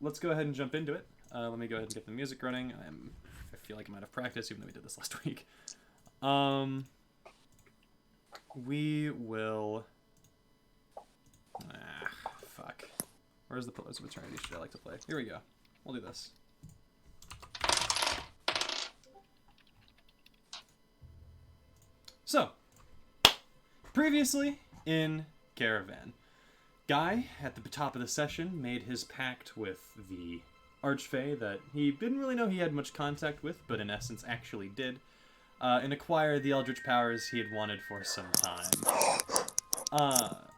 let's go ahead and jump into it. Let me go ahead and get the music running. I feel like I'm out of practice, even though we did this last week. We will... fuck. Where's the Pillars of Eternity shit I like to play? Here we go. We'll do this. So, previously in Caravan, Guy, at the top of the session, made his pact with the Archfey that he didn't really know he had much contact with, but in essence actually did, and acquired the Eldritch powers he had wanted for some time.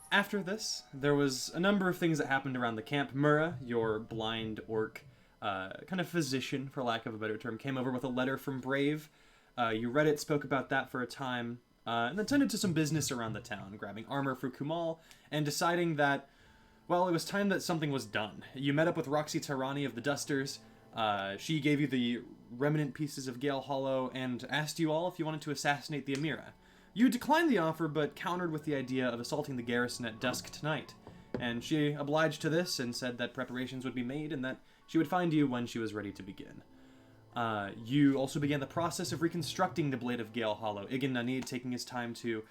After this, there was a number of things that happened around the camp. Murrah, your blind orc, kind of physician, for lack of a better term, came over with a letter from Brave. You read it, spoke about that for a time, and then tended to some business around the town, grabbing armor for Kumal, and deciding that, well, it was time that something was done. You met up with Roxy Tarani of the Dusters. She gave you the remnant pieces of Gale Hollow and asked you all if you wanted to assassinate the Amira. You declined the offer, but countered with the idea of assaulting the garrison at dusk tonight. And she obliged to this and said that preparations would be made and that she would find you when she was ready to begin. You also began the process of reconstructing the Blade of Gale Hollow. Igan Nanid taking his time to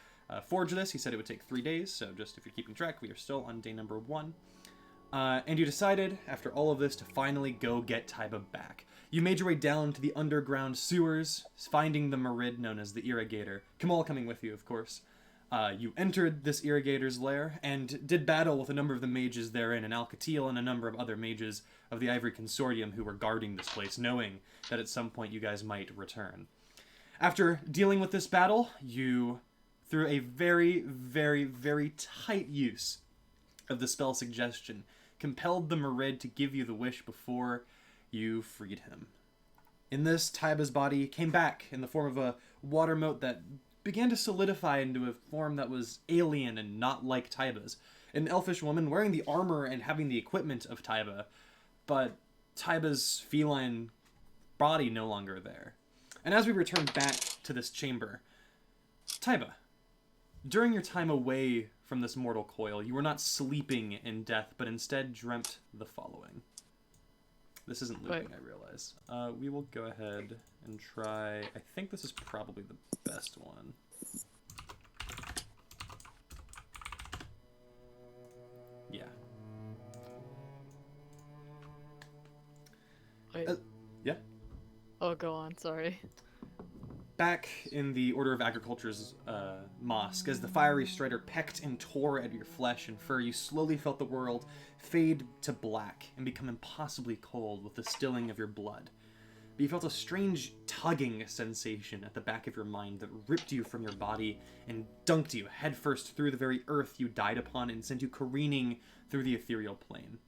forge this. He said it would take 3 days, so just if you're keeping track, we are still on day number 1. And you decided, after all of this, to finally go get Taiba back. You made your way down to the underground sewers, finding the Merid known as the Irrigator. Kamal coming with you, of course. You entered this Irrigator's lair, and did battle with a number of the mages therein, and Alcatil and a number of other mages of the Ivory Consortium who were guarding this place, knowing that at some point you guys might return. After dealing with this battle, you, through a very, very, very tight use of the spell Suggestion, compelled the Merid to give you the wish before you freed him. In this, Taiba's body came back in the form of a water moat that began to solidify into a form that was alien and not like Taiba's. An elfish woman wearing the armor and having the equipment of Taiba, but Taiba's feline body no longer there. And as we return back to this chamber, Taiba, during your time away from this mortal coil, you were not sleeping in death, but instead dreamt the following. This isn't looping, I realize. We will go ahead and try... I think this is probably the best one. Yeah. Wait. Yeah? Oh, go on, sorry. Back in the Order of Agriculture's mosque, as the fiery strider pecked and tore at your flesh and fur, you slowly felt the world fade to black and become impossibly cold with the stilling of your blood. But you felt a strange tugging sensation at the back of your mind that ripped you from your body and dunked you headfirst through the very earth you died upon and sent you careening through the ethereal plane.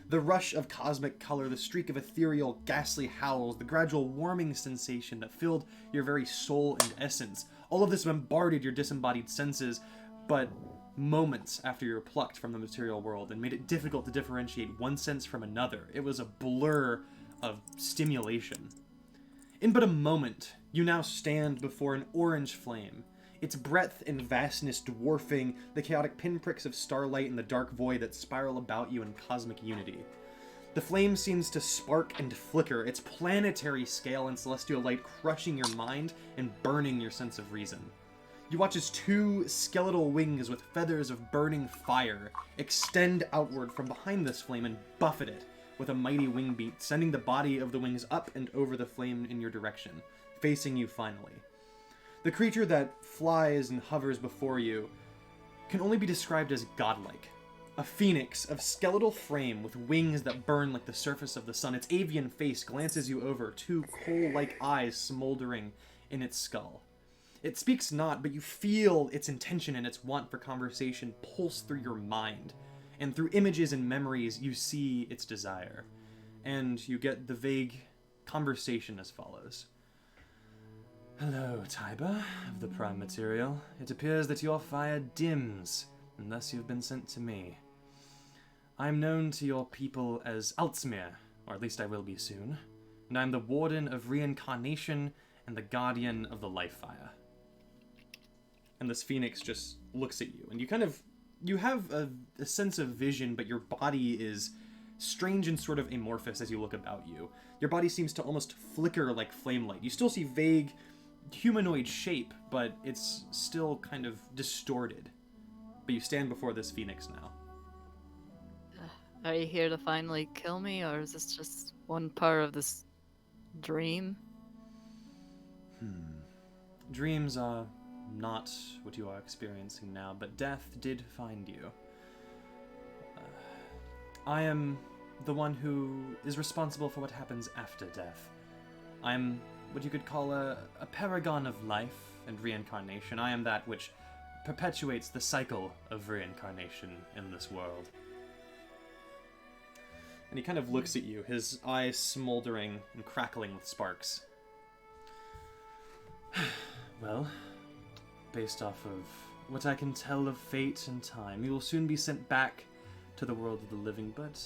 The rush of cosmic color, the streak of ethereal, ghastly howls, the gradual warming sensation that filled your very soul and essence, all of this bombarded your disembodied senses, but moments after you were plucked from the material world and made it difficult to differentiate one sense from another. It was a blur of stimulation. In but a moment, you now stand before an orange flame, its breadth and vastness dwarfing the chaotic pinpricks of starlight in the dark void that spiral about you in cosmic unity. The flame seems to spark and flicker, its planetary scale and celestial light crushing your mind and burning your sense of reason. You watch as 2 skeletal wings with feathers of burning fire extend outward from behind this flame and buffet it with a mighty wing beat, sending the body of the wings up and over the flame in your direction, facing you finally. The creature that flies and hovers before you can only be described as godlike. A phoenix of skeletal frame with wings that burn like the surface of the sun. Its avian face glances you over, 2 coal-like eyes smoldering in its skull. It speaks not, but you feel its intention and its want for conversation pulse through your mind. And through images and memories, you see its desire. And you get the vague conversation as follows. Hello, Taiba, of the Prime Material. It appears that your fire dims, and thus you have been sent to me. I am known to your people as Altsmir, or at least I will be soon, and I am the Warden of Reincarnation and the Guardian of the Life Fire. And this phoenix just looks at you, and you have a sense of vision, but your body is strange and sort of amorphous as you look about you. Your body seems to almost flicker like flame light. You still see vague humanoid shape, but it's still kind of distorted. But you stand before this phoenix now. Are you here to finally kill me, or is this just one part of this dream? Dreams are not what you are experiencing now, but death did find you. I am the one who is responsible for what happens after death. I'm what you could call a paragon of life and reincarnation. I am that which perpetuates the cycle of reincarnation in this world. And he kind of looks at you, his eyes smoldering and crackling with sparks. Well, based off of what I can tell of fate and time, you will soon be sent back to the world of the living, but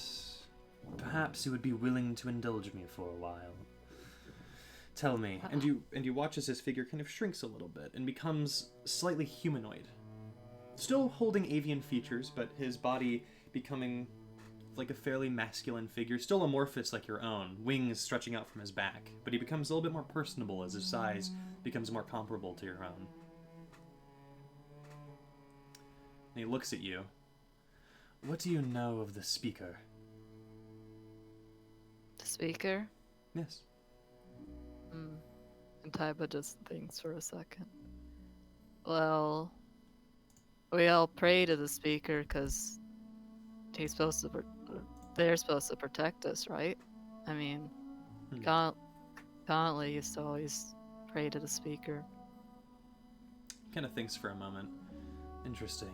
perhaps you would be willing to indulge me for a while. Tell me, and you watch as his figure kind of shrinks a little bit and becomes slightly humanoid. Still holding avian features, but his body becoming like a fairly masculine figure, still amorphous like your own, wings stretching out from his back, but he becomes a little bit more personable as his size becomes more comparable to your own. And he looks at you. What do you know of the speaker? The speaker? Yes. And Taiba just thinks for a second. Well, we all pray to the speaker because he's supposed to. They're supposed to protect us, right? I mean, Gauntlet used to always pray to the speaker. Kind of thinks for a moment. Interesting.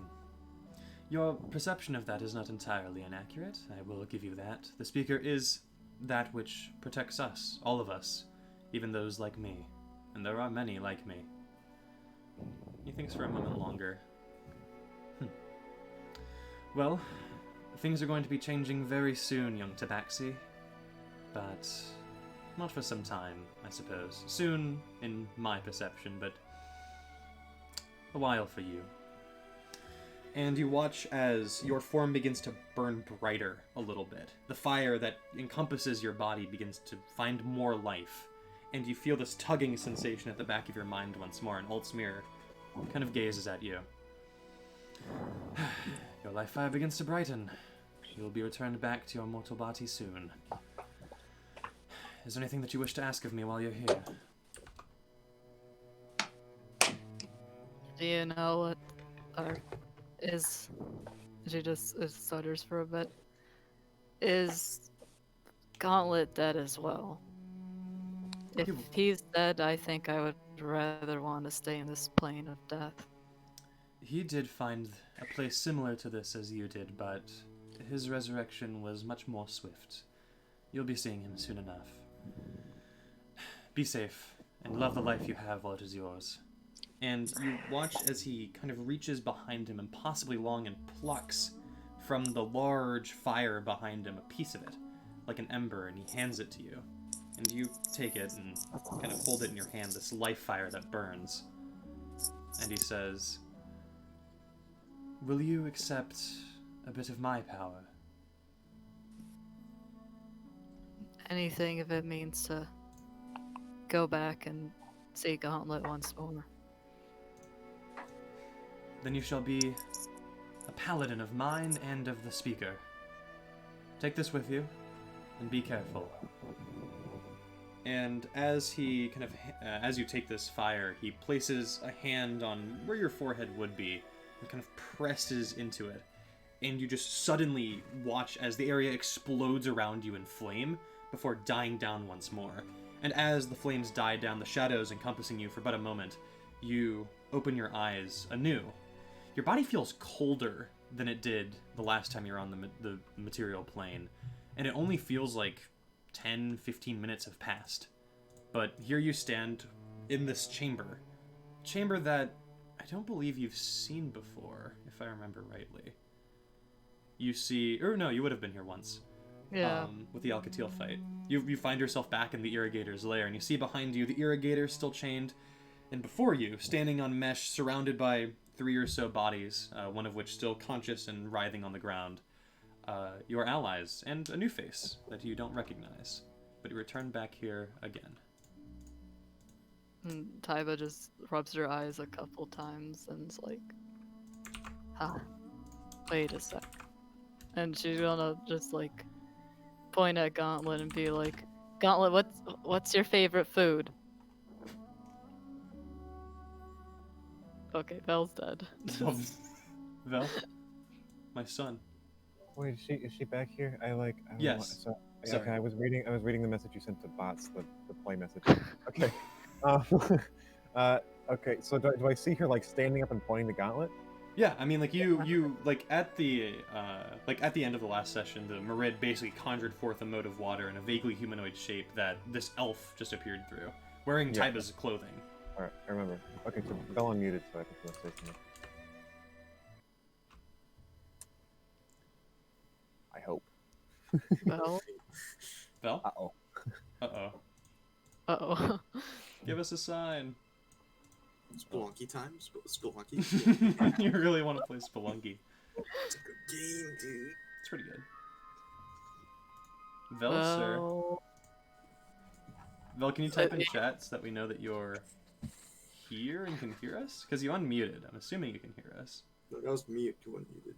Your perception of that is not entirely inaccurate. I will give you that. The speaker is that which protects us, all of us, even those like me. And there are many like me. He thinks for a moment longer. Well, things are going to be changing very soon, young Tabaxi. But not for some time, I suppose. Soon, in my perception, but a while for you. And you watch as your form begins to burn brighter a little bit. The fire that encompasses your body begins to find more life. And you feel this tugging sensation at the back of your mind once more, and Altsmere kind of gazes at you. Your life fire begins to brighten. You will be returned back to your mortal body soon. Is there anything that you wish to ask of me while you're here? Do you know what our is? She just stutters for a bit. Is Gauntlet dead as well? If he's dead, I think I would rather want to stay in this plane of death. He did find a place similar to this as you did, but his resurrection was much more swift. You'll be seeing him soon enough. Be safe, and love the life you have while it is yours. And you watch as he kind of reaches behind him, impossibly long, and plucks from the large fire behind him a piece of it, like an ember, and he hands it to you. And you take it and kind of hold it in your hand, this life fire that burns. And he says, "Will you accept a bit of my power?" Anything if it means to go back and see Gauntlet once more. Then you shall be a paladin of mine and of the speaker. Take this with you, and be careful. And as he kind of, as you take this fire, he places a hand on where your forehead would be, and kind of presses into it. And you just suddenly watch as the area explodes around you in flame, before dying down once more. And as the flames die down, the shadows encompassing you for but a moment, you open your eyes anew. Your body feels colder than it did the last time you were on the material plane, and it only feels like 10-15 minutes have passed. But here you stand in this chamber that I don't believe you've seen before, if I remember rightly. You see, or no, you would have been here once. Yeah. With the Alcatel fight. You find yourself back in the Irrigator's lair, and you see behind you the Irrigator still chained, and before you, standing on mesh, surrounded by 3 or so bodies, one of which still conscious and writhing on the ground, your allies and a new face that you don't recognize. But you return back here again. And Taiba just rubs her eyes a couple times and is like, "Huh, wait a sec." And she's gonna just like point at Gauntlet and be like, "Gauntlet, what's your favorite food?" Okay, Vel's dead. Vel, my son. Wait, is she back here? I don't know. Yes. So, Sorry. okay, I was reading the message you sent to bots, the play message. Okay. Okay. So do I see her like standing up and pointing the gauntlet? Yeah, I mean, like you like at the end of the last session, the Merid basically conjured forth a mote of water in a vaguely humanoid shape that this elf just appeared through, wearing Taiba's clothing. All right, I remember. Okay, so Bell unmuted, so I think you want to say something. I hope. Vel? Vel? Uh-oh. Uh-oh. Uh-oh. Give us a sign. Spelunky time? Spelunky? You really want to play Spelunky. It's a good game, dude. It's pretty good. Vel, sir. Vel, can you type in chat so that we know that you're here and can hear us? Because you unmuted. I'm assuming you can hear us. No, that was me who unmuted.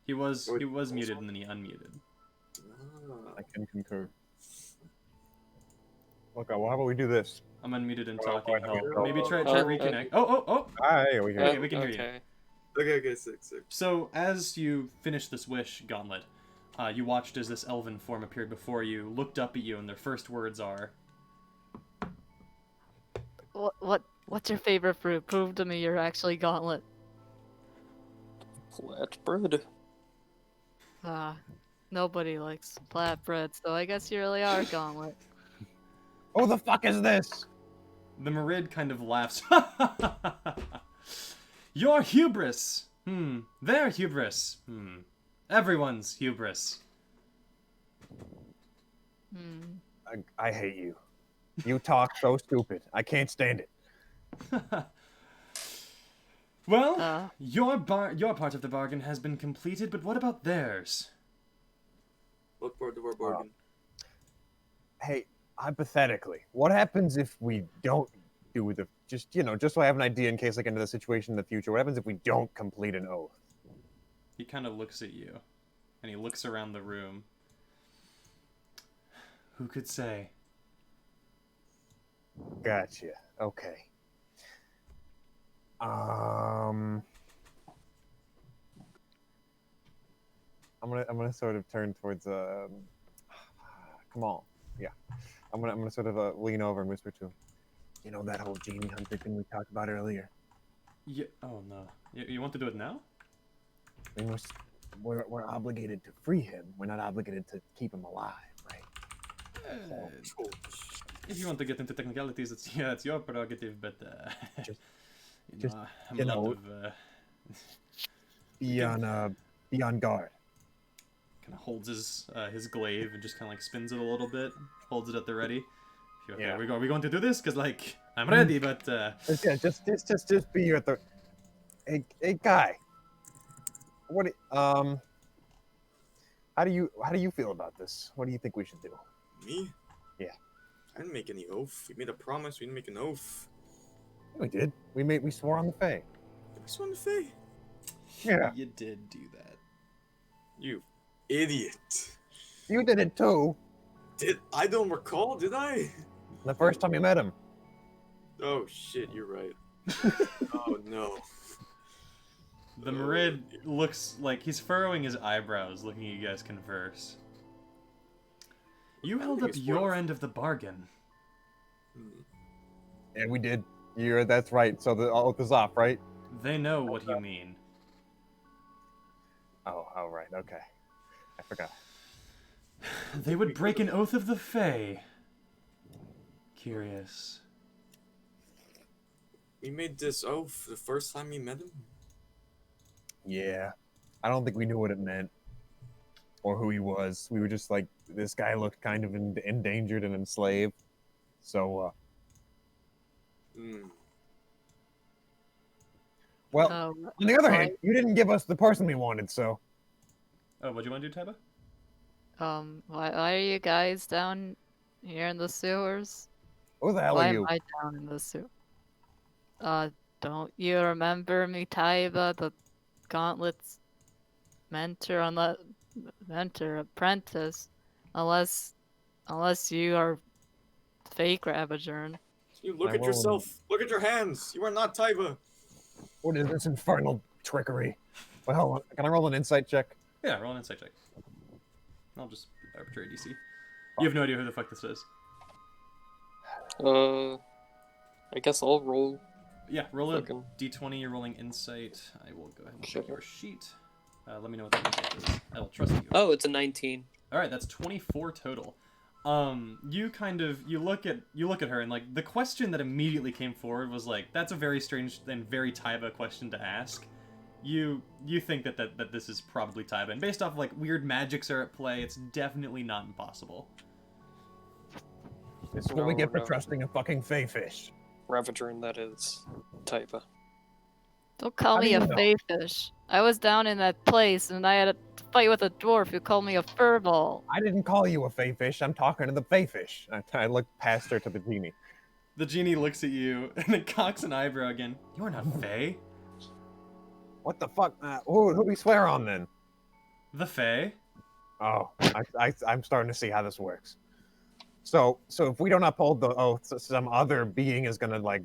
He was muted and then he unmuted. Ah. I can concur. Look, well, how about we do this? I'm unmuted and Oh, talking. wait, Help. wait, Maybe try oh, reconnect. Oh! Hi, we hear Okay, you. we can hear you. Okay, sick. So as you finished this wish, Gauntlet, you watched as this elven form appeared before you, looked up at you, and their first words are, What's your favorite fruit? Prove to me you're actually Gauntlet. Flatbread. Nobody likes flatbread, so I guess you really are Gauntlet. Who the fuck is this? the Merid kind of laughs. Your hubris! Their hubris! Everyone's hubris. I hate you. You talk so stupid. I can't stand it. Well, your part of the bargain has been completed, but what about theirs? What part of our bargain? Hey, hypothetically, what happens if we don't do the just so I have an idea in case I get into the situation in the future? What happens if we don't complete an oath? He kind of looks at you, and he looks around the room. Who could say? Gotcha. Okay. I'm gonna sort of turn towards come on. Yeah. I'm gonna sort of lean over and whisper to him. You know that whole genie hunter thing we talked about earlier? Yeah. Oh no. You want to do it now? I mean, we're obligated to free him. We're not obligated to keep him alive, right? If you want to get into technicalities, it's your prerogative. But I'm a lot of be on guard. kind of holds his glaive and just kind of like spins it a little bit, holds it at the ready. Okay, Yeah. are we going to do this? Cause like I'm ready, but Yeah, just be at the. Hey, guy. What? How do you feel about this? What do you think we should do? Me? Yeah. I didn't make any oath. We made a promise. We didn't make an oath. We did. We swore on the Fae. Did we swear on the Fae? Yeah. you did do that. You idiot. You did it too. I don't recall, did I? The first time you met him. Oh shit, you're right. Oh no. The Merid looks like he's furrowing his eyebrows, looking at you guys converse. You held up your end of the bargain. Yeah, we did. That's right. So the oath is off, right? They know what you mean. Oh, right. Okay. I forgot. They would break an oath of the Fae. Curious. We made this oath the first time we met him? Yeah. I don't think we knew what it meant. Or who he was. We were just like, this guy looked kind of endangered and enslaved. So, Well, on the other hand, you didn't give us the person we wanted, so. Oh, what do you want to do, Taiba? Why are you guys down here in the sewers? Who the hell Why are am you? I down in the sewer? Don't you remember me, Taiba, the Gauntlet's mentor, apprentice? Unless you are fake Ravagern. You look I at roll yourself. Look at your hands. You are not Taiba. What is this infernal trickery? Well, can I roll an insight check? Yeah, roll an insight check. I'll just arbitrary DC. You have no idea who the fuck this is. I guess I'll roll. Yeah, roll a Fucking- d20. You're rolling insight. I will go ahead and Sure. check your sheet. Let me know what that insight is. I will trust you. Oh, it's a 19. All right, that's 24 total. You look at her, and like the question that immediately came forward was like, that's a very strange and very Taiba question to ask. You think that this is probably Taiba, and based off like weird magics are at play, it's definitely not impossible. This is what we No, get for no. trusting a fucking fey fish. Ravagern, that is. Taiba. Don't call How do me a you know? fey fish. I was down in that place and I had to fight with a dwarf who called me a furball. I didn't call you a fey fish. I'm talking to the fey fish. I look past her to the genie. The genie looks at you and it cocks an eyebrow again. You are not Fae. What the fuck? Who do we swear on then? The Fae. Oh, I'm starting to see how this works. So if we don't uphold the oath, some other being is gonna like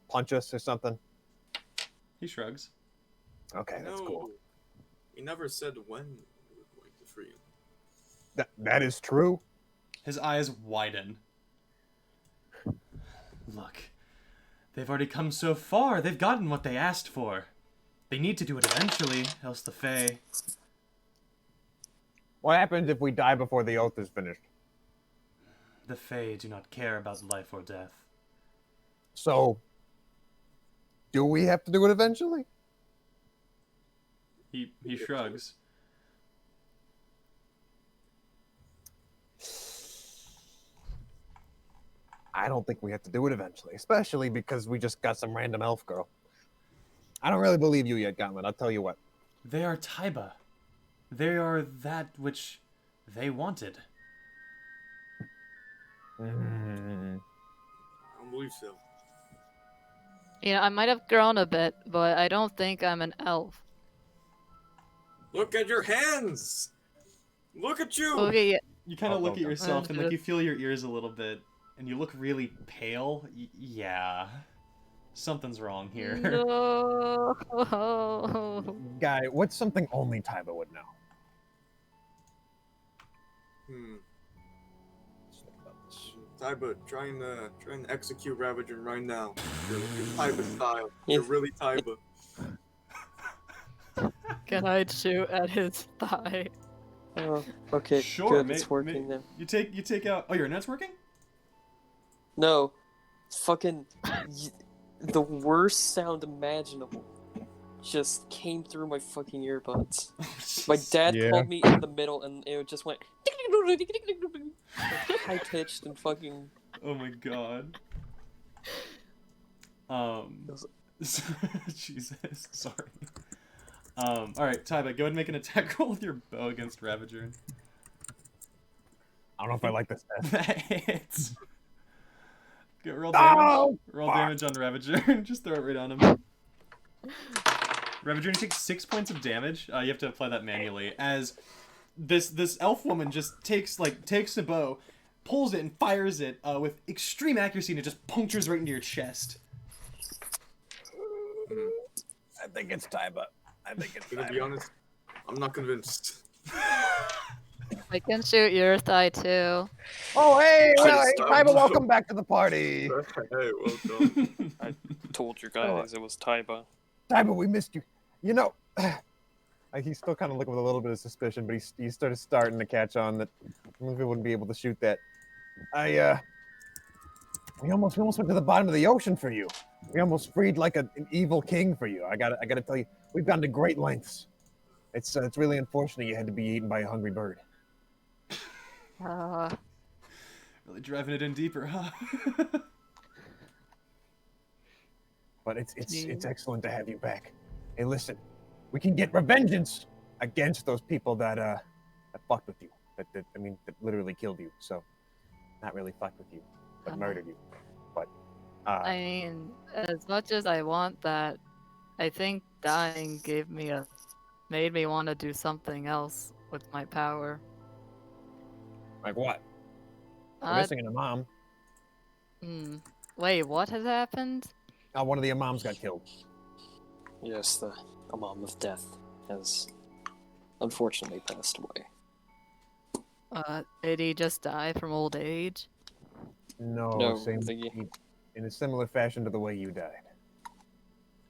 punch us or something. He shrugs. Okay, that's cool. He never said when we were going to free him. That is true. His eyes widen. Look, they've already come so far. They've gotten what they asked for. They need to do it eventually, else the Fae. What happens if we die before the oath is finished? The Fae do not care about life or death. So, do we have to do it eventually? He shrugs. I don't think we have to do it eventually, especially because we just got some random elf girl. I don't really believe you yet, Gauntlet. I'll tell you what. They are Taiba. They are that which they wanted. Mm. I don't believe so. You know, I might have grown a bit, but I don't think I'm an elf. Look at your hands. Look at you. Okay, yeah. You kind of look at Okay. yourself and like you feel your ears a little bit, and you look really pale. Yeah, something's wrong here. No. Guy, what's something only Taiba would know? Taiba, trying to execute Ravager right now. You're Taiba style. You're Yes. really Taiba. Can I shoot at his thigh? Oh, okay, Sure, good, it's working now. You take out. Oh, your net's working. No, fucking, the worst sound imaginable just came through my fucking earbuds. My dad Yeah. called me in the middle and it just went high pitched and fucking. Oh my god. Jesus, sorry. All right, Taiba, go ahead and make an attack roll with your bow against Ravager. I don't know if I like this test. That hits. Get roll damage. Oh, Roll fuck. damage on Ravager. Just throw it right on him. Ravager, you take 6 points of damage. You have to apply that manually. As this elf woman just takes a bow, pulls it and fires it with extreme accuracy, and it just punctures right into your chest. I think it's Taiba. I think it's To be honest, I'm not convinced. I can shoot your thigh too. Oh, hey, well, hey, Stop. Taiba, welcome back to the party. Hey, welcome. Told you guys it was Taiba. Taiba, we missed you. You know, he's still kind of looking with a little bit of suspicion, but he started starting to catch on that we wouldn't be able to shoot that. We almost went to the bottom of the ocean for you. We almost freed like an evil king for you. I gotta tell you, we've gone to great lengths. It's really unfortunate you had to be eaten by a hungry bird. Really driving it in deeper, huh? But it's excellent to have you back. Hey, listen, we can get revengeance against those people that fucked with you. That literally killed you. So, not really fucked with you, but murdered you. But I mean, as much as I want that, I think dying made me want to do something else with my power. like what? We're Uh, missing an imam. Wait, what has happened? One of the imams got killed. Yes, the Imam of Death has unfortunately passed away. Did he just die from old age? No, No, in a similar fashion to the way you died.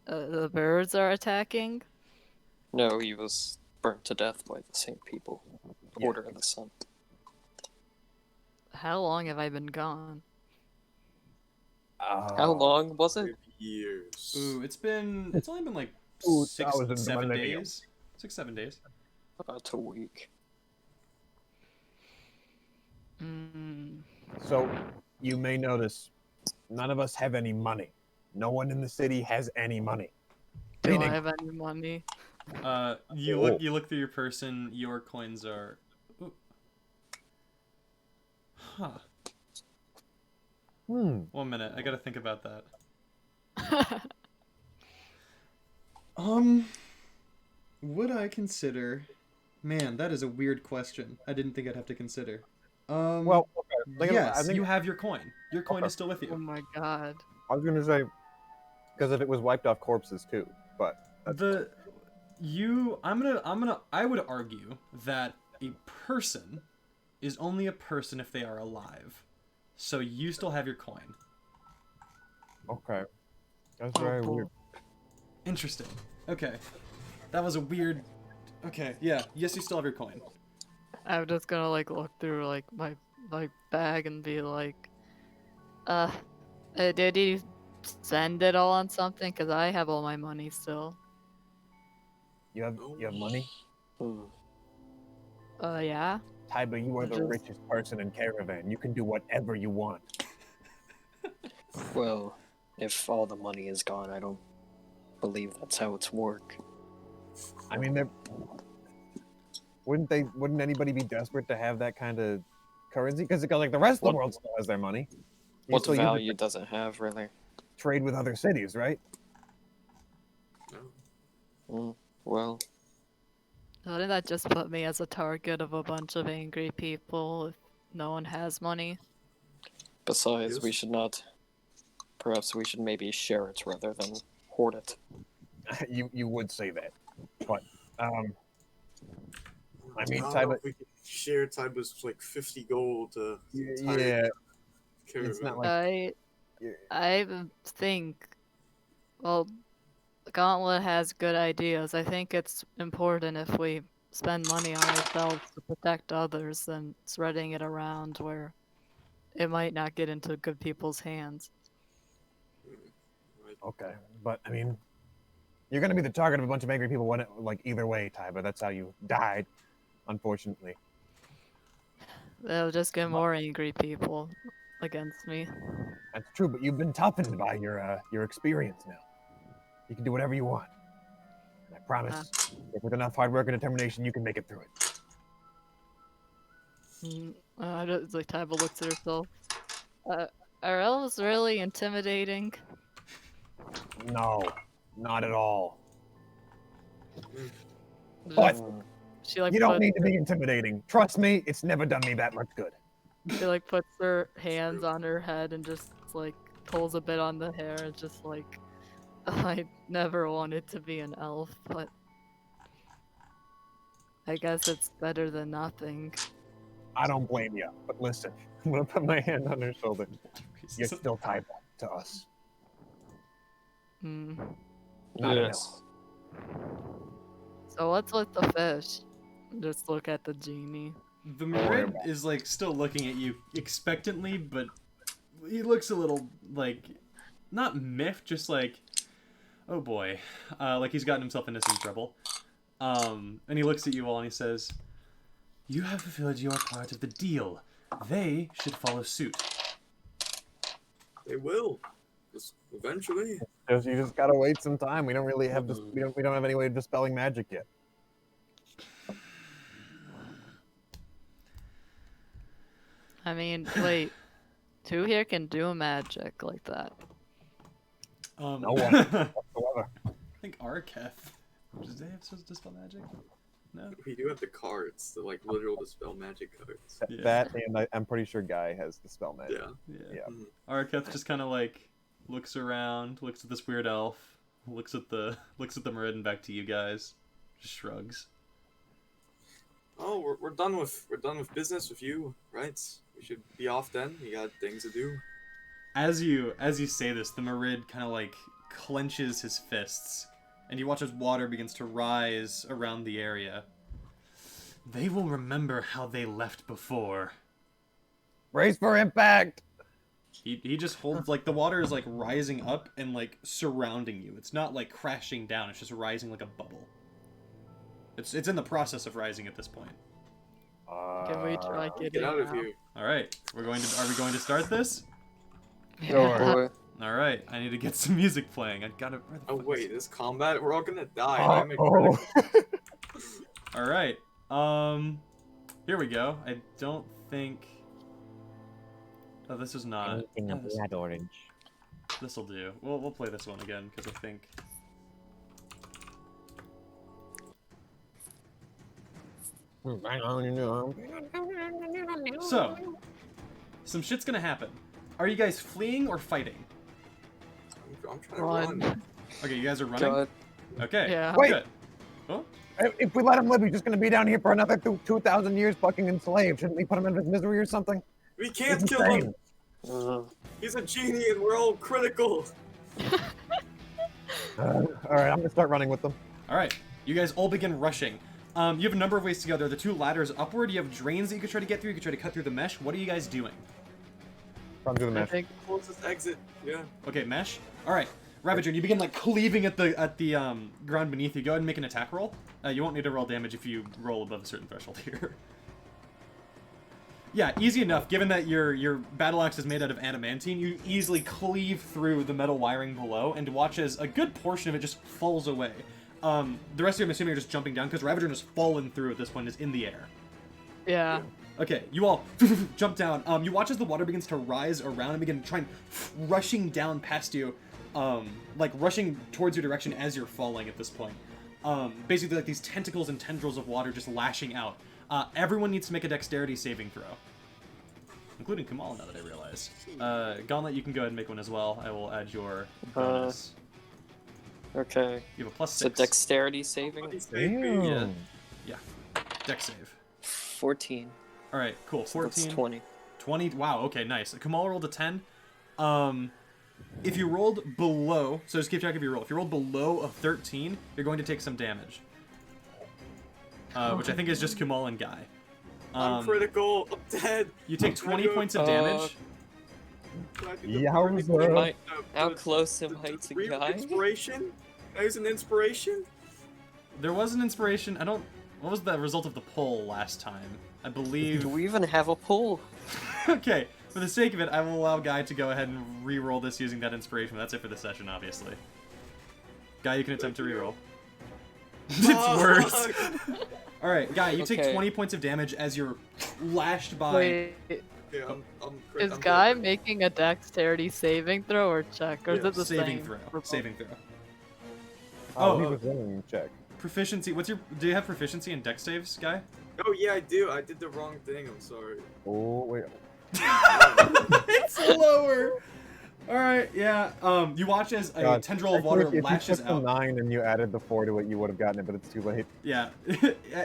The birds are attacking? No, he was burnt to death by the same people. Yeah. Order of the Sun. How long have I been gone? How long was it? Years. Ooh, it's only been like Ooh, 6, that was in the 7 millennium. days. 6, 7 days. About a week. So, you may notice, none of us have any money. No one in the city has any money. Do Meaning- I have any money? You look through your person. Your coins are. Ooh. Huh. 1 minute. I gotta think about that. Would I consider? Man, that is a weird question. I didn't think I'd have to consider. Well, okay. Yes, you have your coin. Your coin Okay. is still with Oh you. my god. I was gonna say, because if it was wiped off corpses too, but I would argue that a person is only a person if they are alive. So you still have your coin. okay. That's very cool. weird. Interesting. Okay. That was a weird. Okay, yeah. Yes, you still have your coin. I'm just gonna look through my bag and be like, did you spend it all on something? Cause I have all my money still. You have money? Yeah. Taiba, you are the Just- richest person in Caravan. You can do whatever you want. Well, if all the money is gone, I don't believe that's how it's work. I mean, wouldn't anybody be desperate to have that kind of currency? Because like the rest of the world still has their money. You What still use it value to does it have, really? trade with other cities, right? Well, Wouldn't that just put me as a target of a bunch of angry people if no one has money? besides, Yes. we should not. Perhaps we should maybe share it rather than hoard it. you would say that, but I mean, I don't know Taiba, if we could share Taiba's like 50 gold to yeah, Caravan. it's not like I think, well, Gauntlet has good ideas. I think it's important if we spend money on ourselves to protect others than spreading it around where it might not get into good people's hands. okay, but I mean, you're gonna be the target of a bunch of angry people. Either way, Taiba, that's how you died, unfortunately. They'll just get more angry people against me. That's true, but you've been toughened by your experience now. You can do whatever you want. And I promise, if with enough hard work and determination, you can make it through it. I just, Taiba looks at herself. Are elves really intimidating? No, not at all. Just- But she you don't need to be intimidating. Trust me, it's never done me that much good. She puts her hands on her head and just pulls a bit on the hair and just I never wanted to be an elf, but I guess it's better than nothing. I don't blame you, but listen, I'm gonna put my hand on her shoulder. You're still Taiba to us. Not enough. So what's with the fish? Just look at the genie. The Marid is still looking at you expectantly, but he looks a little not miffed, just oh boy, he's gotten himself into some trouble. And he looks at you all and he says, "You have fulfilled your part of the deal. They should follow suit." They will. Just eventually. You just gotta wait some time. We don't really have we don't have any way of dispelling magic yet. I mean, wait. Who here can do magic like that? No one whatsoever. I think Arketh. Does they have supposed to dispel magic? No. We do have the cards, the like literal dispel magic cards. Yeah. That and I'm pretty sure Guy has the spell magic. Yeah. Yeah. Yeah. Mhm. Arketh just kind of like looks around, looks at this weird elf, looks at the Merid and back to you guys, just shrugs. Oh, we're done with business with you, right? We should be off then. We got things to do. As you say this, the Merid kind of like clenches his fists, and you watch as water begins to rise around the area. They will remember how they left before. Brace for impact! He just holds, like, the water is like rising up and like surrounding you. It's not like crashing down, it's just rising like a bubble. It's in the process of rising at this point. Can we try getting Get out of out? here. Alright, are we going to start this? Sure. Or Alright, I need to get some music playing. I gotta... where the Oh fuck wait, is- this combat, we're all gonna die. Oh, I'm incredible. Alright, here we go. I don't think... Oh, this is not... Anything in blood orange. This'll do. We'll play this one again, because I think... So, some shit's gonna happen. Are you guys fleeing or fighting? I'm trying to Run. run. Okay, you guys are running? God, Okay, Yeah. Wait. good. Oh, If we let him live, he's just gonna be down here for another 2,000 years fucking enslaved. Shouldn't we put him in his misery or something? We can't He's kill him. insane. He's a genie and we're all critical. Alright, I'm gonna start running with them. alright. You guys all begin rushing. You have a number of ways to go. There are the two ladders upward. You have drains that you could try to get through. You could try to cut through the mesh. What are you guys doing? Run through the I mesh. think Closest exit. Yeah. Okay, mesh. Alright. Ravager, you begin like cleaving at the ground beneath you. Go ahead and make an attack roll. You won't need to roll damage if you roll above a certain threshold here. Yeah, easy enough. Given that your battle axe is made out of adamantine, you easily cleave through the metal wiring below and watch as a good portion of it just falls away. The rest of you, I'm assuming, are just jumping down because Ravager has fallen through at this point, is in the air. yeah. Okay, you all jump down. You watch as the water begins to rise around and begin trying rushing down past you, like rushing towards your direction as you're falling at this point. Basically, like these tentacles and tendrils of water just lashing out. Everyone needs to make a dexterity saving throw, including Kamal. Now that I realize, Gauntlet, you can go ahead and make one as well. I will add your bonus. okay. You have a plus So 6. dexterity saving? Damn. Yeah. Dex save. 14. All right, cool. So that's 14. 20. 20. Wow. Okay, nice. Kamal rolled a 10. If you rolled below, so just keep track of your roll. If you rolled below a 13, you're going to take some damage. Which I think is just Kamal and Guy. I'm critical. I'm dead. You take 20 points of damage. Yowza. How close am I to Guy? Inspiration? There's an inspiration? There was an inspiration. What was the result of the poll last time? I believe... Do we even have a pool? Okay, for the sake of it, I will allow Guy to go ahead and re-roll this using that inspiration. That's it for the session, obviously. Guy, you can attempt to re-roll. It's worse. Alright, Guy, you take Okay. 20 points of damage as you're lashed by... Wait, Yeah, is I'm Guy critical. making a dexterity saving throw or check, or is Yeah, it the saving same? throw. for both? Saving throw. Oh, he Oh. was running check. Proficiency. Do you have proficiency in dex saves, Guy? Oh yeah, I do. I did the wrong thing. I'm sorry. Oh, wait. It's lower. All right, yeah. You watch as a God, tendril of water if you lashes took the out. 9 and you added the 4 to it, you would have gotten it, but it's too late. Yeah.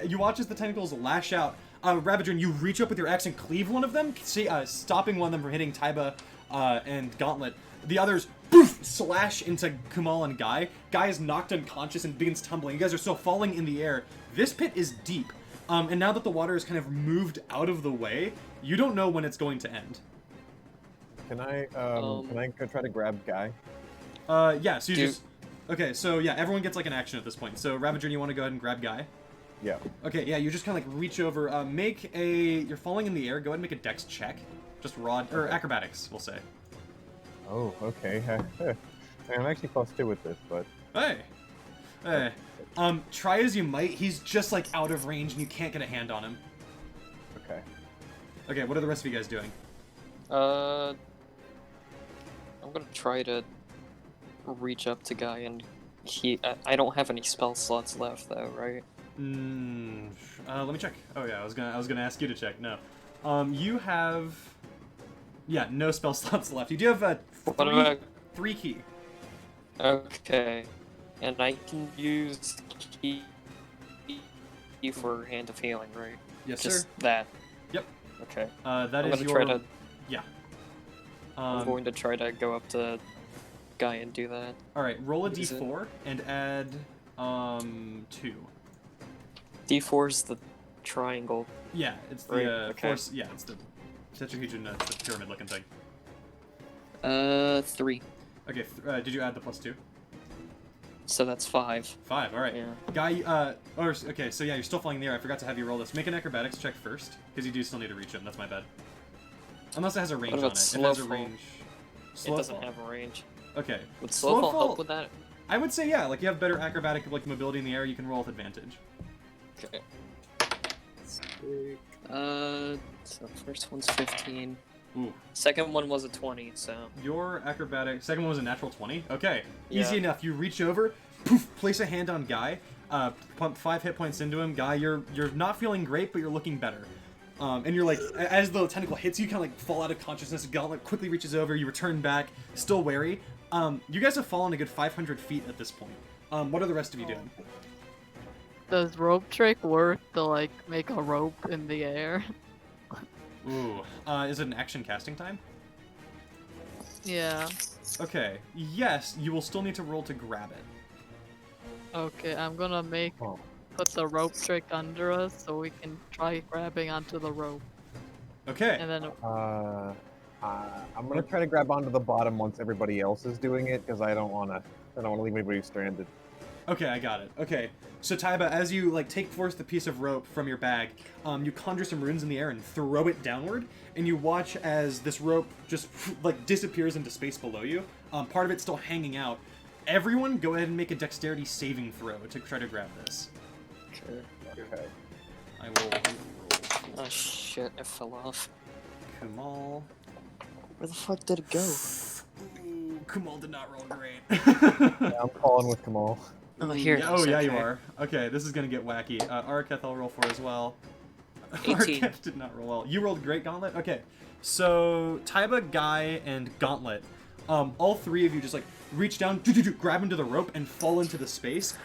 You watch as the tentacles lash out. Ravager, you reach up with your axe and cleave one of them, stopping one of them from hitting Taiba and Gauntlet. The others poof, slash into Kamal and Guy. Guy is knocked unconscious and begins tumbling. You guys are still falling in the air. This pit is deep. And now that the water is kind of moved out of the way, you don't know when it's going to end. Can I go try to grab Guy? Yeah, so you Do- just... Okay, so yeah, everyone gets like an action at this point. So Ravager, you want to go ahead and grab Guy? Yeah. Okay, yeah, you just kind of like reach over, you're falling in the air, go ahead and make a dex check. Just or acrobatics, we'll say. Oh, okay. I'm actually +2 with this, but... Hey. Try as you might, he's just like out of range and you can't get a hand on him. Okay. Okay, what are the rest of you guys doing? I'm gonna try to reach up to Guy and I don't have any spell slots left though, right? Let me check. Oh yeah, I was gonna ask you to check. No, you have, yeah, no spell slots left. You do have a What about... three key. Okay, and I can use key for Hand of Healing, right? Yes, Just sir. that. Yep. Okay. That I'm is gonna your. try to... Yeah. I'm going to try to go up to Guy and do that. All right, roll a Is it- d4 and add 2. D4 is the triangle. Yeah, it's the Right, okay. force. Yeah, it's the tetrahedron, it's the pyramid-looking thing. 3. Okay, did you add the +2? So that's 5. 5. All right. Yeah. Guy. Okay. So yeah, you're still flying in the air. I forgot to have you roll this. Make an acrobatics check first, because you do still need to reach him. That's my bad. Unless it has a range What on about it. It slow has a fall? range. It doesn't have a range. Okay. Would slow fall help with that? I would say yeah. Like you have better acrobatic like mobility in the air. You can roll with advantage. Okay. So first one's 15. Ooh. Second one was a 20, so... Your acrobatic second one was a natural 20. Okay. Yeah. Easy enough. You reach over, poof, place a hand on Guy, pump 5 hit points into him. Guy, you're not feeling great, but you're looking better. And you're like, as the tentacle hits you, you kind of like fall out of consciousness. Gauntlet quickly reaches over. You return back, still wary. You guys have fallen a good 500 feet at this point. What are the rest of you doing? Does rope trick work to like make a rope in the air? Ooh. Is it an action casting time? Yeah. Okay. Yes, you will still need to roll to grab it. Okay, I'm gonna put the rope trick under us so we can try grabbing onto the rope. Okay. And then I'm gonna try to grab onto the bottom once everybody else is doing it, because I don't wanna leave anybody stranded. Okay, I got it. Okay, so Taiba, as you like take forth the piece of rope from your bag, you conjure some runes in the air and throw it downward, and you watch as this rope just like disappears into space below you. Part of it's still hanging out. Everyone, go ahead and make a dexterity saving throw to try to grab this. Okay. I will roll. Oh shit, it fell off. Kumal. Where the fuck did it go? Ooh, Kumal did not roll great. Yeah, I'm calling with Kamal. Oh, here it Yeah, is, oh, yeah, you okay. are. Okay, this is gonna get wacky. Araketh I'll roll for as well. 18. Araketh did not roll well. You rolled great, Gauntlet? Okay. So, Taiba, Guy, and Gauntlet, all three of you just, like, reach down, grab into the rope, and fall into the space.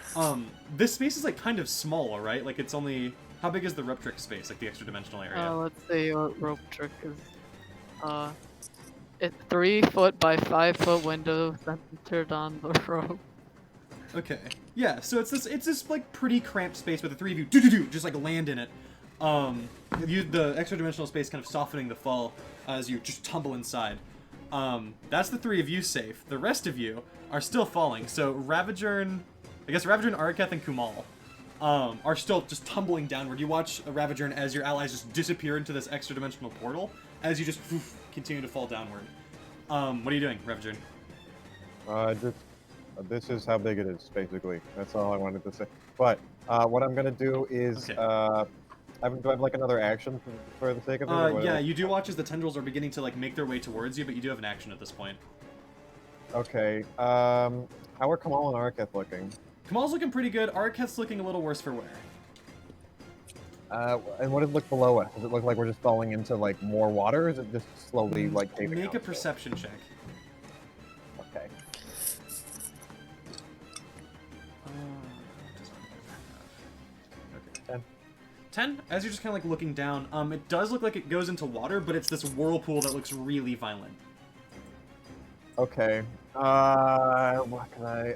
This space is, like, kind of small, right? Like, it's only... How big is the rope trick space, like, the extra-dimensional area? let's see what rope trick is. It's 3 foot by 5 foot window centered on the rope. Okay. Yeah, so it's this like pretty cramped space where the three of you just like land in it. The extra dimensional space kind of softening the fall as you just tumble inside. That's the three of you safe. The rest of you are still falling. So Ravagern, Araketh, and Kumal are still just tumbling downward. You watch Ravagern as your allies just disappear into this extra dimensional portal as you just continue to fall downward. What are you doing, Ravagern? This is how big it is, basically. That's all I wanted to say. But what I'm gonna do is, Okay. do I have like another action for the sake of it? or what? Yeah, you do watch as the tendrils are beginning to like make their way towards you, but you do have an action at this point. Okay. How are Kamal and Araketh looking? Kamal's looking pretty good. Araketh's looking a little worse for wear. And what does it look below us? Does it look like we're just falling into like more water, or is it just slowly like caving Make a out? perception check. Okay. Okay. 10. 10? As you're just kind of like looking down, it does look like it goes into water, but it's this whirlpool that looks really violent. Okay. What can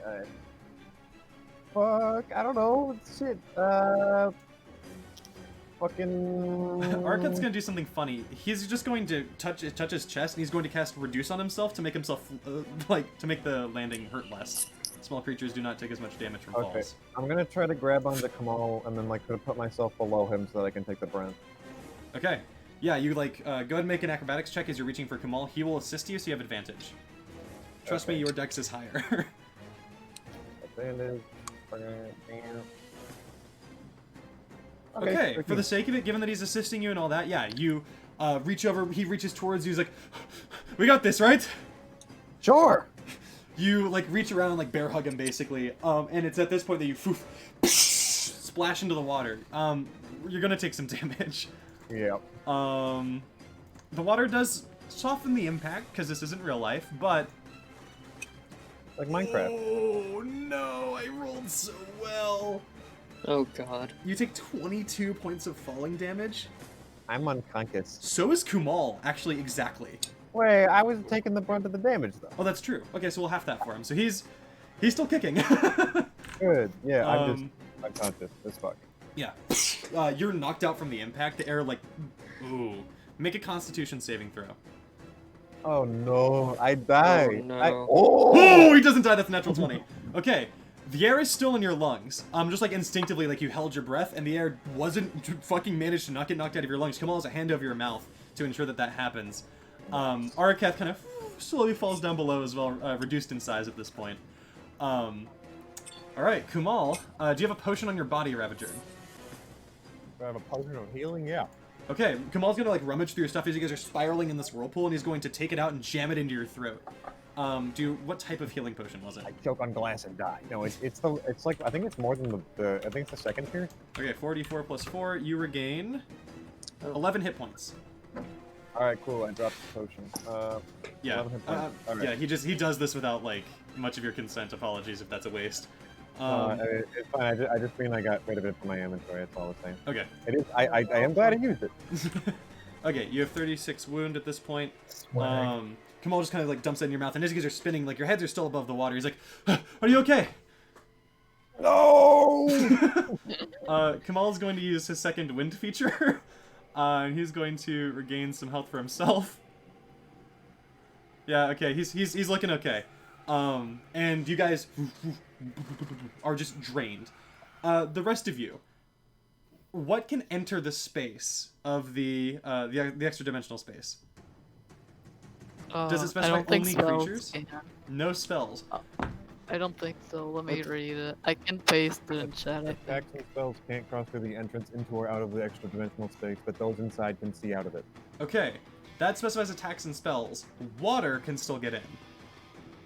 fuck, I don't know. Shit. Fucking. Arketh's gonna do something funny. He's just going to touch his chest, and he's going to cast Reduce on himself to make himself, to make the landing hurt less. Small creatures do not take as much damage from Okay. falls. I'm gonna try to grab onto Kamal and then like try to put myself below him so that I can take the brunt. Okay. Yeah, you like, go ahead and make an acrobatics check as you're reaching for Kamal. He will assist you, so you have advantage. Trust me, Okay. your dex is higher. Advantage. Okay, for the sake of it, given that he's assisting you and all that, yeah, you reach over. He reaches towards you. He's like, "We got this, right?" Sure. You like reach around and like bear hug him basically, and it's at this point that you splash into the water. You're gonna take some damage. Yeah. The water does soften the impact because this isn't real life, but Like Minecraft. oh no, I rolled so well. Oh god. You take 22 points of falling damage. I'm unconscious. So is Kumal, actually exactly. Wait, I was taking the brunt of the damage though. Oh, that's true. Okay, so we'll half that for him. So he's still kicking. Good. Yeah, I'm just Um, unconscious as fuck. Yeah. You're knocked out from the impact. The air, like, ooh. Make a Constitution saving throw. Oh no, I die. Oh, no. Oh, he doesn't die. That's a natural 20. Okay. The air is still in your lungs. Just like instinctively, like you held your breath, and the air wasn't fucking managed to not get knocked out of your lungs. Kamal has a hand over your mouth to ensure that that happens. Arakath kind of slowly falls down below as well, reduced in size at this point. All right, Kumal, do you have a potion on your body, Ravager? Do I have a potion of healing? Yeah. Okay, Kamal's gonna like rummage through your stuff as you guys are spiraling in this whirlpool, and he's going to take it out and jam it into your throat. What type of healing potion was it? I choke on glass and die. No, it's like I think it's more than the I think it's the second tier. Okay, 4d4 plus 4. You regain 11 hit points. All right, cool. I dropped the potion. Yeah, 11 hit points. All right. yeah. He does this without like much of your consent. Apologies if that's a waste. It's fine. I just mean I got rid of it from my inventory. That's all I was saying. Okay. It is. I am glad I used it. Okay, you have 36 wound at this point. Swag. Kamal just kind of like dumps it in your mouth, and as you guys are spinning, like your heads are still above the water. He's like, "Are you okay?" No. Kamal is going to use his second wind feature, and he's going to regain some health for himself. Yeah, okay, he's looking okay. And you guys are just drained. The rest of you, what can enter the space of the extra dimensional space? Does it I specify don't think only spells creatures? can. No spells. I don't think so. Let me What the- read it. I can paste it in chat. I think. Attacks and spells can't cross through the entrance into or out of the extra dimensional space, but those inside can see out of it. Okay, that specifies attacks and spells. Water can still get in.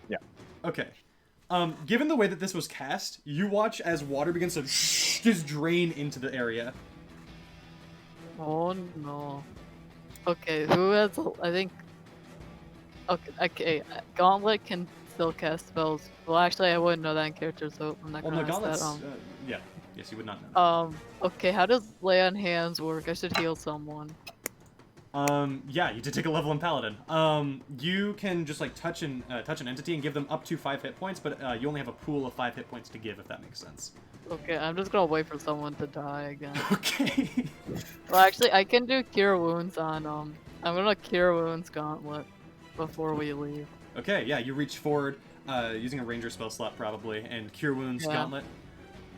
Yeah. Okay. Given the way that this was cast, you watch as water begins to just drain into the area. Oh no. Okay, who has? I think. Okay. Gauntlet can still cast spells. Well, actually, I wouldn't know that in character, so I'm not Well, gonna no, ask gauntlets. that. Yeah. Yes, you would not know. Okay, how does lay on hands work? I should heal someone. Yeah, you did take a level in Paladin. You can just like touch an entity and give them up to 5 hit points, but you only have a pool of 5 hit points to give, if that makes sense. Okay, I'm just gonna wait for someone to die again. Okay. Well, actually, I can do cure wounds on I'm gonna cure wounds Gauntlet before we leave. Okay, yeah, you reach forward, using a ranger spell slot probably, and cure wounds Yeah. Gauntlet.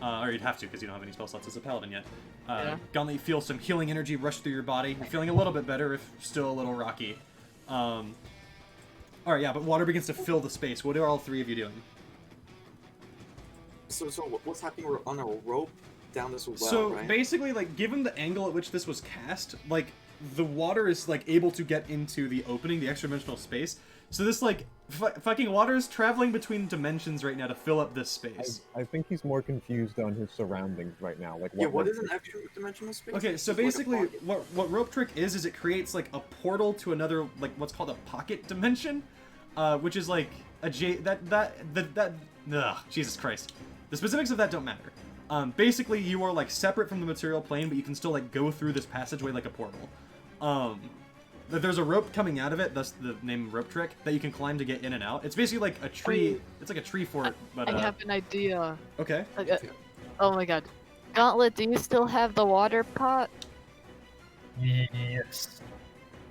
Or you'd have to because you don't have any spell slots as a paladin yet. Yeah. Gauntlet, you feel some healing energy rush through your body. You're feeling a little bit better, if still a little rocky. Alright, yeah, but water begins to fill the space. What are all three of you doing? So what's happening? We're on a rope down this well, So right? basically, like, given the angle at which this was cast, like, the water is like able to get into the opening, the extra-dimensional space. So this like fucking water is traveling between dimensions right now to fill up this space. I think he's more confused on his surroundings right now. Like, Yeah, what is an extra dimensional space? Okay, so It's like a basically, pocket. what Rope Trick is it creates like a portal to another, like what's called a pocket dimension, which is like Jesus Christ. The specifics of that don't matter. Basically, you are like separate from the material plane, but you can still like go through this passageway like a portal. There's a rope coming out of it, thus the name Rope Trick, that you can climb to get in and out. It's basically like a tree. It's like a tree fort, but I have an idea. okay. Oh my god. Gauntlet, do you still have the water pot? Yes.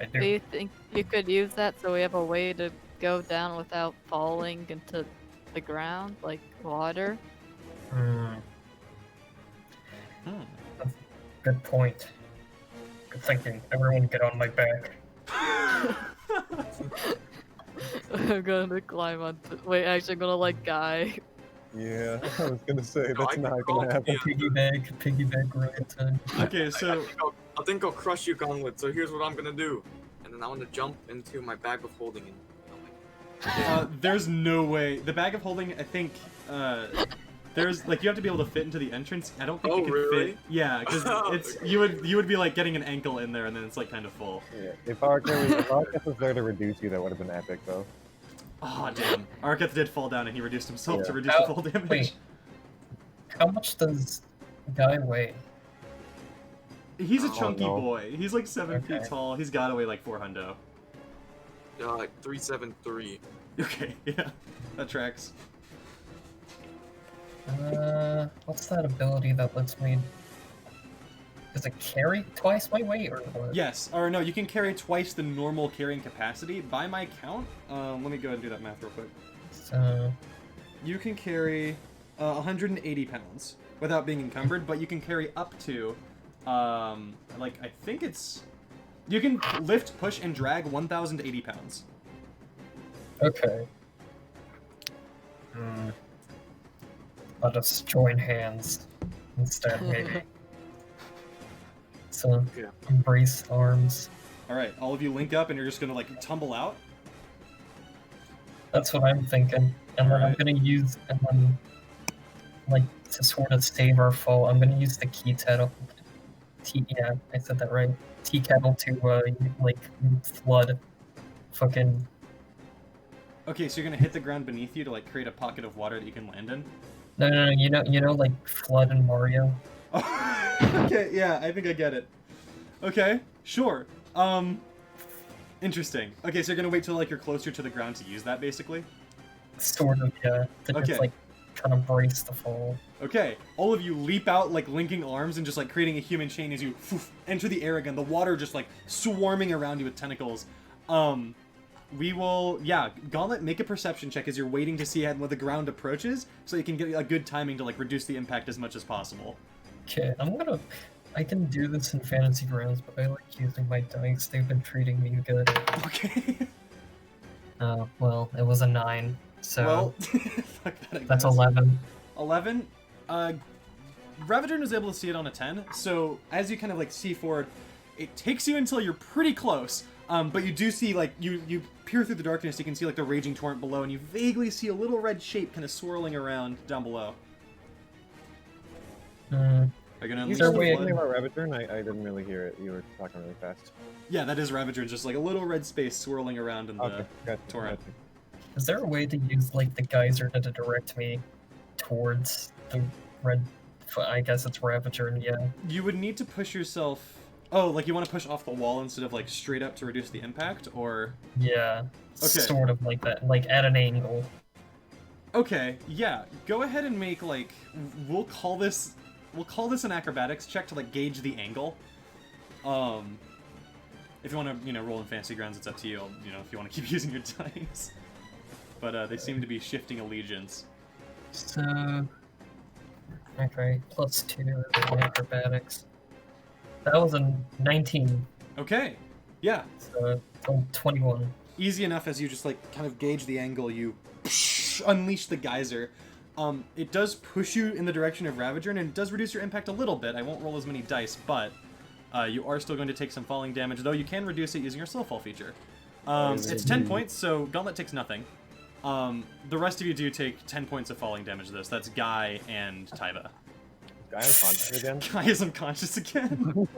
I Do do. you think you could use that so we have a way to go down without falling into the ground, like water? Hmm. Hmm. Good point. Good thinking. Everyone get on my back. I'm gonna climb on. Wait, actually, I'm gonna like guy. Yeah, I was gonna say No, that's I not can gonna happen. Piggyback right in. Okay, so I think I'll crush you, Gauntlet. So here's what I'm gonna do, and then I want to jump into my bag of holding and. There's no way. The bag of holding, I think, there's like you have to be able to fit into the entrance. I don't think Oh, you can really? fit. Yeah, because it's Okay. you would be like getting an ankle in there, and then it's like kind of full. Yeah. If Arcus was there to reduce you, that would have been epic, though. Oh damn! Arketh did fall down, and he reduced himself Yeah. to reduce the full damage. Wait. How much does Guy weigh? He's a Oh, chunky no. boy. He's like 7 feet Okay. tall. He's got to weigh like 400. Like 373. Okay, yeah, that tracks. What's that ability that lets me? Does it carry twice my weight or what? Yes, or no, you can carry twice the normal carrying capacity. By my count, let me go ahead and do that math real quick. So You can carry 180 pounds without being encumbered, but you can carry up to, like, I think it's... You can lift, push, and drag 1,080 pounds. okay. I'll just join hands instead, maybe. So Yeah. embrace arms. Alright, all of you link up, and you're just gonna, like, tumble out. That's what I'm thinking. And then I'm Alright. gonna use, and then, like, to sort of save our fall, I'm gonna use the key kettle. Yeah, I said that right. Tea kettle to, like, flood fucking. Okay, so you're gonna hit the ground beneath you to, like, create a pocket of water that you can land in? No, you know, like, flood in Mario? Okay, yeah, I think I get it. Okay, sure. Interesting. Okay, so you're gonna wait till, like, you're closer to the ground to use that, basically? Sort of, yeah. To Okay. just, like, kind of brace the fall. Okay, all of you leap out, like, linking arms and just, like, creating a human chain as you enter the air again. The water just, like, swarming around you with tentacles. We will... Yeah, Gauntlet, make a perception check as you're waiting to see when the ground approaches, so you can get a good timing to, like, reduce the impact as much as possible. Okay, I can do this in Fantasy Grounds, but I like using my dice. They've been treating me good. Okay. Well, it was a 9, so Well, fuck that, I that's guess. 11. 11. Ravager was able to see it on a 10, so as you kind of like see forward, it takes you until you're pretty close. But you do see, like, you peer through the darkness, you can see, like, the raging torrent below, and you vaguely see a little red shape kind of swirling around down below. Hmm. Are you gonna You unleash there said the a way- something flood? about Ravager, and I didn't really hear it. You were talking really fast. Yeah, that is Ravager, just like a little red space swirling around in the Okay, gotcha. torrent. gotcha. Is there a way to use, like, the geyser to direct me towards the red... I guess it's Ravager, yeah. You would need to push yourself... Oh, like you want to push off the wall instead of, like, straight up to reduce the impact, or... Yeah. Okay. Sort of like that, like, at an angle. Okay, yeah. Go ahead and make, like, we'll call this an acrobatics check to, like, gauge the angle. If you want to, you know, roll in Fantasy Grounds, it's up to you. You know, if you want to keep using your dice. But they seem to be shifting allegiance. So... Okay, plus 2 in acrobatics. That was a 19, Okay, yeah. so 21. Easy enough as you just, like, kind of gauge the angle, you unleash the geyser. It does push you in the direction of Ravager, and it does reduce your impact a little bit. I won't roll as many dice, but you are still going to take some falling damage, though you can reduce it using your slow fall feature. It's 10 points, so Gauntlet takes nothing. The rest of you do take 10 points of falling damage to this. That's Guy and Taiba. Guy unconscious again? Guy is unconscious again.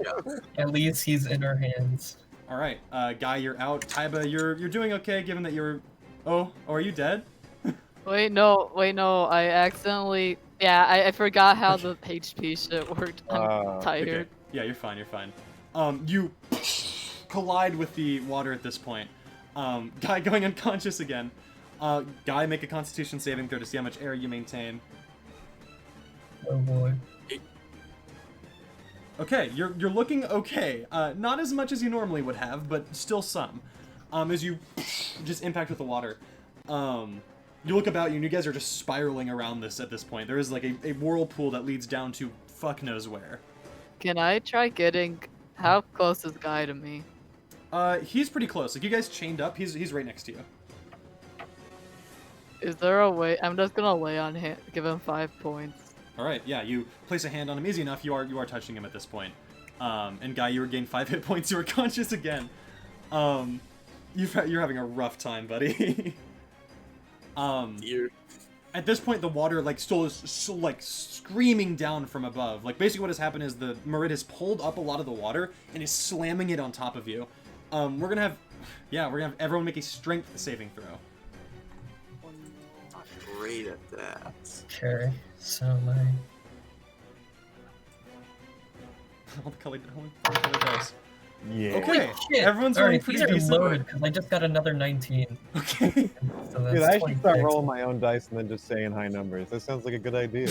At least he's in our hands. All right, Guy, you're out. Taiba, you're doing okay, given that you're... Oh, are you dead? Wait, no, I accidentally. Yeah, I forgot how the HP shit worked. I'm Okay. tired. Okay. Yeah, you're fine, you're fine. You collide with the water at this point. Guy going unconscious again. Guy, make a Constitution saving throw to see how much air you maintain. Oh boy. Okay, you're looking okay. Not as much as you normally would have, but still some. As you just impact with the water. You look about you, and you guys are just spiraling around this at this point. There is like a whirlpool that leads down to fuck knows where. Can I try getting? How close is Guy to me? He's pretty close. Like, you guys chained up, he's right next to you. Is there a way? I'm just gonna lay on him, give him 5 points. All right, yeah, you place a hand on him. Easy enough. You are touching him at this point. And Guy, you regain 5 hit points. You are conscious again. You're having a rough time, buddy. Dear. At this point, the water still is like screaming down from above. Like basically, what has happened is the Marid has pulled up a lot of the water and is slamming it on top of you. We're gonna have everyone make a strength saving throw. Not great at that. Okay, so my All the colored dice. Yeah. Okay, shit. everyone's All rolling right, pretty these are decent. loaded because I just got another 19. Okay. So that's Dude, I should start 26. rolling my own dice and then just saying high numbers. That sounds like a good idea.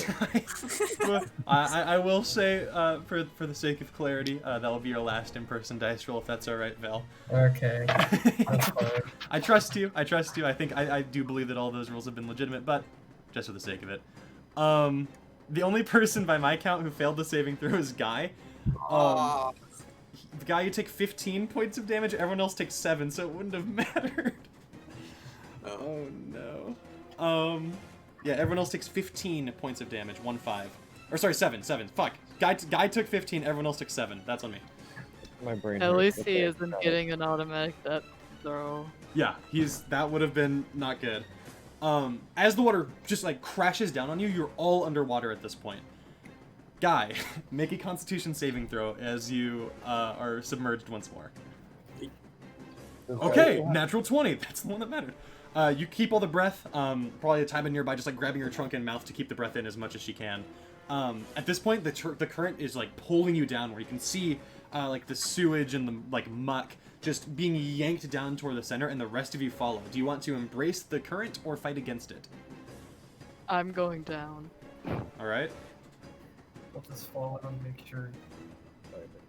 Well, I will say, for the sake of clarity, that'll be your last in-person dice roll, if that's all right, Val. Okay, that's fine. I trust you. I think I do believe that all those rules have been legitimate, but just for the sake of it. The only person by my count who failed the saving throw is Guy. Ah, The Guy, you take 15 points of damage. Everyone else takes 7, so it wouldn't have mattered. Oh no. Yeah, everyone else takes 15 points of damage. 1-5. Or sorry, 7. Fuck. Guy took 15. Everyone else took 7. That's on me. My brain. At hurts. least Okay, he isn't got it. getting an automatic death throw. Yeah, that would have been not good. As the water just crashes down on you, you're all underwater at this point. Guy, make a Constitution saving throw as you are submerged once more. Okay, natural 20. That's the one that mattered. You keep all the breath. Probably a time nearby, just grabbing your trunk and mouth to keep the breath in as much as she can. At this point, the current is pulling you down, where you can see the sewage and the muck just being yanked down toward the center, and the rest of you follow. Do you want to embrace the current or fight against it? I'm going down. All right. I'll just follow and make sure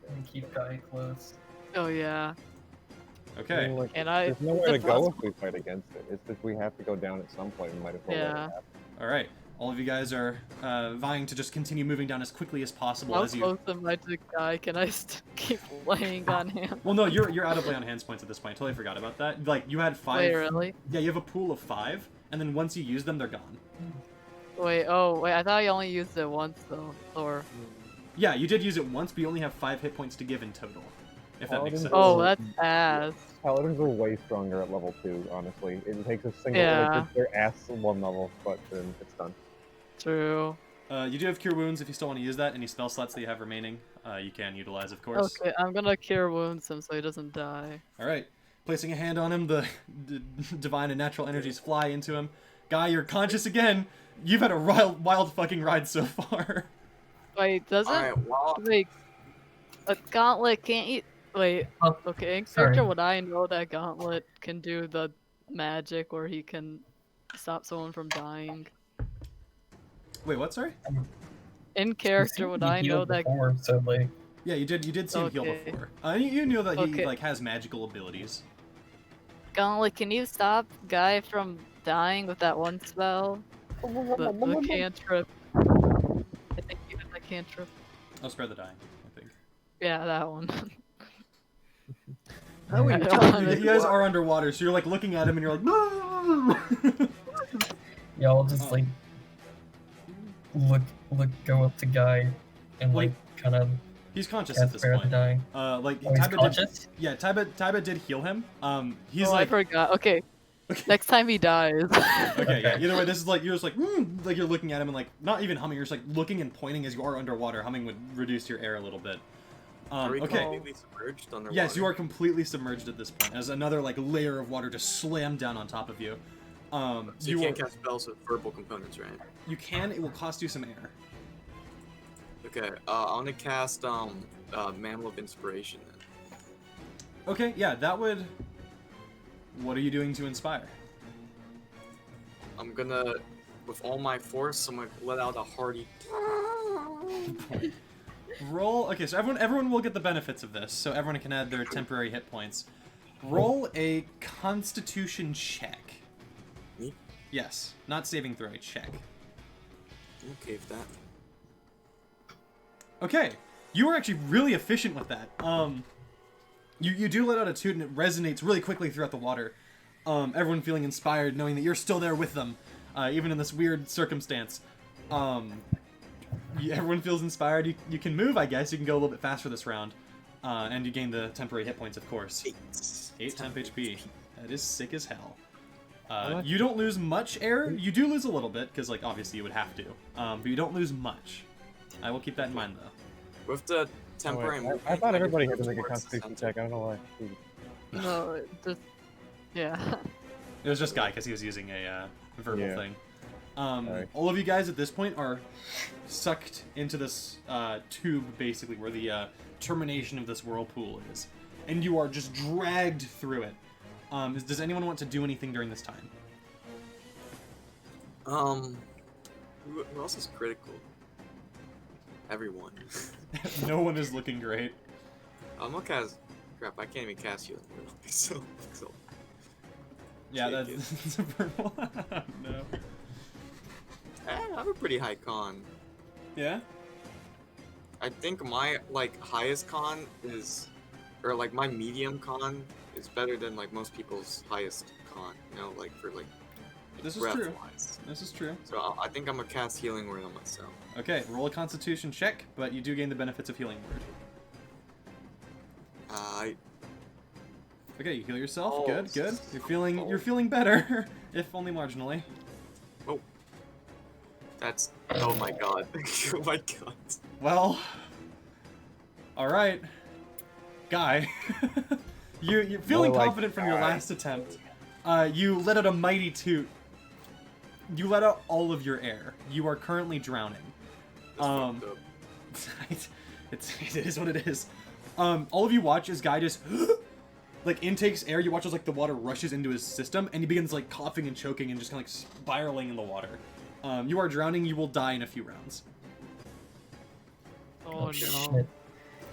and keep Guy close. Oh yeah. Okay. And I- There's nowhere to it's go possible- if we fight against it. It's just we have to go down at some point. We might as well. let it Yeah. happen. All right. All of you guys are vying to just continue moving down as quickly as possible How as you. close am I to Guy? Can I keep laying on him? Well, no, you're out of lay on hands points at this point. Totally forgot about that. You had 5. Wait, really? Yeah, you have a pool of 5, and then once you use them, they're gone. Wait, I thought I only used it once though. Or Yeah, you did use it once, but you only have 5 hit points to give in total. If that makes Paladins sense. oh, that's ass. Paladins are way stronger at level 2, honestly. It takes a single Yeah. their ass 1 level, but then it's done. True. You do have Cure Wounds if you still want to use that. Any spell slots that you have remaining, you can utilize, of course. Okay, I'm gonna cure wounds him so he doesn't die. All right. Placing a hand on him, the divine and natural energies fly into him. Guy, you're conscious again. You've had a wild fucking ride so far. Wait, doesn't alright, well, wait a gauntlet can't you wait, Oh, okay, in sorry. character would I know that gauntlet can do the magic where he can stop someone from dying? Wait, what? Sorry? In character would I know that Before, so Yeah, you did see him heal Okay. before. You knew that he Okay. has magical abilities. gauntlet can you stop Guy from dying with that one spell? The cantrip. I think you have the cantrip. I'll spare the dying, I think. Yeah, that one. Oh, I wait, don't you wanna- guys are underwater, so you're looking at him and you're like, no! yeah, I'll just Oh. go up to Guy and Wait. kind of He's conscious at cast this Spare the point. Dying. Uh, Oh, he's Taiba did, conscious? yeah, Taiba did heal him. He's oh, I like, forgot. Okay, okay, next time he dies. okay, yeah. Okay. Either way, this is you're just like you're looking at him and not even humming. You're just looking and pointing as you are underwater. Humming would reduce your air a little bit. are we Okay. completely submerged underwater? Yes, you are completely submerged at this point. As another layer of water just slammed down on top of you. So you you can't are- cast spells with verbal components, right? You can. It will cost you some air. Okay, I want to cast Mammal of Inspiration then. Okay, yeah, that would. What are you doing to inspire? I'm gonna, with all my force, I'm gonna let out a hearty. Roll. Okay, so everyone will get the benefits of this. So everyone can add their temporary hit points. Roll a Constitution check. Me? Yes, not saving throw. Check. I'm okay with that. Okay, you were actually really efficient with that. You do let out a toot and it resonates really quickly throughout the water. Everyone feeling inspired, knowing that you're still there with them, even in this weird circumstance. Everyone feels inspired. You can move, I guess. You can go a little bit faster this round. And you gain the temporary hit points, of course. 8 temp HP. That is sick as hell. You don't lose much air. You do lose a little bit, because, like, obviously you would have to. But you don't lose much. I will keep that in mind, though. With the temporary movement, I thought everybody had to make a towards constitution the center. check. I don't know why. No, just yeah. It was just Guy, because he was using a verbal Yeah. thing. Sorry. All of you guys at this point are sucked into this tube, basically, where the termination of this whirlpool is. And you are just dragged through it. Does anyone want to do anything during this time? Who else is critical? Everyone. No one is looking great. I'm gonna cast. Crap, I can't even cast healing word. So. Yeah, Take that's a purple. No. I have a pretty high con. Yeah? I think my highest con is, or like my medium con is better than like most people's highest con. You know, like for like This is breath true. wise. This is true. So I think I'm gonna cast healing word on myself. Okay, roll a constitution check, but you do gain the benefits of healing word. Okay, you heal yourself. Oh, Good, good. You're feeling better, if only marginally. That's oh my god. Oh my god. Well, all right, Guy. You're feeling More like confident from your Guy. last attempt. You let out a mighty toot. You let out all of your air. You are currently drowning. That's fucked up. It is what it is. All of you watch as Guy just like intakes air. You watch as like the water rushes into his system, and he begins like coughing and choking and just kind of like spiraling in the water. You are drowning. You will die in a few rounds. Oh no. shit.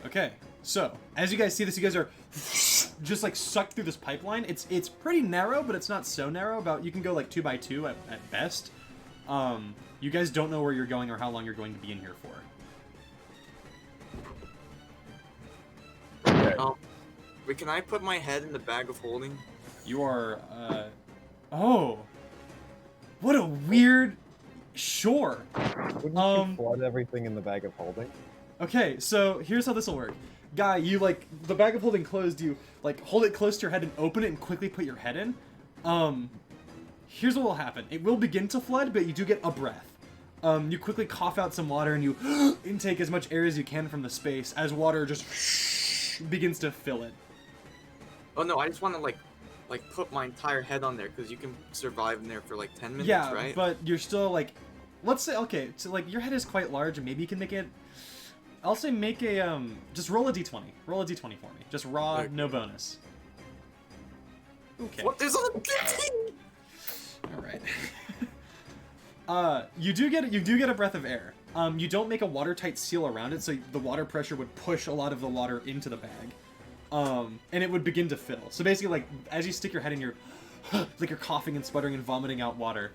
Okay, so as you guys see this, you guys are just like sucked through this pipeline. It's pretty narrow, but it's not so narrow. About you can go like 2 by 2 at best. You guys don't know where you're going or how long you're going to be in here for. Okay. Wait, can I put my head in the bag of holding? You are, oh. What a weird... Sure. Wouldn't um, you flood everything in the bag of holding? Okay, so here's how this will work. Guy, you, like, the bag of holding closed, you, like, hold it close to your head and open it and quickly put your head in. Here's what will happen. It will begin to flood, but you do get a breath. You quickly cough out some water and you intake as much air as you can from the space as water just begins to fill it. Oh no, I just want to like put my entire head on there because you can survive in there for like 10 minutes, Yeah, right? but you're still, like, let's say, okay, so, like, your head is quite large, and maybe you can make it, I'll say make a, just roll a d20. Roll a d20 for me. Just raw, Okay. no bonus. Okay. What? There's a Alright. You do get a breath of air. You don't make a watertight seal around it, so the water pressure would push a lot of the water into the bag. And it would begin to fill. So basically, like, as you stick your head in, you're like you're coughing and sputtering and vomiting out water.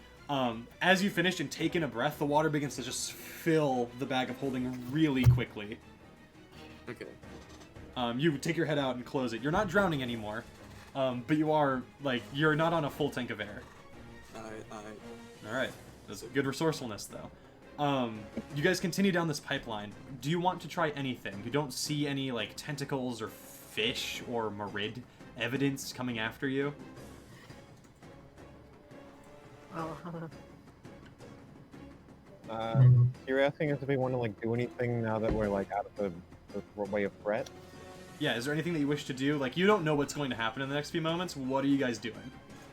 As you finish and take in a breath, the water begins to just fill the bag of holding really quickly. Okay. You take your head out and close it. You're not drowning anymore, but you are, like, you're not on a full tank of air. Alright. That's good resourcefulness, though. You guys continue down this pipeline. Do you want to try anything? You don't see any, like, tentacles or fish or Marid evidence coming after you? Oh, You're asking us if we want to like do anything now that we're like out of the way of threat? Yeah, is there anything that you wish to do? Like, you don't know what's going to happen in the next few moments. What are you guys doing?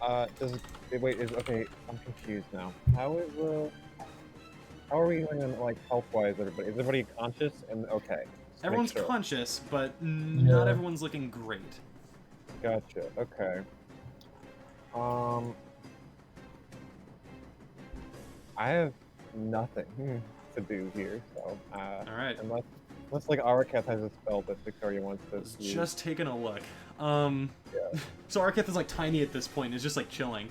Okay, I'm confused now. How are we doing on like health-wise, everybody? Is everybody conscious and okay? Just make Everyone's sure. conscious, but not Yeah. everyone's looking great. Gotcha. Okay. I have nothing to do here, so Alright. unless like Araketh has a spell that Victoria wants to use. Just taking a look. Yeah. So Arketh is like tiny at this point, is just like chilling.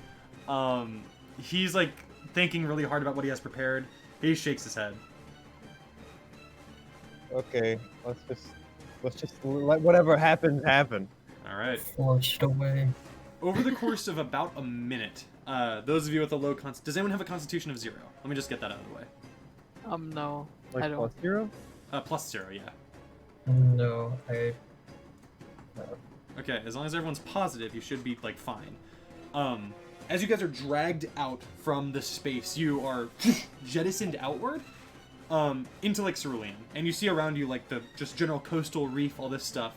He's like thinking really hard about what he has prepared. He shakes his head. Okay, let's just let whatever happens happen. Alright. Flushed away. Over the course of about a minute, those of you with a low does anyone have a constitution of 0? Let me just get that out of the way. no. Like don't- plus 0? +0, yeah. No, Okay, as long as everyone's positive, you should be, like, fine. As you guys are dragged out from the space, you are jettisoned outward into Lake Cerulean. And you see around you, like, the just general coastal reef, all this stuff.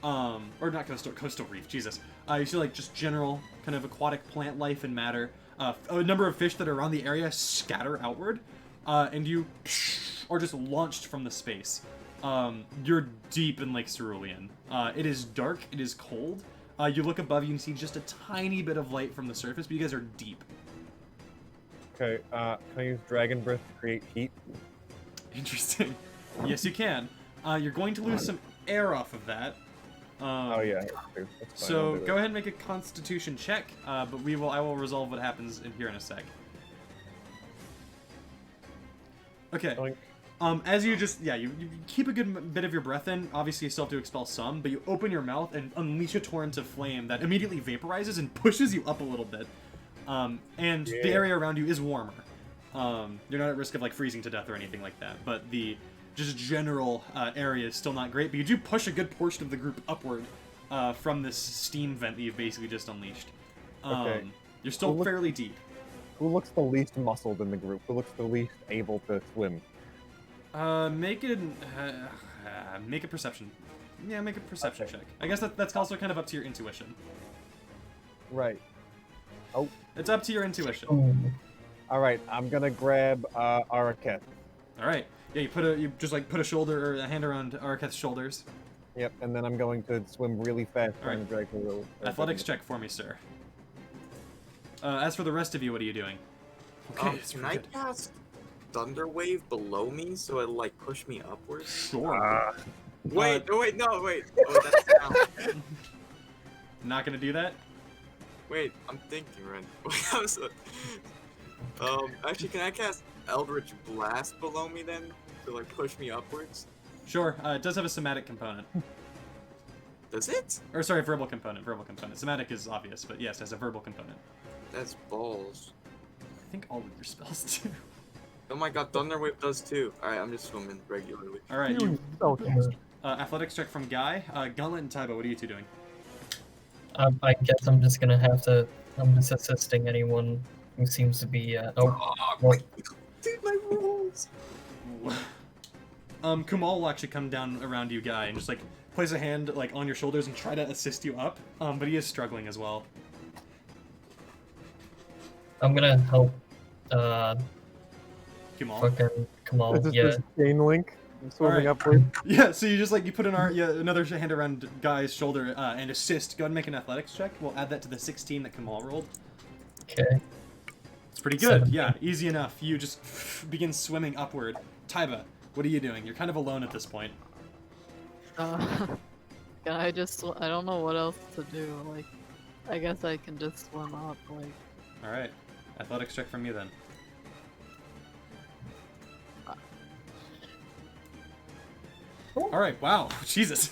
Or not coastal reef, Jesus. You see, like, just general kind of aquatic plant life and matter. A number of fish that are around the area scatter outward. And you are just launched from the space. You're deep in Lake Cerulean. It is dark, it is cold. You look above you and see just a tiny bit of light from the surface, but you guys are deep. Okay, can I use Dragon Breath to create heat? Interesting. Yes, you can. You're going to lose some air off of that. Oh yeah, that's fine, I'll So do go that. ahead and make a Constitution check, but I will resolve what happens here in a sec. Okay. Oink. As you just, you keep a good bit of your breath in. Obviously, you still have to expel some, but you open your mouth and unleash a torrent of flame that immediately vaporizes and pushes you up a little bit. And the Yeah. area around you is warmer. You're not at risk of like freezing to death or anything like that, but the just general area is still not great. But you do push a good portion of the group upward from this steam vent that you've basically just unleashed. Okay. You're still Well, look- fairly deep. Who looks the least muscled in the group? Who looks the least able to swim? Make a perception. Yeah, make a perception Okay. check. I guess that's also kind of up to your intuition. Right. Oh, It's up to your intuition. Ooh. all right. I'm gonna grab Araketh. All right. Yeah, you just like put a shoulder or a hand around Arketh's shoulders. Yep, and then I'm going to swim really fast, trying Alright. to drag the little. Athletics check for me, sir. As for the rest of you, what are you doing? Okay, it's Can pretty I good. cast Thunder Wave below me so it'll like push me upwards? Sure. Wait, wait. Oh, that's down. Not gonna do that. Wait, I'm thinking right. I'm so- actually, can I cast Eldritch Blast below me then to like push me upwards? Sure. It does have a somatic component. Does it? Or sorry, verbal component. Verbal component. Somatic is obvious, but yes, it has a verbal component. That's balls. I think all of your spells do. Oh my god, Thunder Wave does too. Alright, I'm just swimming regularly. All right, you So athletics check from Guy. Gauntlet and Taiba, what are you two doing? I guess I'm just gonna have to. I'm just assisting anyone who seems to be. Oh, well, dude, my rules! Kumal will actually come down around you, Guy, and just like place a hand like on your shoulders and try to assist you up. But he is struggling as well. I'm gonna help. Kumal. Fucking Kamal. This is Yeah. this chain link swimming Alright. upward. Yeah, so you just like you put another hand around Guy's shoulder and assist. Go ahead and make an athletics check. We'll add that to the 16 that Kamal rolled. Okay. It's pretty good. 17. Yeah, easy enough. You just begin swimming upward. Taiba, what are you doing? You're kind of alone at this point. Yeah, I don't know what else to do. Like, I guess I can just swim up. Like, All right, athletics check from you then. All right, wow, Jesus.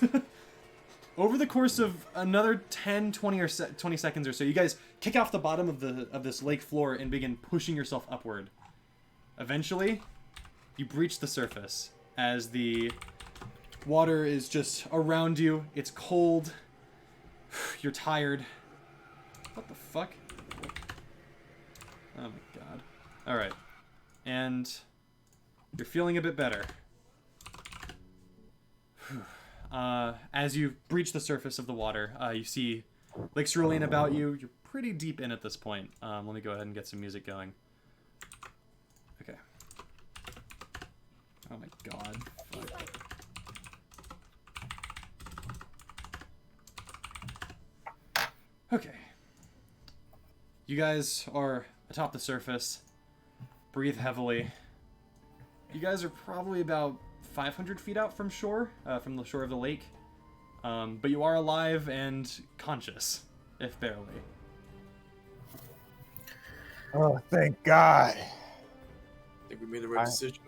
Over the course of another 10, 20 seconds or so, you guys kick off the bottom of this lake floor and begin pushing yourself upward. Eventually, you breach the surface as the water is just around you. It's cold. You're tired. What the fuck? Oh my god. All right. And you're feeling a bit better. As you breach the surface of the water, you see Lake Cerulean about you. You're pretty deep in at this point. Let me go ahead and get some music going. Okay. Oh my god. Fuck. Okay. You guys are atop the surface. Breathe heavily. You guys are probably about 500 feet out from shore, from the shore of the lake. But you are alive and conscious, if barely. Oh, thank God. Think we made the right decision.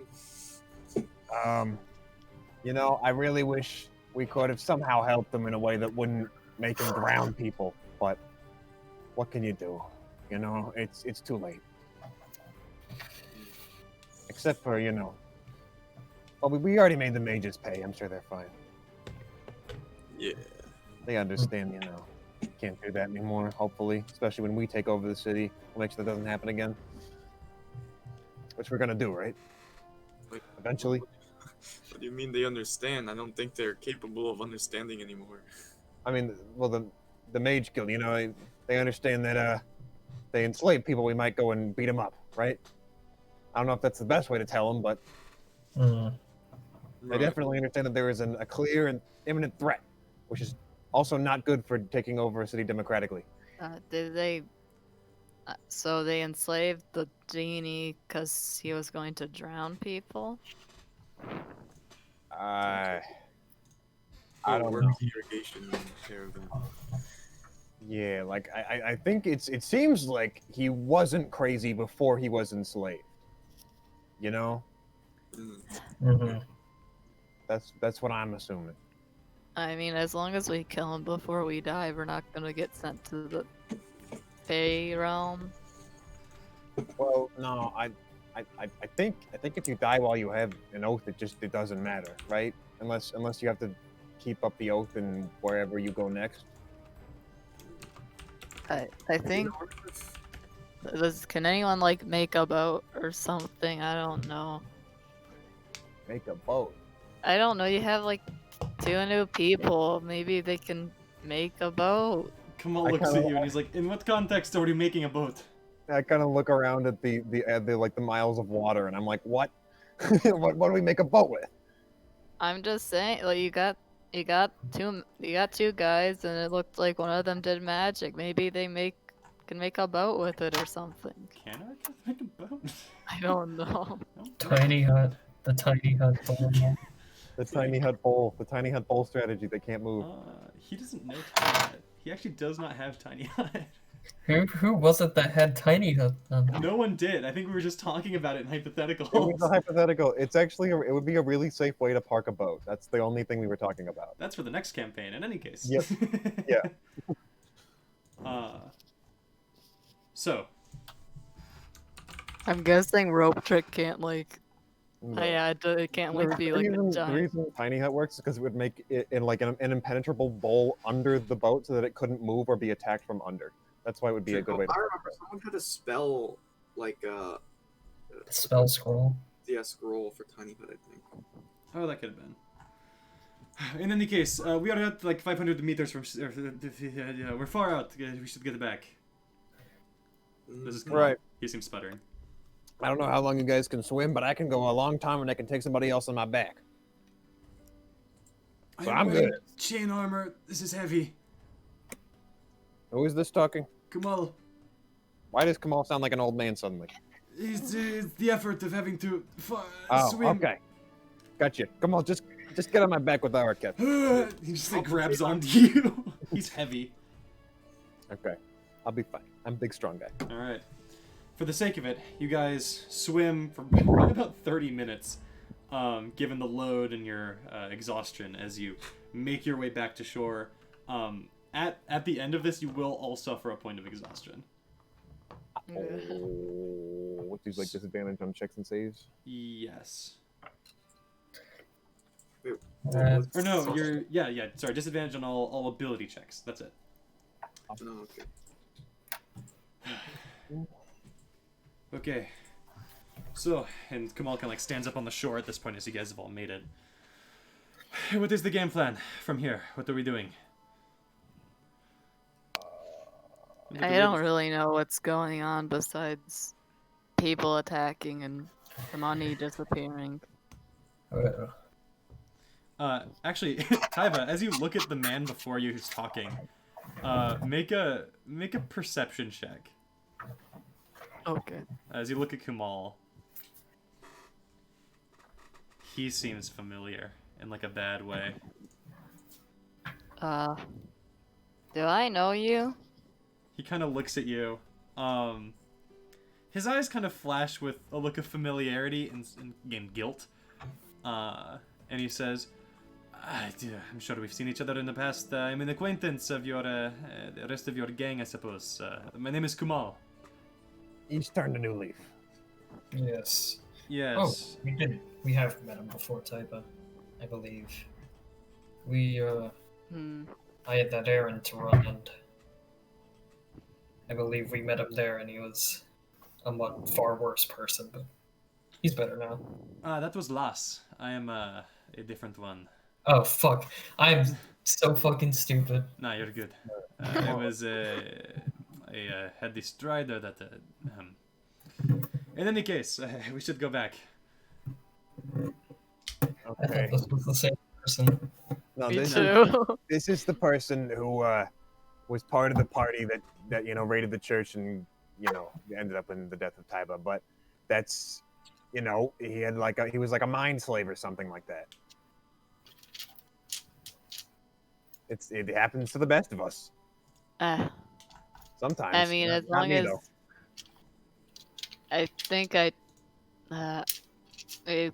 You know, I really wish we could have somehow helped them in a way that wouldn't make them drown people. But what can you do? You know, it's too late. Except for, you know, Well, we already made the mages pay. I'm sure they're fine. Yeah. They understand, can't do that anymore, hopefully. Especially when we take over the city. We'll make sure that doesn't happen again. Which we're gonna do, right? Like, Eventually. What do you mean they understand? I don't think they're capable of understanding anymore. I mean, well, the Mage Guild, they understand that they enslave people. We might go and beat them up, right? I don't know if that's the best way to tell them, but Mm. they definitely understand that there is a clear and imminent threat, which is also not good for taking over a city democratically. Did they? So they enslaved the genie because he was going to drown people. I Oh, don't work know. irrigation caravan. Yeah, like I think it seems like he wasn't crazy before he was enslaved. You know, Mm. Hmm. that's what I'm assuming. I mean, as long as we kill him before we die, we're not gonna get sent to the Fey realm. Well, no, I think if you die while you have an oath, it doesn't matter, right? Unless you have to keep up the oath and wherever you go next. I think can anyone like make a boat or something? I don't know. Make a boat. I don't know. You have like 2 new people. Maybe they can make a boat. Kamal I looks kinda- at you and he's like, "In what context are you making a boat?" I kind of look around at the like the miles of water, and I'm like, what? what do we make a boat with? I'm just saying, like you got two guys, and it looked like one of them did magic. Maybe they can make a boat with it or something. Can I make a boat? I don't know. No? Tiny hut. The tiny hut. The tiny hut bowl strategy. They can't move. He doesn't know Tiny Hut. He actually does not have Tiny Hut. Who was it that had tiny hut then? No one did. I think we were just talking about it in hypotheticals. It was a hypothetical. It's actually it would be a really safe way to park a boat. That's the only thing we were talking about. That's for the next campaign, in any case. Yep. Yeah. So, I'm guessing rope trick can't like. No. It can't like be like a The giant. reason tiny hut works is because it would make it in like an impenetrable bowl under the boat so that it couldn't move or be attacked from under. That's why it would be a good way to I park remember someone had a spell like Spell scroll. scroll for tiny hut, I think. oh, that could have been. In any case, we are at like 500 meters from. We're far out. We should get back. This is it. Right. He seems sputtering. I don't know how long you guys can swim, but I can go a long time and I can take somebody else on my back. So I'm good. Chain armor. This is heavy. Who is this talking? Kamal. Why does Kamal sound like an old man suddenly? It's the effort of having to Oh, swim. okay. Gotcha. Come on, just get on my back with our cap. He just like grabs onto you. He's heavy. Okay. I'll be fine. I'm a big, strong guy. All right. For the sake of it, you guys swim for probably about 30 minutes, given the load and your exhaustion as you make your way back to shore. At the end of this, you will all suffer a point of exhaustion. Oh, what these like disadvantage on checks and saves? Yes. Uh, Or no, you're yeah. Sorry, disadvantage on all ability checks. That's it. Oh, okay. Okay. So, and Kamal kind of like stands up on the shore at this point as you guys have all made it. What is the game plan from here? What are we doing? I don't really know what's going on besides people attacking and the money disappearing. Actually, Taiva, as you look at the man before you who's talking, make a perception check. Okay. As you look at Kamal, he seems familiar in like a bad way. Do I know you? He kind of looks at you. His eyes kind of flash with a look of familiarity and guilt. And he says, I'm sure we've seen each other in the past. I'm an acquaintance of the rest of your gang, I suppose. My name is Kamal. He's turned a new leaf. Yes. Yes. We have met him before, Taiba, I believe. We, Hmm. I had that errand to run, and I believe we met him there, and he was a much far worse person, but he's better now. That was Las. I am a different one. Oh, fuck. I'm so fucking stupid. Nah, you're good. It was I had this strider that. In any case, we should go back. I Okay. thought this was the same person. No, Me this too. this is the person who was part of the party that raided the church and ended up in the death of Taiba. But that's he had he was like a mind slave or something like that. It happens to the best of us sometimes. I mean, as Not long me, as though. I think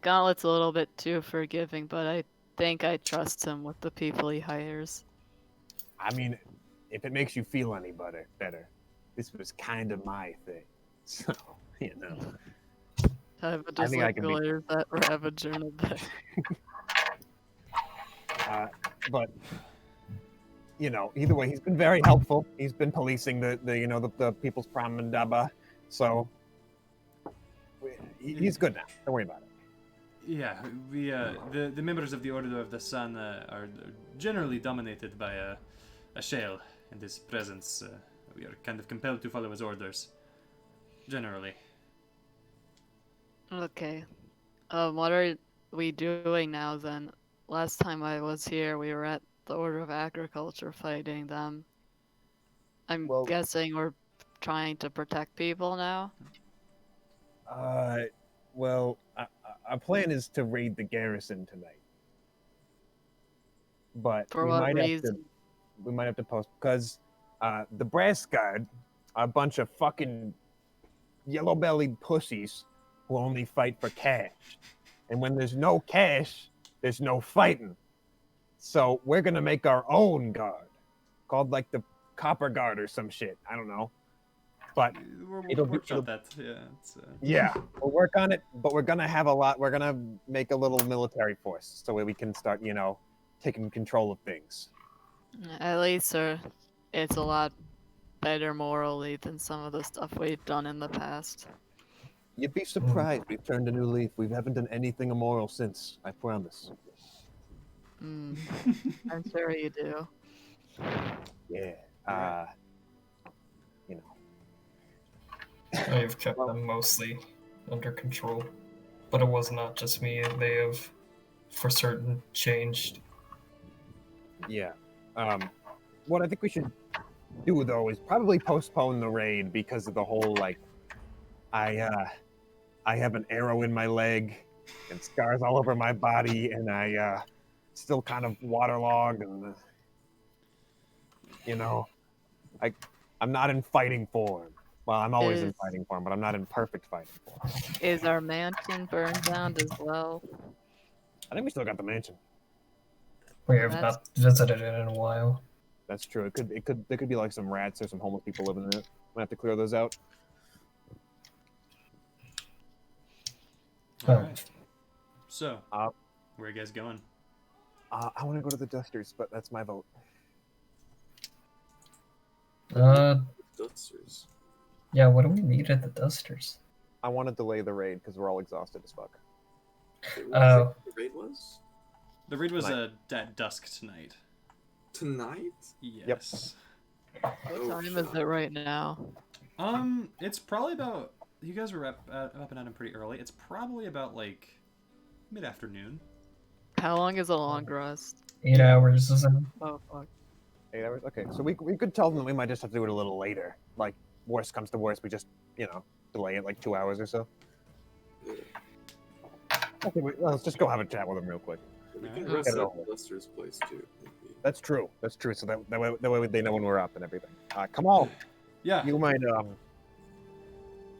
Gauntlet's a little bit too forgiving, but I think I trust him with the people he hires. I mean, if it makes you feel any better, this was kind of my thing. So Have a I think I can be- later that or have a journal day. But either way, he's been very helpful. He's been policing the people's prom and Daba, so he's good now. Don't worry about it. Yeah, we the members of the Order of the Sun are generally dominated by a shale in his presence. We are kind of compelled to follow his orders. Generally. Okay. What are we doing now then? Last time I was here, we were at the Order of Agriculture fighting them. I'm Well- guessing we're trying to protect people now. Well, our plan is to raid the garrison tonight, but For we what might reason? have to post because the brass guard are a bunch of fucking yellow-bellied pussies who only fight for cash, and when there's no cash, there's no fighting. So we're gonna make our own guard, called like the Copper Guard or some shit. I don't know, but We'll workshop that. Yeah. yeah, we'll work on it. But we're gonna have a lot. We're gonna make a little military force so we can start, taking control of things. At least it's a lot better morally than some of the stuff we've done in the past. You'd be surprised. We've turned a new leaf. We haven't done anything immoral since. I promise. Mm, I'm sure you do. Yeah. I've kept them mostly under control. But it was not just me, they have, for certain, changed. Yeah. What I think we should do though is probably postpone the raid because of the whole I have an arrow in my leg and scars all over my body, and I still kind of waterlogged, and I'm not in fighting form. Well, I'm always in fighting form, but I'm not in perfect fighting form. Is our mansion burned down as well? I think we still got the mansion. We have not visited it in a while. That's true. There could be like some rats or some homeless people living in it. We'll have to clear those out. All right. So, where are you guys going? I want to go to the Dusters, but that's my vote. Dusters. Yeah, what do we need at the Dusters? I want to delay the raid because we're all exhausted as fuck. Oh. The raid was? The raid was at dusk tonight. Tonight? Yes. What time is it right now? It's probably about. You guys were up and at him pretty early. It's probably about like mid-afternoon. How long is a long rest? 8 hours, isn't it? Oh fuck. 8 hours? Okay, so we could tell them that we might just have to do it a little later. Like, worst comes to worst, we just, delay it like 2 hours or so. Okay, let's just go have a chat with them real quick. We can Alright. rest at Lester's place too. Maybe. That's true. So that way they know when we're up and everything. Come on. Yeah. You might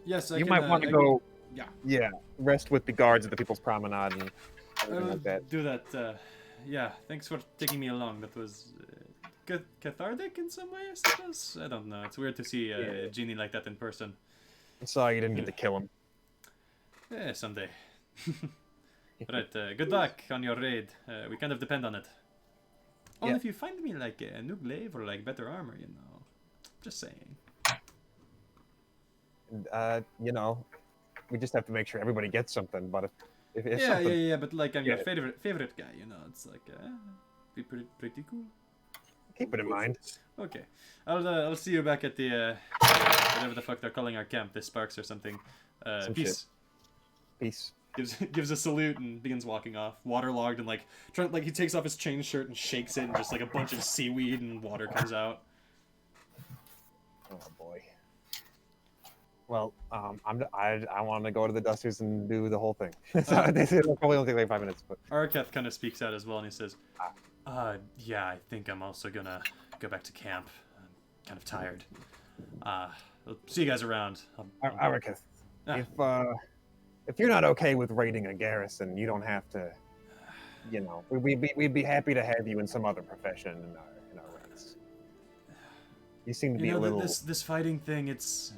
Yes. you might want to go. Yeah. Yeah. Rest with the guards at the People's Promenade and everything like that. Do that. Yeah. Thanks for taking me along. That was cathartic in some way, I suppose. I don't know. It's weird to see a genie like that in person. I'm sorry you didn't get to kill him. Yeah, someday. Right, good luck on your raid. We kind of depend on it. Only Yeah. if you find me like a new glaive or like better armor, you know. Just saying. And, you know, we just have to make sure everybody gets something. But if Yeah, something, yeah, but like I'm your Yeah. favorite guy, you know. It's like be pretty cool. keep it in mind. Okay, I'll see you back at the whatever the fuck they're calling our camp, the Sparks or something. Some Peace. Peace. Gives a salute and begins walking off, waterlogged and like he takes off his chain shirt and shakes it and just like a bunch of seaweed and water comes out. Oh boy. Well, I want to go to the Dusters and do the whole thing. So it'll probably only take like 5 minutes, but Araketh kind of speaks out as well and he says, yeah, I think I'm also gonna go back to camp. I'm kind of tired. I'll see you guys around. Arakith, Ah. if you're not okay with raiding a garrison, you don't have to. You know, we'd be happy to have you in some other profession in our ranks. You seem to be You know, a little this fighting thing, it's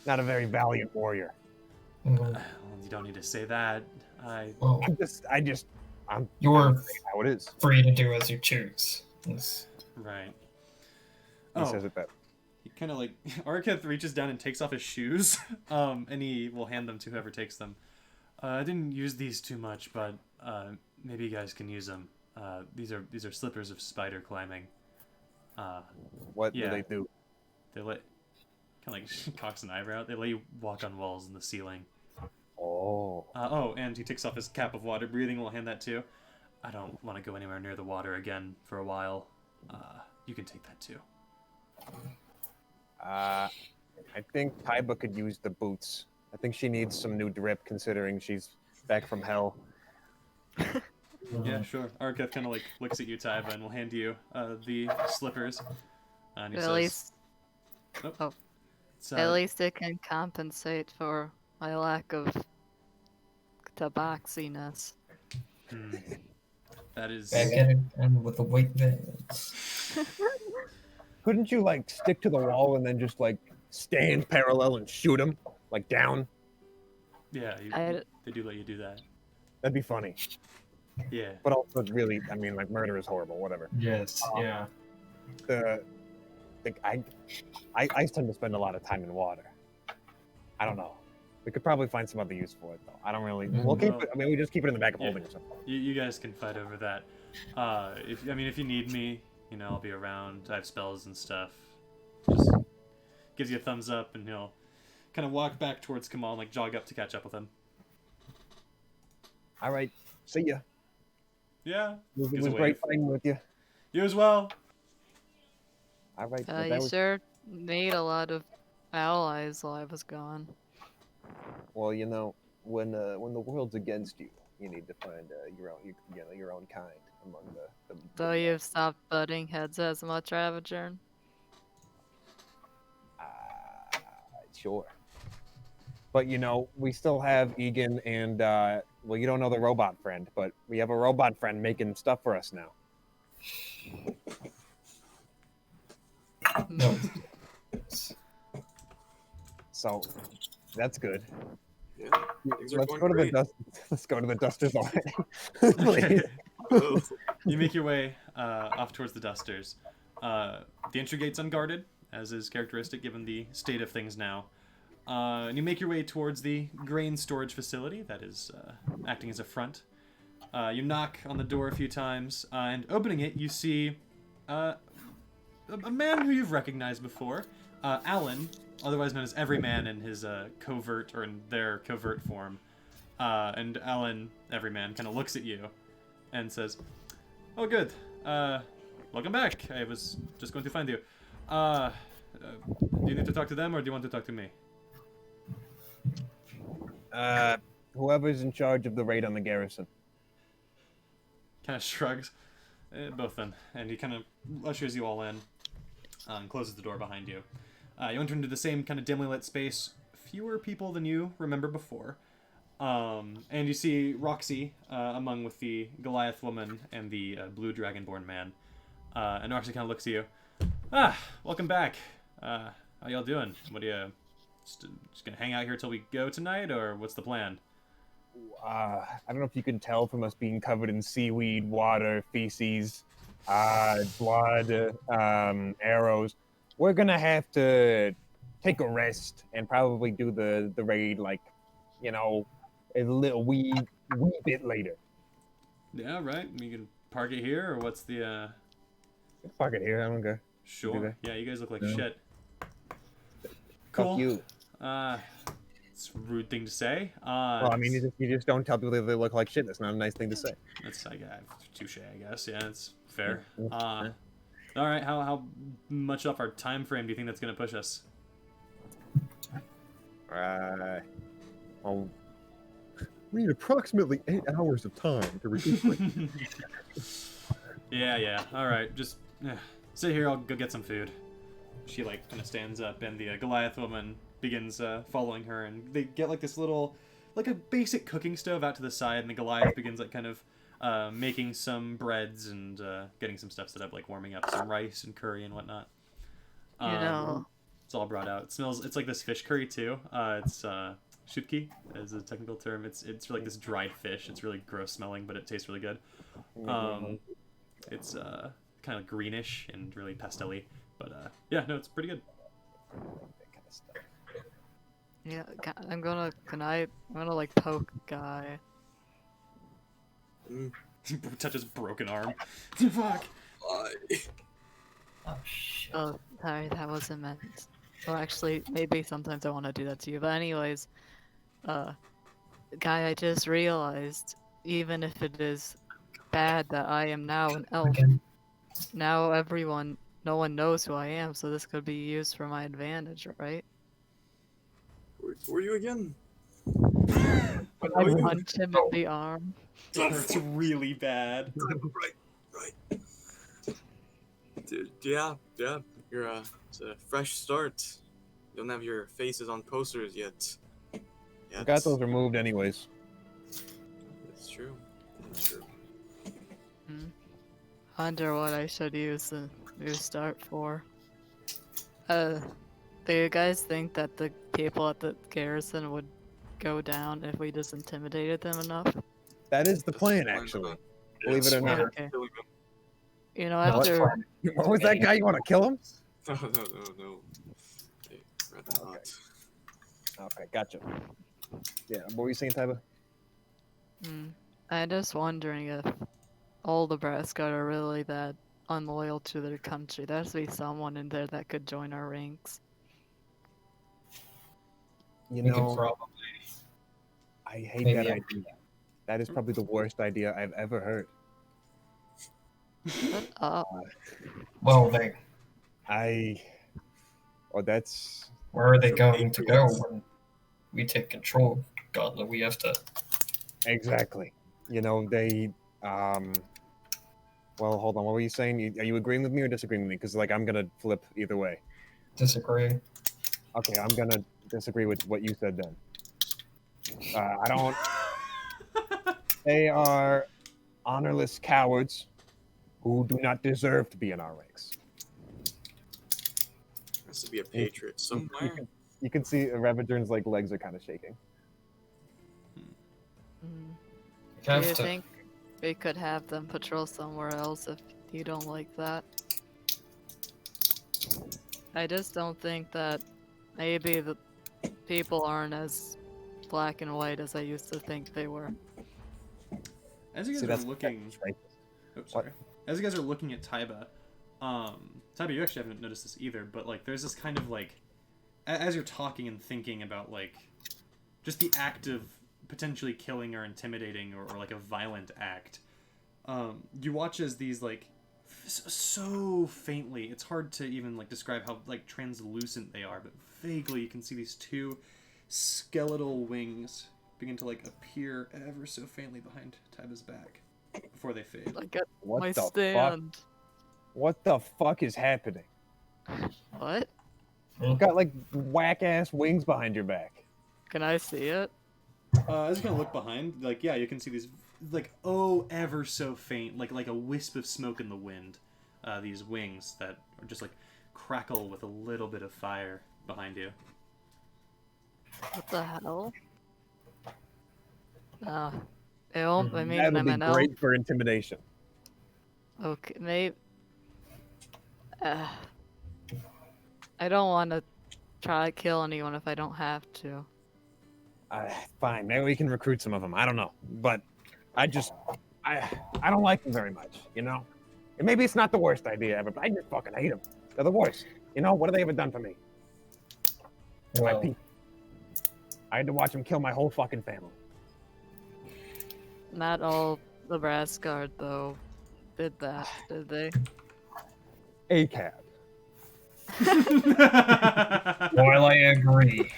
not a very valiant warrior. Well, you don't need to say that. well, I'm you're saying how it is. free to do as you choose. Yes. Right. He says it better. He kind of like Arketh reaches down and takes off his shoes, and he will hand them to whoever takes them. I didn't use these too much, but maybe you guys can use them. These are slippers of spider climbing. What yeah. do they do? They let kind of like cocks an eyebrow. They let you walk on walls in the ceiling. Oh. And he takes off his cap of water breathing. We'll hand that too. I don't want to go anywhere near the water again for a while. You can take that too. I think Taiba could use the boots. I think she needs some new drip, considering she's back from hell. Yeah, sure. Arketh kind of like looks at you, Taiba, and will hand you the slippers. And he At says, least, it's, at least it can compensate for my lack of tabaxiness. That is. Back at it again with the white vans. Couldn't you like stick to the wall and then just like stand parallel and shoot him like down? Yeah, they do let you do that. That'd be funny. Yeah. But also, it's really, I mean, like murder is horrible. Whatever. Yes, yeah. I tend to spend a lot of time in water. I don't know. We could probably find some other use for it, though. I don't really. We'll keep it. I mean, we just keep it in the back of holding or something. You guys can fight over that. If you need me, you know, I'll be around. I have spells and stuff. Just gives you a thumbs up, and he'll kind of walk back towards Kamal and like jog up to catch up with him. All right. See ya. Yeah. It Gives was a great wave. fighting with you. You as well. All right. You sure made a lot of allies while I was gone. Well, you know, when the world's against you, you need to find your own kind among the So you've stopped butting heads as much, Ravagern? Sure. But you know, we still have Egan and well, you don't know the robot friend, but we have a robot friend making stuff for us now. No. So that's good. Yeah, things are Let's going go to great. let's go to the Dusters already. Okay. Please. Oh. You make your way off towards the Dusters. The entry gate's unguarded, as is characteristic given the state of things now. And you make your way towards the grain storage facility that is acting as a front. You knock on the door a few times, and opening it, you see a man who you've recognized before, Alan, otherwise known as Everyman in his covert, or in their covert form. And Alan, Everyman, kind of looks at you and says, "Oh, good. Welcome back. I was just going to find you. Do you need to talk to them, or do you want to talk to me?" Whoever's in charge of the raid on the garrison. Kind of shrugs. Both then. And he kind of ushers you all in and closes the door behind you. You enter into the same kind of dimly lit space. Fewer people than you remember before. And you see Roxy among with the Goliath woman and the blue dragonborn man. And Roxy kind of looks at you. Welcome back. How y'all doing? What do you just gonna hang out here till we go tonight, or what's the plan? I don't know if you can tell from us being covered in seaweed, water, feces, blood, arrows. We're gonna have to take a rest and probably do the raid like, you know, a little wee bit later. Yeah, right. We can park it here, or what's the? Fuck it here. I don't care. Sure. Yeah, you guys look like Yeah. shit. Fuck Cool. you. It's a rude thing to say. Well, I mean, you just don't tell people they look like shit. That's not a nice thing to say. That's touche, I guess. Yeah, it's fair. Yeah. All right. How much off our time frame do you think that's gonna push us? Well, we need approximately 8 hours of time to recuperate. Yeah. All right. Just sit here. I'll go get some food. She like kind of stands up, and the Goliath woman begins following her, and they get like this little, like a basic cooking stove out to the side, and the Goliath begins like kind of making some breads and getting some stuff set up, like warming up some rice and curry and whatnot. You know, It's all brought out. It smells. It's like this fish curry too. It's shutki is a technical term. It's like this dried fish. It's really gross smelling, but it tastes really good. It's kind of greenish and really pastel-y, but yeah, no, it's pretty good. yeah, I'm gonna like poke guy. Touches broken arm. Fuck. Oh shit. Oh, sorry, that wasn't meant. Well, actually, maybe sometimes I want to do that to you. But anyways, guy, I just realized, even if it is bad that I am now an elf, Again. now no one knows who I am, so this could be used for my advantage, right? Who are you again? I punch him in the arm. It hurts really bad. Right. Dude, yeah. You're it's a fresh start. You don't have your faces on posters yet. Yeah, I got those removed anyways. It's true. Wonder what I should use the new start for. Do you guys think that the people at the garrison would go down if we just intimidated them enough? That is the plan, actually. Believe it or not. Okay. You know, No, it's after fine. What was that guy? You want to kill him? No. Hey, rather not. Okay, gotcha. Yeah, what were you saying, Tyba? I'm just wondering if all the Brass Guard are really that unloyal to their country. There has to be someone in there that could join our ranks. You We could know, probably. I hate Maybe that I- idea. That is probably the worst idea I've ever heard. Shut up. Well, that's where are they So going to go Patriots. when we take control? Gauntlet, we have to. exactly. You know, they, well, hold on. What were you saying? Are you agreeing with me or disagreeing with me? Because, like, I'm going to flip either way. Disagree. Okay, I'm going to disagree with what you said then. I don't. They are honorless cowards who do not deserve to be in our ranks. Has to be a patriot somewhere. You can see Ravagern's like legs are kind of shaking. Do Have you to. think we could have them patrol somewhere else if you don't like that? I just don't think that maybe the people aren't as black and white as I used to think they were. As you See, guys that's are looking, right. oops, sorry. As you guys are looking at Taiba, Taiba, you actually haven't noticed this either, but like, there's this kind of like, as you're talking and thinking about like, just the act of potentially killing or intimidating or like a violent act, you watch as these like, so faintly, it's hard to even like describe how like translucent they are, but vaguely you can see these two skeletal wings begin to like appear ever so faintly behind Taiba's back before they fade. Like at What my the fuck? stand. What the fuck is happening? What? You've got like whack ass wings behind your back. Can I see it? As you kind of look behind, like yeah, you can see these like ever so faint, like a wisp of smoke in the wind. These wings that are just like crackle with a little bit of fire behind you. What the hell? It won't. I mean, That'll I'm be an elf. great for intimidation. Okay, maybe. Uh, I don't want to try to kill anyone if I don't have to. Fine, maybe we can recruit some of them. I don't know, but I don't like them very much. You know, and maybe it's not the worst idea ever, but I just fucking hate them. They're the worst. You know, what have they ever done for me? My Well, people. I had to watch them kill my whole fucking family. Not all the brass guard though did that, did they? ACAB. while I agree,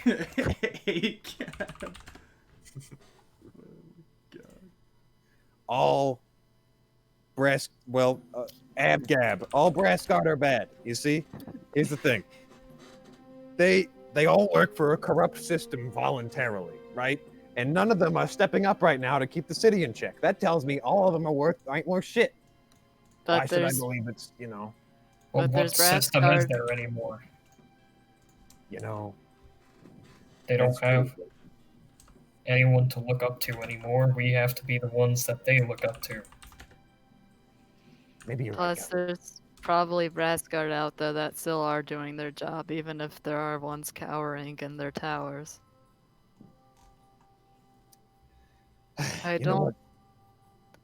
All brass, well, abgab. All brass guard are bad. You see? Here's the thing. They all work for a corrupt system voluntarily, right? And none of them are stepping up right now to keep the city in check. That tells me all of them ain't worth shit. But Why should I there's believe it's, you know, well, But what there's brass system is guard- there anymore? you know? They don't that's have true. anyone to look up to anymore. We have to be the ones that they look up to. Maybe you're right. plus there's probably brass guard out there that still are doing their job, even if there are ones cowering in their towers. I You know don't. what?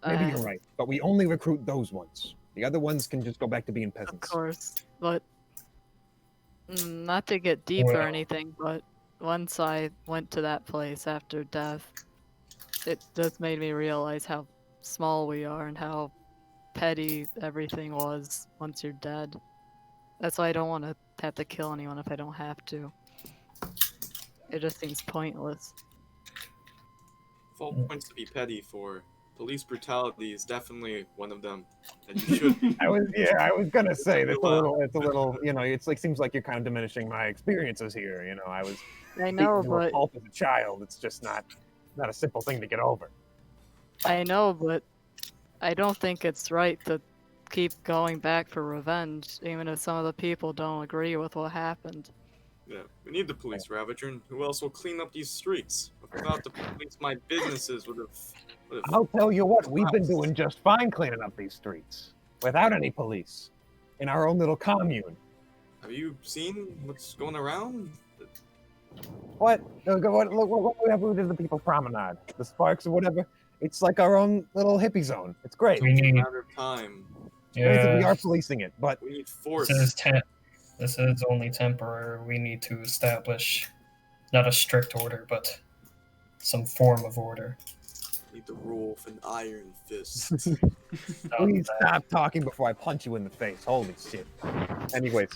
Maybe uh, you're right, but we only recruit those ones. The other ones can just go back to being Of peasants. course, but not to get deep or Well- anything, but once I went to that place after death, it just made me realize how small we are and how petty everything was once you're dead. That's why I don't want to have to kill anyone if I don't have to. It just seems pointless. Of all points to be petty for, police brutality is definitely one of them. And you should. I was gonna say that's Wow. it's a little, you know, it's like seems like you're kind of diminishing my experiences here. You know, I was I beaten know, to a but pulp as a child. It's just not a simple thing to get over. I don't think it's right to keep going back for revenge, even if some of the people don't agree with what happened. Yeah, we need the police, Ravager, and who else will clean up these streets? Without the police, my businesses would have. I'll tell you what, we've been collapsed. doing just fine cleaning up these streets without any police in our own little commune. Have you seen what's going around? What? What we did the people promenade, the Sparks or whatever. It's like our own little hippie zone. It's great. We It's a need, matter of time. Granted, we yeah, are policing it, but We need force. this is only temporary. We need to establish not a strict order, but some form of order. We need the rule of an iron fist. please stop talking before I punch you in the face. Holy shit. Anyways,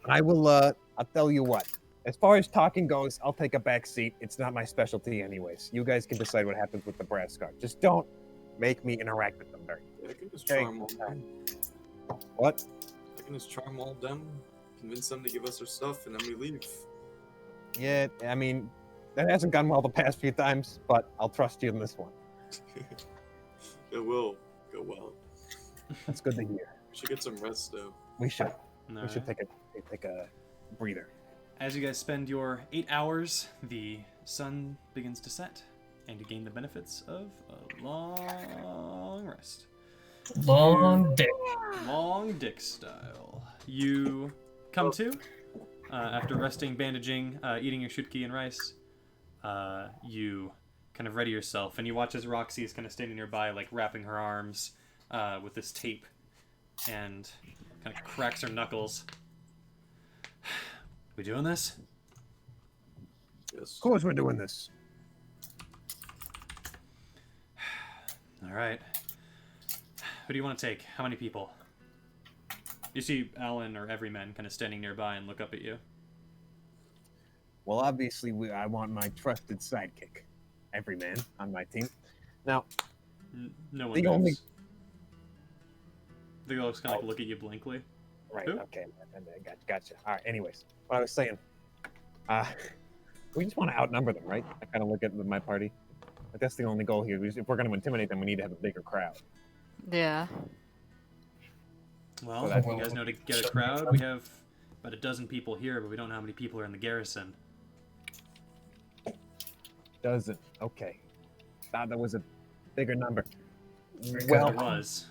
I will, I'll tell you what. As far as talking goes, I'll take a back seat. It's not my specialty anyways. You guys can decide what happens with the brass guard. Just don't make me interact with them very I can just Okay. charm all them. What? I can just charm all them, convince them to give us their stuff, and then we leave. Yeah, I mean, that hasn't gone well the past few times, but I'll trust you in this one. It will go well. That's good to hear. We should get some rest, though. We should. We Alright. should take a breather. As you guys spend your 8 hours, the sun begins to set, and you gain the benefits of a long rest. Long dick. Long dick style. You come to, after resting, bandaging, eating your shutki and rice. You kind of ready yourself, and you watch as Roxy is kind of standing nearby, like wrapping her arms with this tape, and kind of cracks her knuckles. We doing this? Yes. Of course we're doing this. All right. Who do you want to take? How many people? You see Alan or Everyman kind of standing nearby and look up at you. Well, obviously, I want my trusted sidekick, every man on my team. Now, No one The moves. only- They all just kind of like look at you blankly. right, Who? okay, I gotcha. All right, anyways, what I was saying, we just want to outnumber them, right? I kind of look at my party. But that's the only goal here. If we're going to intimidate them, we need to have a bigger crowd. Yeah. Well, So that's- you guys know to get a crowd. We have about a dozen people here, but we don't know how many people are in the garrison. Dozen. Okay. Thought that was a bigger number. Very Well, good. It was.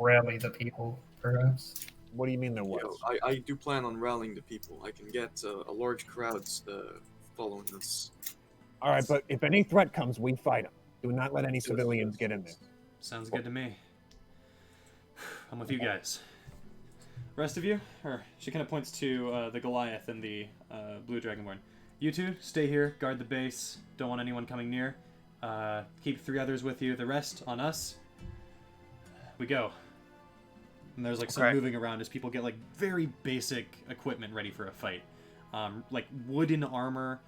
Rally the people, perhaps. what do you mean there You know, was? I do plan on rallying the people. I can get a large crowds following us. All right, but if any threat comes, we fight them. Do not let any civilians get in there. Sounds good to me. I'm with you guys. Rest of you, or she kind of points to the Goliath and the blue dragonborn. You two stay here, guard the base. Don't want anyone coming near. Keep 3 others with you. The rest on us. We go. And there's like some Okay. moving around as people get like very basic equipment ready for a fight, like wooden armor,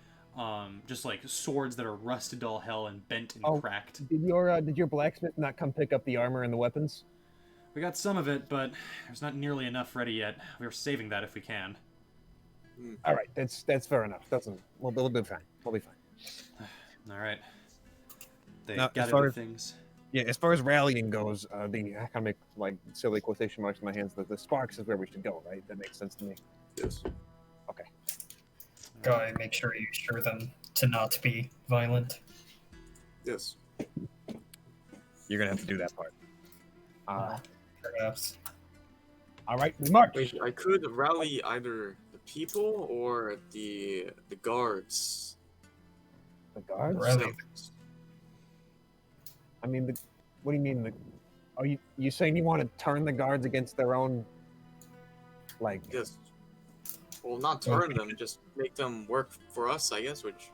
just like swords that are rusted to all hell and bent and cracked. Did your blacksmith not come pick up the armor and the weapons? We got some of it, but there's not nearly enough ready yet. We're saving that if we can. All right, that's fair enough. We'll be fine. We'll be fine. All right. They Now, as gathered far their as- things. Yeah, as far as rallying goes, I kind of make like silly quotation marks in my hands. The Sparks is where we should go, right? That makes sense to me. Yes. Okay. Guy, make sure you assure them to not be violent. Yes. You're gonna have to do that part. Perhaps. All right, we march. Wait, I could rally either the people or the guards. The guards. Rally. themselves. I mean, what do you mean? Are you saying you want to turn the guards against their own? Like, Yes. Well, not turn them, just make them work for us, I guess. Which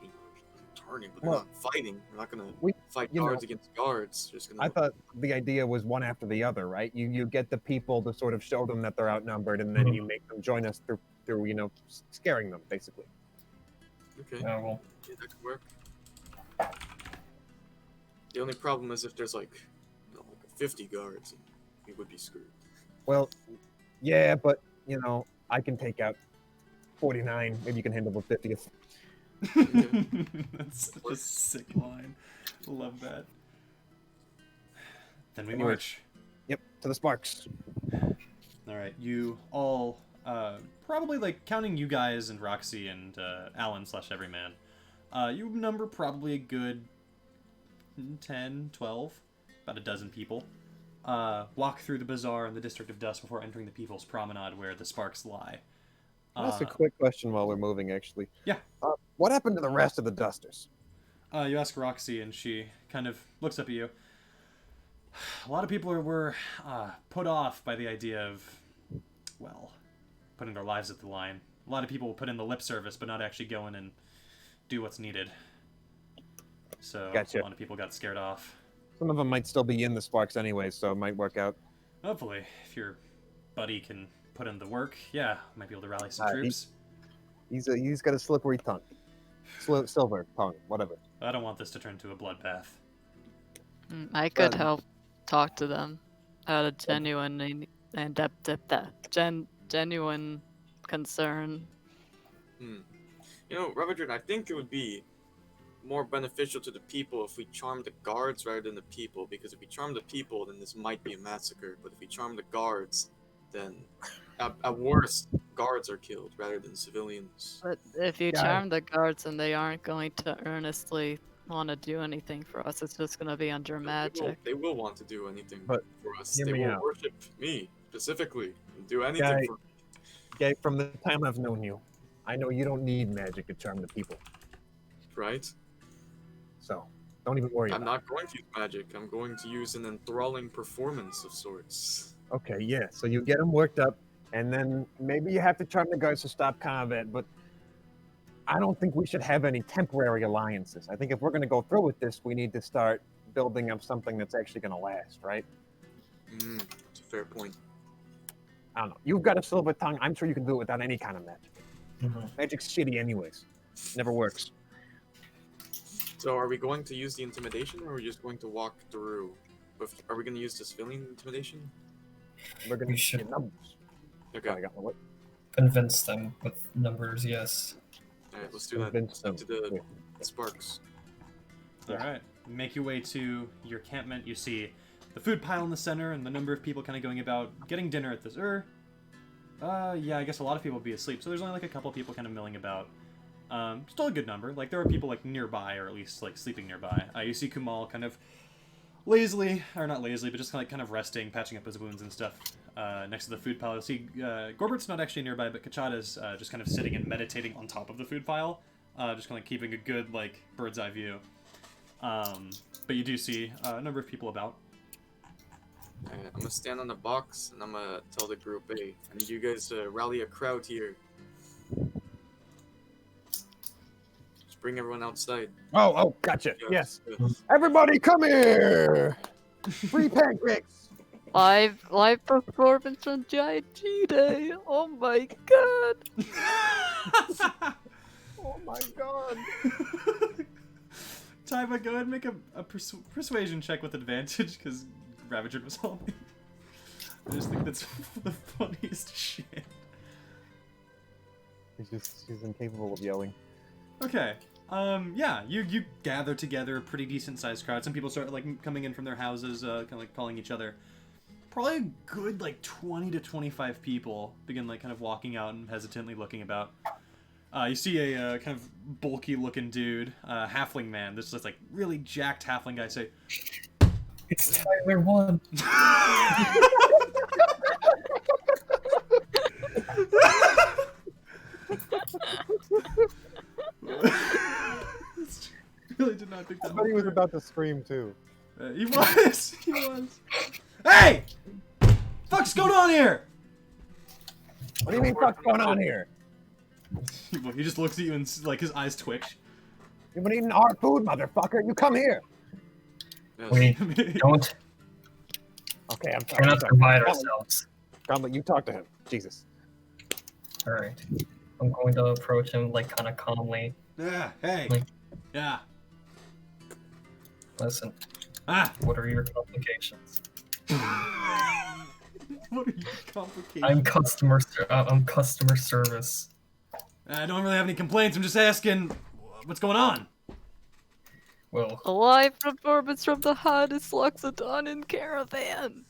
turning, but we're Well, not fighting. We're not gonna we- fight you know, guards against guards. Just gonna. I thought the idea was one after the other, right? You get the people to sort of show them that they're outnumbered, and then you make them join us through scaring them, basically. Okay. Well, Yeah, that could work. The only problem is if there's like 50 guards, we would be screwed. Well, yeah, but I can take out 49. Maybe you can handle the 50th. That's such a sick line. Love that. Then we march. Yep, to the Sparks. All right, you all, probably like counting you guys and Roxy and Alan / Everyman, you number probably a good 10, 12, about a dozen people. Walk through the bazaar in the District of Dust before entering the People's Promenade where the Sparks lie. That's a quick question while we're moving, actually. Yeah. What happened to the rest of the Dusters? You ask Roxy, and she kind of looks up at you. A lot of people were put off by the idea of, well, putting their lives at the line. A lot of people will put in the lip service, but not actually go in and do what's needed. So Gotcha. a lot of people got scared off. Some of them might still be in the Sparks anyway, so it might work out. Hopefully, if your buddy can put in the work, yeah, might be able to rally some he- troops. He's got a slippery tongue. Silver tongue, whatever. I don't want this to turn into a bloodbath. I could Um, help talk to them out of genuine genuine concern. You know, Ravaged, I think it would be more beneficial to the people if we charm the guards rather than the people, because if we charm the people, then this might be a massacre, but if we charm the guards, then at worst, guards are killed rather than civilians. But if you Yeah. charm the guards and they aren't going to earnestly want to do anything for us, it's just going to be under magic. They will want to do anything But for us. hear They me will out. worship me, specifically, and do anything Guy- for me. Okay, from the time I've known you, I know you don't need magic to charm the people. Right? So, don't even worry I'm about not going to use magic. I'm going to use an enthralling performance of sorts. it. Okay, yeah, so you get them worked up, and then maybe you have to charm the guards to stop combat, but I don't think we should have any temporary alliances. I think if we're going to go through with this, we need to start building up something that's actually going to last, right? It's a fair point. I don't know. You've got a silver tongue. I'm sure you can do it without any kind of magic. Mhm. Magic's shitty anyways. Never works. So, are we going to use the intimidation, or are we just going to walk through? Are we going to use the civilian intimidation? We're going We to should- get numbers. Okay. I got my what? Convince them with numbers, yes. All right, let's do that. Convince them. To the Yeah. sparks. All right, make your way to your campment. You see the food pile in the center and the number of people kind of going about getting dinner at this. Yeah, I guess a lot of people would be asleep, so there's only like a couple people kind of milling about. Still a good number. Like, there are people, like, nearby, or at least, like, sleeping nearby. You see Kumal kind of lazily, or not lazily, but just kind of resting, patching up his wounds and stuff, next to the food pile. You see Gorbert's not actually nearby, but Kachada's just kind of sitting and meditating on top of the food pile, just kind of keeping a good, like, bird's eye view. But you do see a number of people about. Alright, I'm gonna stand on the box and I'm gonna tell the group, hey, I need you guys to rally a crowd here. Just bring everyone outside. Oh, gotcha. Yes. Yes. Everybody come here! Free pancakes! Live performance on Giant G Day. Oh my god. Oh my god. Taiba, go ahead and make a persuasion check with advantage, because Ravager was helping. I just think that's the funniest shit. She's incapable of yelling. Okay. Yeah, you gather together a pretty decent sized crowd. Some people start like coming in from their houses, kind of like calling each other. Probably a good like 20 to 25 people begin like kind of walking out and hesitantly looking about. You see a kind of bulky looking dude, halfling man. This is like really jacked halfling guy say, It's Tyler 1. really did not think that. I thought he was about to scream too. He was. He was. Hey! Fuck's going on here? What do you mean fuck's going on here? He just looks at you and like his eyes twitch. You've been eating our food, motherfucker. You come here. Yes. We don't Okay, I'm sorry. cannot provide ourselves. Conley, you talk to him. Jesus. Alright. I'm going to approach him like kind of calmly. Yeah. Hey. Like- Yeah. Listen, Ah. what are your complications? What are your complications? I'm customer service. I don't really have any complaints. I'm just asking, what's going on? Well, A live performance from the hottest Loxodon in Caravan.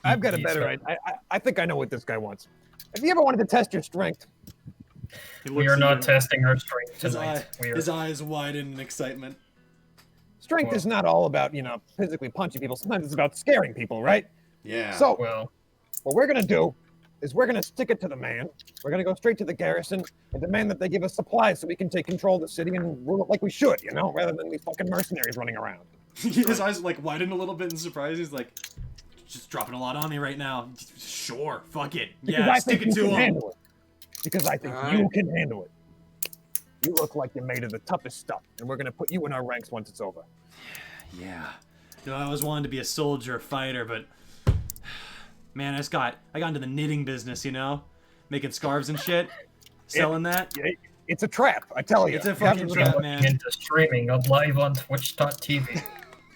I've got a better idea. I think I know what this guy wants. If you ever wanted to test your strength, He We looks are at not you. testing our strength His, tonight. his eyes widen in excitement. strength Well- is not all about, physically punching people. Sometimes it's about scaring people, right? Yeah. So, Well, what we're going to do is we're going to stick it to the man. We're going to go straight to the garrison and demand that they give us supplies so we can take control of the city and rule it like we should, rather than these fucking mercenaries running around. His eyes like widen a little bit in surprise. He's like, just dropping a lot on me right now. Sure, fuck it. Because Yeah, I stick think it you to can him. handle it. Because I think Alright. you can handle it. You look like you're made of the toughest stuff, and we're going to put you in our ranks once it's over. Yeah. I always wanted to be a soldier, fighter, but man, I got into the knitting business, making scarves and shit, selling that. Yeah, it's a trap, I tell you. It's a It happened fucking to trap, my- man. into streaming of live on twitch.tv.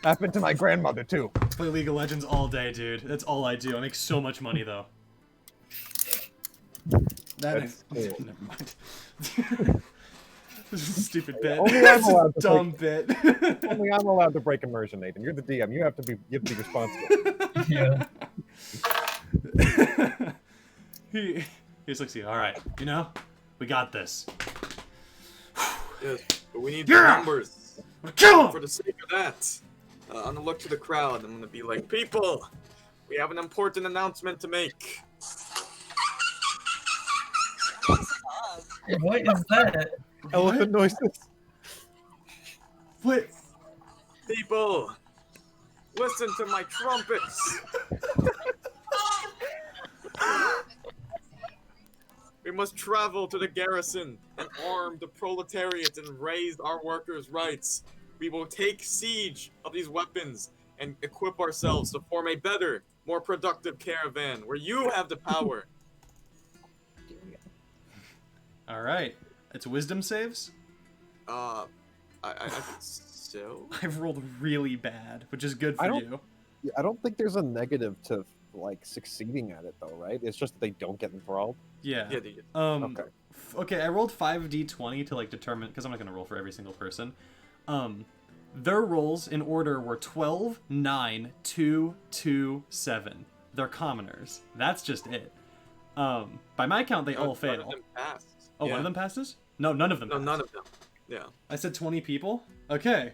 Happened to my grandmother, too. Play League of Legends all day, dude. That's all I do. I make so much money though. That's Never cool. mind. This is a stupid bit. Only I'm It's a allowed to dumb bit. Only I'm allowed to break immersion, Nathan. You're the DM. You have to be responsible. Yeah. he just looks at you. All right, we got this. Yes, but we need Yeah! the numbers. Kill For him! the sake of that, I'm gonna look to the crowd. I'm gonna be like, people, we have an important announcement to make. What is that? Elephant noises. What? People, listen to my trumpets. We must travel to the garrison and arm the proletariat and raise our workers' rights. We will take siege of these weapons and equip ourselves to form a better, more productive caravan where you have the power. All right. It's wisdom saves. I think so. I've rolled really bad, which is good for I don't- you. Yeah, I don't think there's a negative to succeeding at it though, right? It's just that they don't get enthralled. Yeah. Yeah, they did. Okay. Okay, I rolled 5d20 to determine, because I'm not gonna roll for every single person. Their rolls in order were 12, 9, 2, 2, 7. They're commoners. That's just it. By my count, they all One of fail. them passed. Oh, Yeah. one of them passes? No, none of them. No, passed. none of them. Yeah. I said 20 people. Okay.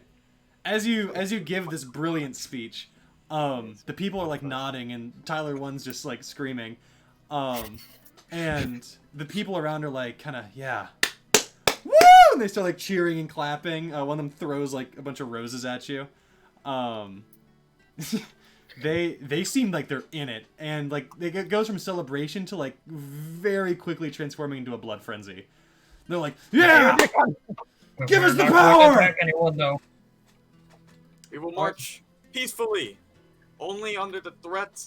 As you give this brilliant speech, the people are like nodding, and Tyler 1's just like screaming, and the people around are like kind of yeah, woo! And they start like cheering and clapping. One of them throws like a bunch of roses at you. They seem like they're in it, and like it goes from celebration to like very quickly transforming into a blood frenzy. They're like, yeah, give us the We're not going to power! attack anyone, though. We will march peacefully, only under the threat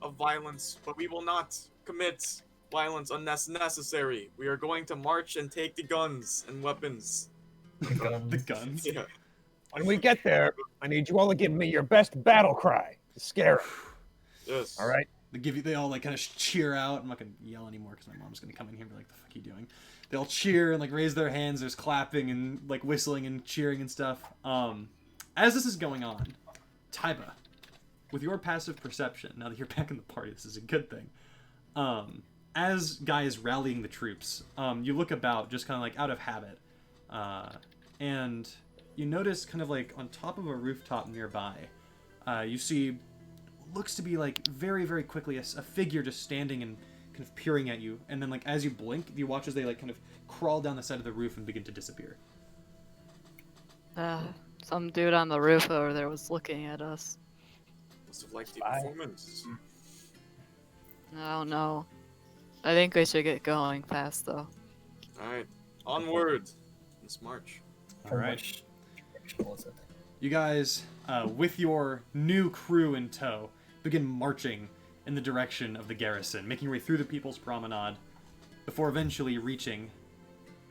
of violence, but we will not commit violence unless necessary. We are going to march and take the guns and weapons. The guns. Yeah. When we get there, I need you all to give me your best battle cry to scare them. Yes. All right? They all like kind of cheer out. I'm not gonna yell anymore because my mom's gonna come in here and be like, "The fuck are you doing?" They all cheer and like raise their hands. There's clapping and like whistling and cheering and stuff. As this is going on, Taiba, with your passive perception, now that you're back in the party, this is a good thing. As Guy is rallying the troops, you look about just kind of like out of habit, and you notice kind of like on top of a rooftop nearby, you see looks to be like very, very quickly a figure just standing and kind of peering at you, and then like as you blink, you watch as they like kind of crawl down the side of the roof and begin to disappear. Some dude on the roof over there was looking at us. Must have liked the Bye. performance. I don't know. I think we should get going fast though. Alright. Onward. Let's march. All right. Which direction was it? You guys, with your new crew in tow, begin marching in the direction of the garrison, making your way through the People's Promenade, before eventually reaching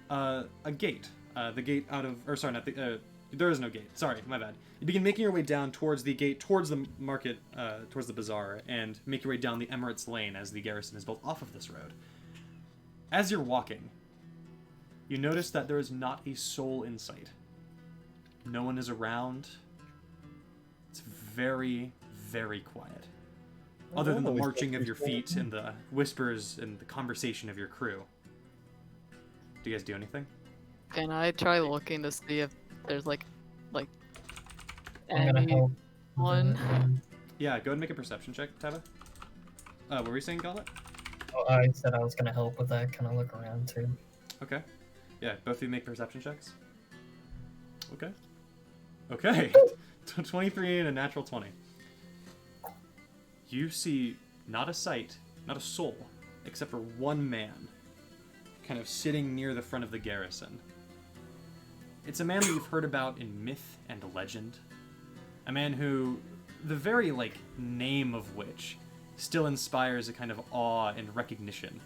a gate. The gate out of... Or sorry, not the... there is no gate. Sorry, my bad. You begin making your way down towards the gate, towards the market, towards the bazaar, and make your way down the Emirates Lane as the garrison is built off of this road. As you're walking, you notice that there is not a soul in sight. No one is around. It's very, very quiet. Other than the marching of your feet and the whispers and the conversation of your crew. Do you guys do anything? Can I try looking to see if there's like I'm gonna help. anyone? Yeah, go ahead and make a perception check, Taba. What were you saying, Gauntlet? Oh, I said I was gonna help with that. Kind of look around too. Okay. Yeah, both of you make perception checks. Okay. Okay. 23 and a natural 20. You see not a sight, not a soul, except for one man, kind of sitting near the front of the garrison. It's a man that you've heard about in myth and legend. A man who, the very, name of which still inspires a kind of awe and recognition.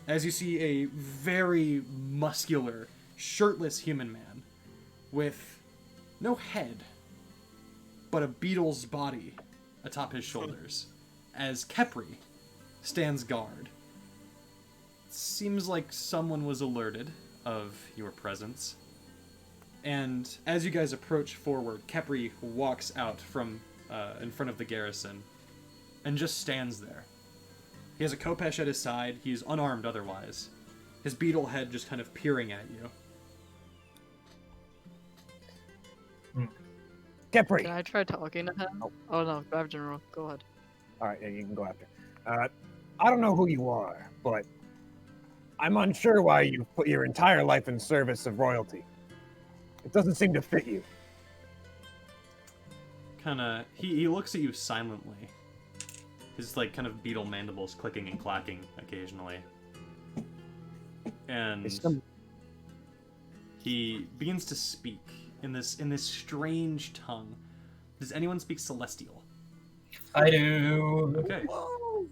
As you see a very muscular, shirtless human man with no head, but a beetle's body atop his shoulders, as Kepri stands guard. Seems like someone was alerted of your presence. And as you guys approach forward, Kepri walks out from in front of the garrison and just stands there. He has a Kopesh at his side. He's unarmed otherwise. His beetle head just kind of peering at you. Kepri. Can I try talking to him? Oh no, grab General. Go ahead. All right, yeah, you can go after. I don't know who you are, but I'm unsure why you put your entire life in service of royalty. It doesn't seem to fit you. Kinda, he looks at you silently. His, kind of beetle mandibles clicking and clacking occasionally. And he begins to speak in this strange tongue. Does anyone speak Celestial? I do. Okay.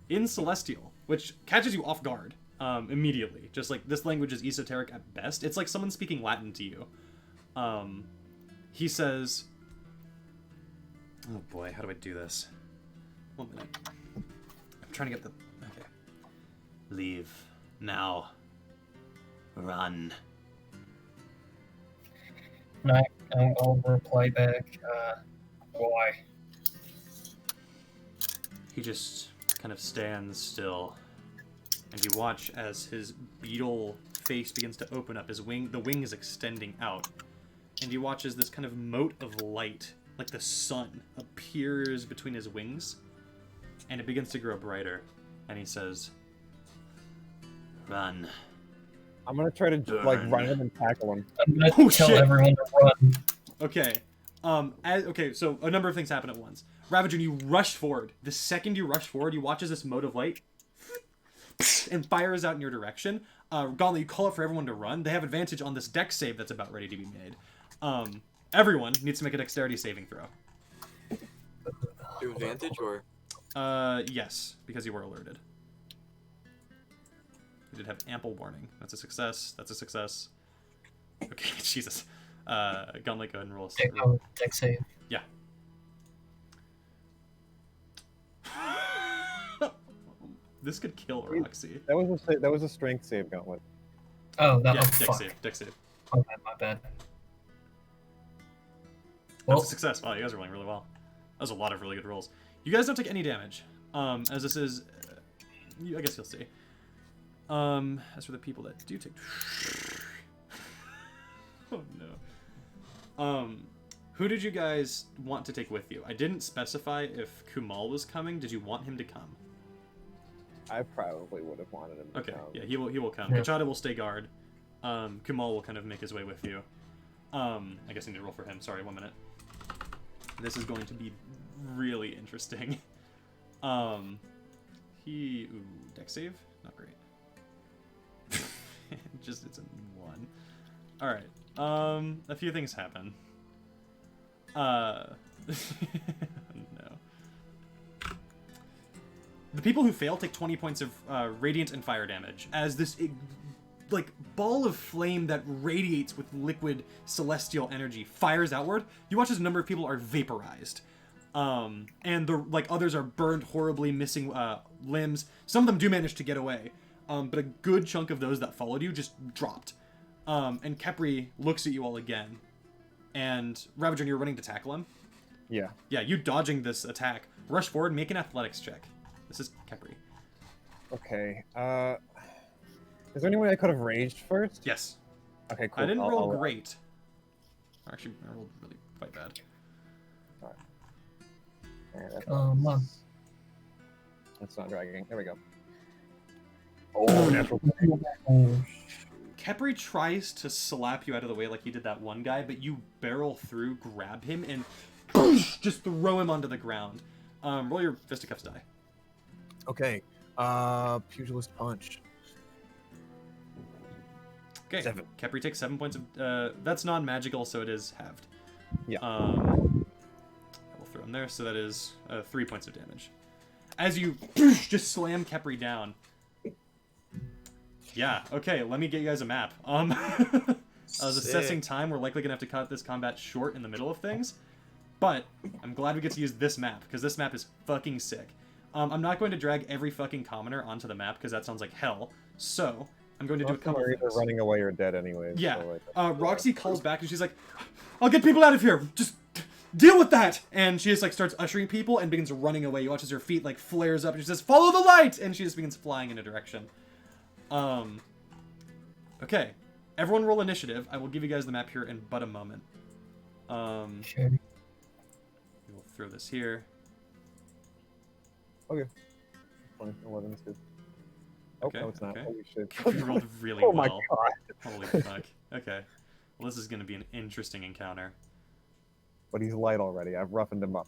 In Celestial, which catches you off guard immediately. Just this language is esoteric at best. It's like someone speaking Latin to you. He says, oh boy, how do I do this? 1 minute. I'm trying to get the... Okay. Leave. Now. Run. And I'll reply back. Why? He just kind of stands still, and you watch as his beetle face begins to open up. The wing is extending out. And you watch as this kind of mote of light, like the sun, appears between his wings. And it begins to grow brighter. And he says, "Run." I'm gonna try to like Burn. run him and tackle him. I'm gonna Oh, tell shit. everyone to run. Okay. Okay, so a number of things happen at once. Ravager, you rush forward. The second you rush forward, you watch as this mote of light and fires out in your direction. Gauntlet, you call out for everyone to run. They have advantage on this dex save that's about ready to be made. Everyone needs to make a dexterity saving throw. Do advantage or? Yes, because you were alerted. You did have ample warning. That's a success. That's a success. Okay, Jesus. Gauntlet, go ahead and roll. Okay, oh, dex save. Yeah. This could kill Roxy. That was a strength save, Gauntlet. Oh, that Yeah, oh, dex fuck. save, dex save. My bad. That's Well, a success. Wow, you guys are rolling really well. That was a lot of really good rolls. You guys don't take any damage. As this is... I guess you'll see. As for the people that do take... Oh, no. Who did you guys want to take with you? I didn't specify if Kumal was coming. Did you want him to come? I probably would have wanted him to Okay, come. yeah, he will come. Yeah. Kachada will stay guard. Kumal will kind of make his way with you. I guess I need to roll for him. Sorry, 1 minute. This is going to be really interesting. Ooh, dex save? Not great. It's a 1. Alright, a few things happen. No. The people who fail take 20 points of radiant and fire damage as this like ball of flame that radiates with liquid celestial energy fires outward. You watch as a number of people are vaporized, and the others are burned horribly, missing limbs. Some of them do manage to get away, but a good chunk of those that followed you just dropped. And Kepri looks at you all again, and Ravager, you're running to tackle him. Yeah. Yeah, you dodging this attack. Rush forward, make an athletics check. This is Kepri. Okay. Is there any way I could have raged first? Yes. Okay, cool. I didn't roll I'll- great. Actually, I rolled really quite bad. Yeah, come on. That's not dragging. There we go. Oh, natural. Oh, Kepri tries to slap you out of the way like he did that one guy, but you barrel through, grab him, and just throw him onto the ground. Roll your fisticuffs die. Okay. Pugilist punch. Okay. 7. Kepri takes 7 points of... that's non-magical, so it is halved. Yeah. I will throw him there, so that is 3 points of damage. As you just slam Kepri down. Yeah, okay, let me get you guys a map. I was assessing time. We're likely going to have to cut this combat short in the middle of things. But I'm glad we get to use this map, because this map is fucking sick. I'm not going to drag every fucking commoner onto the map, because that sounds like hell. So, I'm going to do a couple We're things. either running away or dead anyway. Yeah. So, like, Roxy calls back and she's like, "I'll get people out of here. Just deal with that." And she just like starts ushering people and begins running away. You watch as her feet like flares up and she says, "Follow the light!" And she just begins flying in a direction. Okay. Everyone roll initiative. I will give you guys the map here in but a moment. okay. We'll throw this here. Okay. 20, 11 is good. Oh, Okay, no, it's not. okay. Holy shit. You rolled really Oh well. my god. Holy fuck. Okay. Well, this is going to be an interesting encounter. But he's light already. I've roughened him up.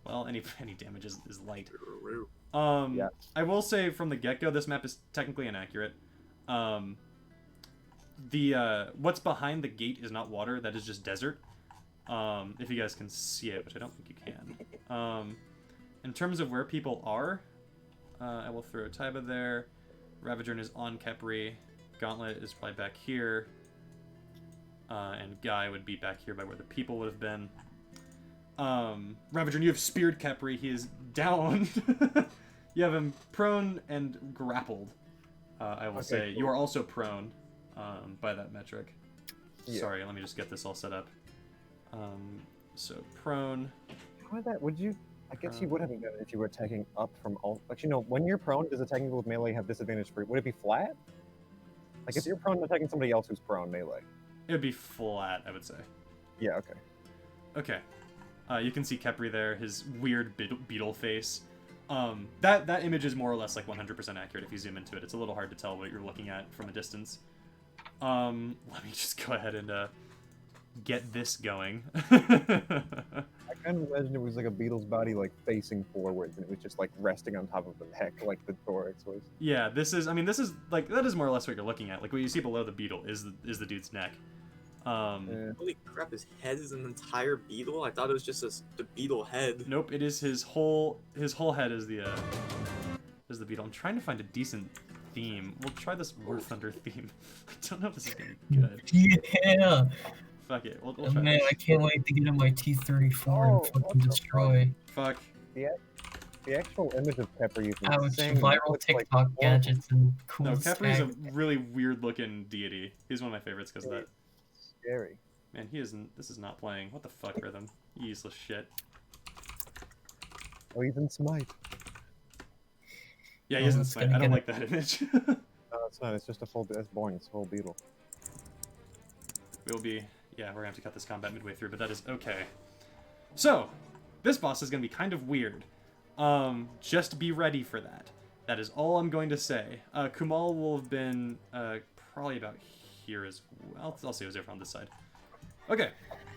Well, any damage is light. Yeah. I will say from the get-go, this map is technically inaccurate. What's behind the gate is not water. That is just desert. If you guys can see it, which I don't think you can. In terms of where people are, I will throw Taiba there. Ravager is on Kepri. Gauntlet is probably back here. And Guy would be back here by where the people would have been. Ravager, you have speared Kepri. He is down. You have him prone and grappled. I will say. cool. You are also prone by that metric. Yeah. Sorry, let me just get this all set up. So prone. How did that? Would you? I guess you would have done it if you were attacking up from all. But you know, when you're prone, does attacking with melee have disadvantage for? Would it be flat? Like if you're prone attacking somebody else who's prone melee. It would be flat, I would say. Yeah, okay. Okay. You can see Kepri there, his weird beetle face. That image is more or less like 100% accurate if you zoom into it. It's a little hard to tell what you're looking at from a distance. Let me just go ahead and get this going. I kind of imagine it was like a beetle's body like facing forwards, and it was just like resting on top of the neck, like the thorax was. Yeah, this is like, that is more or less what you're looking at. Like what you see below the beetle is the dude's neck. Holy crap! His head is an entire beetle. I thought it was just the beetle head. Nope, it is his whole head is the beetle. I'm trying to find a decent theme. We'll try this War Thunder theme. I don't know if this is gonna be good. Yeah. Fuck it. We'll Oh, try man, this. I can't wait to get in my T-34 and fucking destroy. Fuck. The actual image of Pepper using Ouch, viral TikTok gadgets and cool No, Kepri's a stag. really weird looking deity. He's one of my favorites because of that. Scary. Man, this is not playing. What the fuck, Rhythm? You useless shit. Oh, even Smite. Yeah, he Oh, isn't it's Smite. gonna I don't get like that image. No, it's not. It's just a full. That's boring. It's a full beetle. We'll be... Yeah, we're gonna have to cut this combat midway through, but that is okay. So, this boss is gonna be kind of weird. Just be ready for that. That is all I'm going to say. Kumal will have been probably about here as well. I'll say it was over on this side. Okay,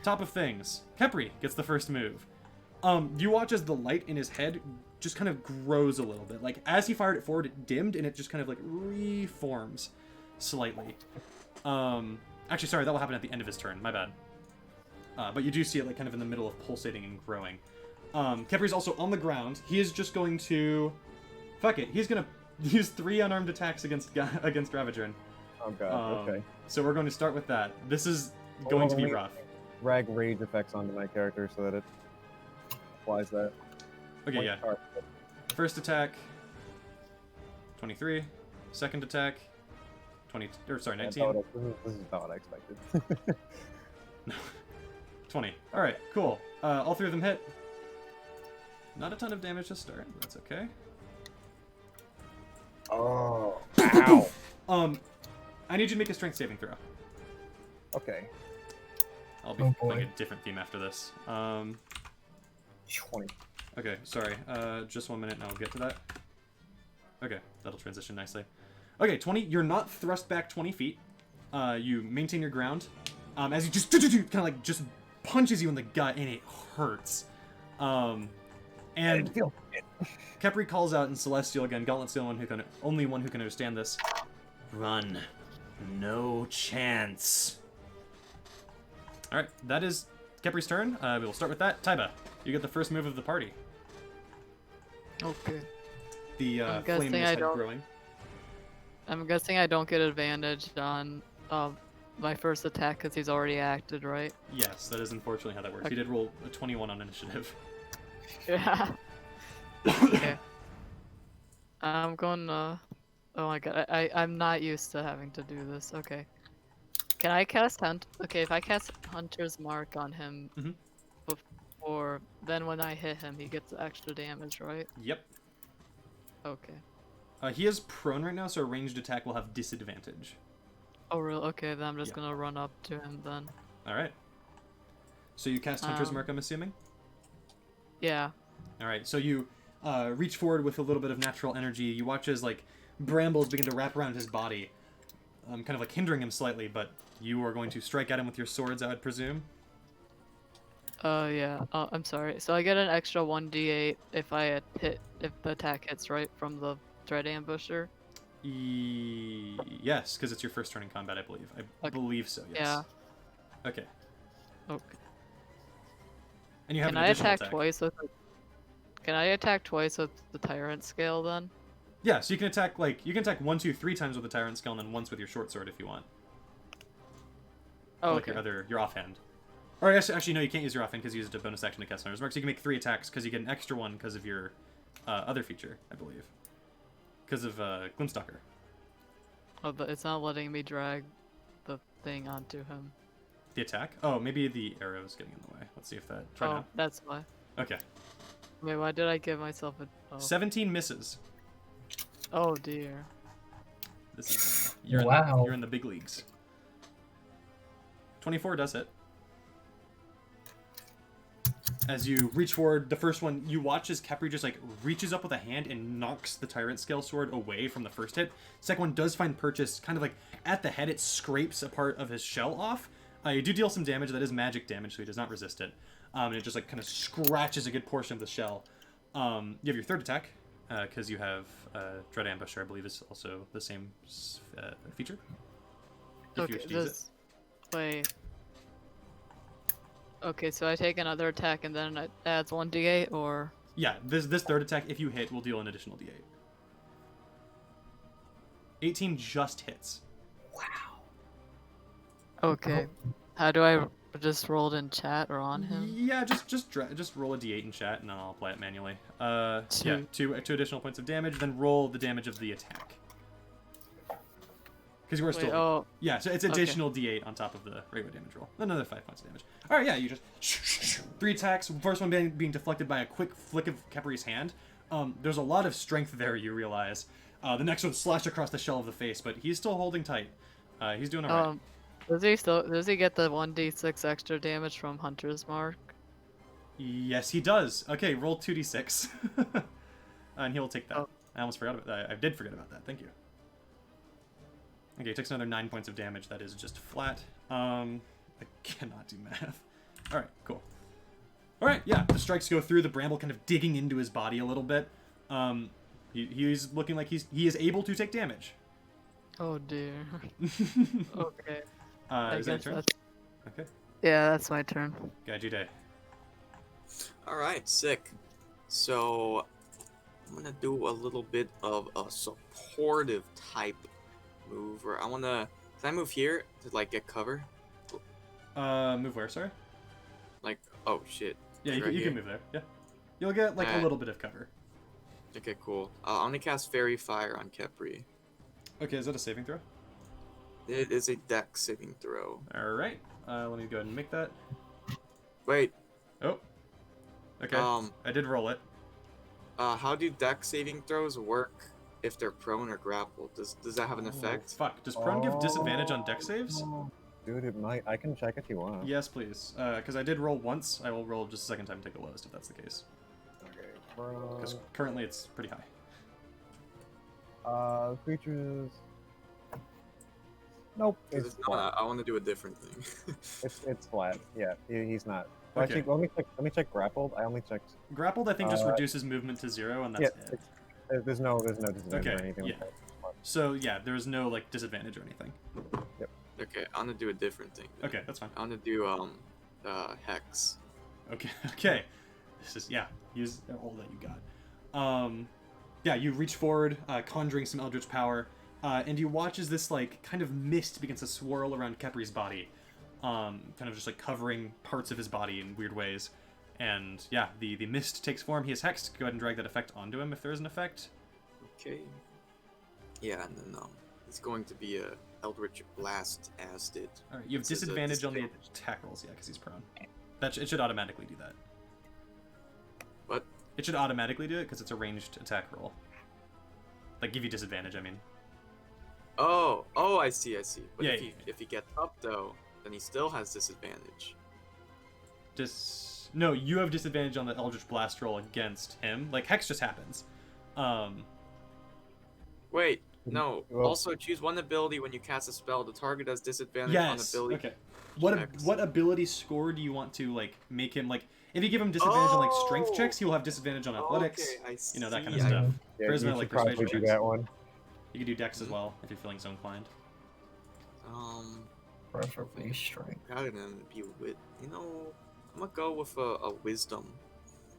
top of things. Kepri gets the first move. You watch as the light in his head just kind of grows a little bit. Like, as he fired it forward, it dimmed, and it just kind of, like, reforms slightly. Actually, sorry, that will happen at the end of his turn. My bad. But you do see it, like, kind of in the middle of pulsating and growing. Kepri's also on the ground. He is just going to... Fuck it. He's going to use 3 unarmed attacks against Ravagern. Oh god. Okay. So we're going to start with that. This is going to be let me rough. Drag rage effects onto my character so that it applies that. Okay, yeah. Alright. First attack, 23. Second attack, 20. Or sorry, 19. This is about what I expected. 20. All right, cool. All 3 of them hit. Not a ton of damage to start. That's okay. Oh. Ow. I need you to make a strength saving throw. Okay. I'll be Oh, boy. playing a different theme after this. 20. Okay, sorry. Just 1 minute and I'll get to that. Okay, that'll transition nicely. Okay, 20. You're not thrust back 20 feet. You maintain your ground. As he just kind of like just punches you in the gut and it hurts. And Kepri calls out in Celestial again. Gauntlet's the only one who can understand this. Run. No chance. Alright, that is Kepri's turn. We will start with that. Taiba, you get the first move of the party. Okay. The I'm flame guessing in his I head don't- growing. I'm guessing I don't get advantage on my first attack because he's already acted, right? Yes, that is unfortunately how that works. Okay. He did roll a 21 on initiative. Yeah. Okay. I'm going to... Oh my god, I'm not used to having to do this. Okay. Can I cast Hunt? Okay, if I cast Hunter's Mark on him Mhm. before, then when I hit him, he gets extra damage, right? Yep. Okay. He is prone right now, so a ranged attack will have disadvantage. Oh, really? Okay, then I'm just Yeah. gonna run up to him then. Alright. So you cast Hunter's Um, Mark, I'm assuming? Yeah. Alright, so you reach forward with a little bit of natural energy. You watch as, like, brambles begin to wrap around his body, kind of, like, hindering him slightly, but you are going to strike at him with your swords, I would presume. Yeah. I'm sorry. So I get an extra 1d8 if if the attack hits right from the Dread Ambusher. Yes, because it's your first turn in combat, I believe. I Okay. believe so, yes. Yeah. Okay. Okay. And you have Can an I additional attack twice with? Can I attack twice with the Tyrant Scale then? Yeah, so you can attack, like, you can attack 1, 2, 3 times with the Tyrant Skill and then once with your short sword if you want. Oh, Like okay. your offhand. Or actually, no, you can't use your offhand because you used a bonus action to cast Hunter's Mark, so you can make 3 attacks because you get an extra one because of your other feature, I believe. Because of Glimstalker. Oh, but it's not letting me drag the thing onto him. The attack? Oh, maybe the arrow is getting in the way. Let's see if that... Try Oh, now. that's why. Okay. Wait, why did I give myself a? Oh, 17 misses. oh dear. This is Wow. You're in the big leagues. 24 does hit. As you reach forward, the first one, you watch as Kepri just like reaches up with a hand and knocks the Tyrant Scale Sword away from the first hit. Second one does find purchase kind of like at the head. It scrapes a part of his shell off. You do deal some damage. That is magic damage, so he does not resist it. And it just like kind of scratches a good portion of the shell. You have your third attack, because you have Dread Ambusher, I believe is also the same feature. If you wish to use it. Wait. Okay, so I take another attack and then it adds 1d8, or... Yeah, this third attack, if you hit, will deal an additional d8. 18 just hits. Okay. How do I just roll it in chat or on him? Yeah, just roll a d8 in chat, and then I'll apply it manually. Yeah, two additional points of damage, then roll the damage of the attack. Because you are still... Oh. Yeah, so it's additional d8 on top of the regular damage roll. Another 5 points of damage. Alright, yeah, you just... 3 attacks. First one being deflected by a quick flick of Kepri's hand. There's a lot of strength there, you realize. The next one slashed across the shell of the face, but he's still holding tight. He's doing alright. Does he get the 1d6 extra damage from Hunter's Mark? Yes, he does. Okay, roll 2d6. And he'll take that. Oh. I almost forgot about that. I did forget about that. Thank you. Okay, he takes another 9 points of damage. That is just flat. I cannot do math. Alright, cool. Alright, yeah, the strikes go through, the bramble kind of digging into his body a little bit. He's looking like he is able to take damage. Oh dear. Okay. Is that your turn? Okay. Yeah, that's my turn. Gaiju Day. Alright, sick. So, I'm gonna do a little bit of a supportive type move where can I move here to like get cover? Move where, sorry? Like, oh shit. Yeah, Like you can move there. Yeah. You'll get like a little bit of cover. Okay, cool. I'm gonna cast Fairy Fire on Kepri. Okay, is that a saving throw? It is a dex saving throw. Alright. Let me go ahead and make that. Wait. Oh. Okay. I did roll it. How do dex saving throws work if they're prone or grappled? Does that have an effect? Fuck. Does prone give disadvantage on dex saves? Dude, it might. I can check if you want. Yes, please. Because I did roll once. I will roll just a second time to take the lowest if that's the case. Okay. Because currently it's pretty high. Creatures. Nope. It's flat. I want to do a different thing. It's flat. Yeah, he's not. Okay. Actually, let me check grappled. I only checked. Grappled, I think, just reduces movement to 0, and that's it. There's no disadvantage or anything. Yeah. So yeah, there's no like disadvantage or anything. Yep. Okay, I'm gonna do a different thing. Okay, that's fine. I'm gonna do hex. Okay. Okay. This is use all that you got. Yeah, you reach forward, conjuring some eldritch power, and you watch as this like kind of mist begins to swirl around Kepri's body, kind of just like covering parts of his body in weird ways. And yeah, the mist takes form. He is hexed. Go ahead and drag that effect onto him if there is an effect. Okay. Yeah, and then it's going to be a Eldritch Blast Acid. All right, you have disadvantage on the attack rolls, yeah, because he's prone. It should automatically do that. What? It should automatically do it because it's a ranged attack roll. Like give you disadvantage, I mean. Oh, I see. But Yeah, if he gets up though, then he still has disadvantage. No, you have disadvantage on the Eldritch Blast roll against him. Like Hex just happens. Wait, no. Also, choose one ability when you cast a spell. The target has disadvantage on ability. Okay. What ability score do you want to like make him like? If you give him disadvantage on like strength checks, he will have disadvantage on athletics. Okay, I see. You know, that kind of stuff. Yeah, Charisma, you like should probably persuasion do checks. that one. You can do Dex as well if you're feeling so inclined. Preferably strength. Rather than be with, I'm gonna go with a wisdom.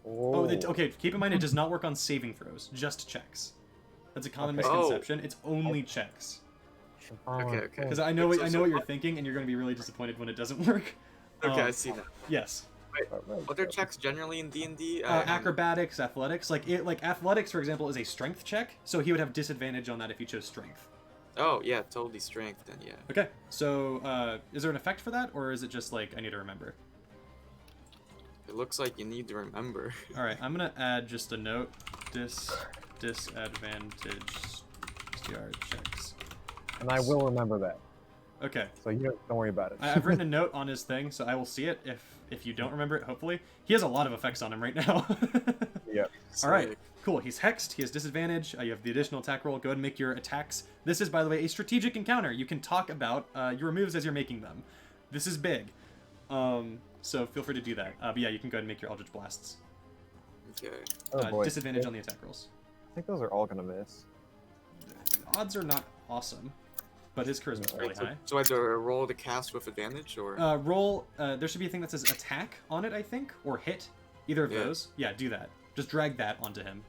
Okay. Keep in mind it does not work on saving throws, just checks. That's a common misconception. It's only checks. Okay. Because I know what you're thinking, and you're going to be really disappointed when it doesn't work. Okay, I see that. Yes. What are checks generally in D&D? Acrobatics, athletics. Like athletics, for example, is a strength check, so he would have disadvantage on that if he chose strength. Oh yeah, totally strength then, yeah. Okay, so is there an effect for that, or is it just like I need to remember? It looks like you need to remember. All right, I'm gonna add just a note. Disadvantage STR checks. And I will remember that. Okay. So you don't worry about it. I've written a note on his thing, so I will see it if you don't remember it, hopefully. He has a lot of effects on him right now. Yep. All right, cool. He's hexed. He has disadvantage. You have the additional attack roll. Go ahead and make your attacks. This is, by the way, a strategic encounter. You can talk about your moves as you're making them. This is big. So feel free to do that. But yeah, you can go ahead and make your Eldritch Blasts. Okay. Oh boy. Disadvantage on the attack rolls. I think those are all gonna miss. Odds are not awesome, but his charisma is really Right, so, high. so I have to roll the cast with advantage, or Roll. There should be a thing that says attack on it, I think, or hit. Either of Yeah. those. Yeah, do that. Just drag that onto him.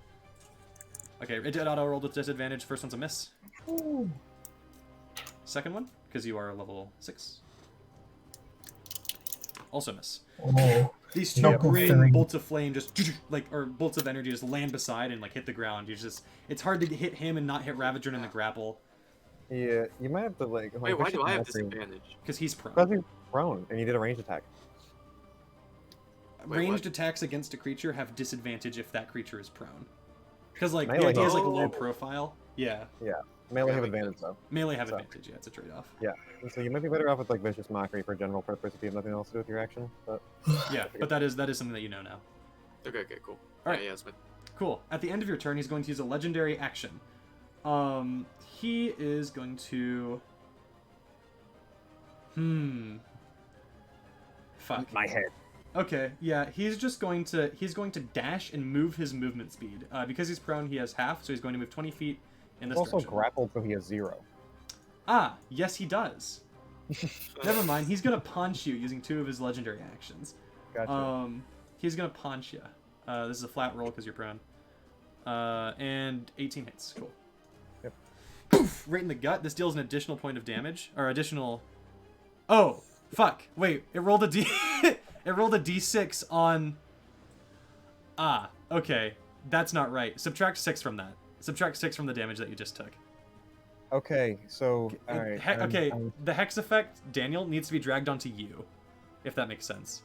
Okay, it did auto roll with disadvantage. First one's a miss. Ooh. Second one, because you are level 6. Also miss. Oh, These two Knuckle green three. bolts of flame just or bolts of energy just land beside and like hit the ground. It's hard to hit him and not hit Ravager in the grapple Yeah, you might have to like. wait, why do I have Because disadvantage? because he's prone. he's prone, and you did a ranged attack. Wait, Ranged what? attacks against a creature have disadvantage if that creature is prone. Because like the Melee idea is like hit. low profile. Yeah, Melee Yeah, have like advantage though. melee have So. advantage. Yeah, it's a trade-off. Yeah, and so you might be better off with like vicious mockery for general purpose if you have nothing else to do with your action. But Yeah, but that is something that you know now. Okay, cool. All right. Yeah, it's my... Cool. At the end of your turn, he's going to use a legendary action. He is going to. Fuck. my head. Okay, yeah, he's going to dash and move his movement speed. Because he's prone, he has half, so he's going to move 20 feet in He's this also direction. grappled, so he has 0. Ah, yes, he does. Never mind. He's gonna punch you using 2 of his legendary actions. Gotcha. He's gonna punch you. This is a flat roll because you're prone. And 18 hits. Cool. Yep. Poof! Right in the gut. This deals an additional point of damage, or additional. Oh, fuck! Wait, it rolled a d. It rolled a d6 on. Ah, okay, that's not right. Subtract 6 from that. Subtract 6 from the damage that you just took. Okay, so all right. Okay, the hex effect, Daniel, needs to be dragged onto you, if that makes sense.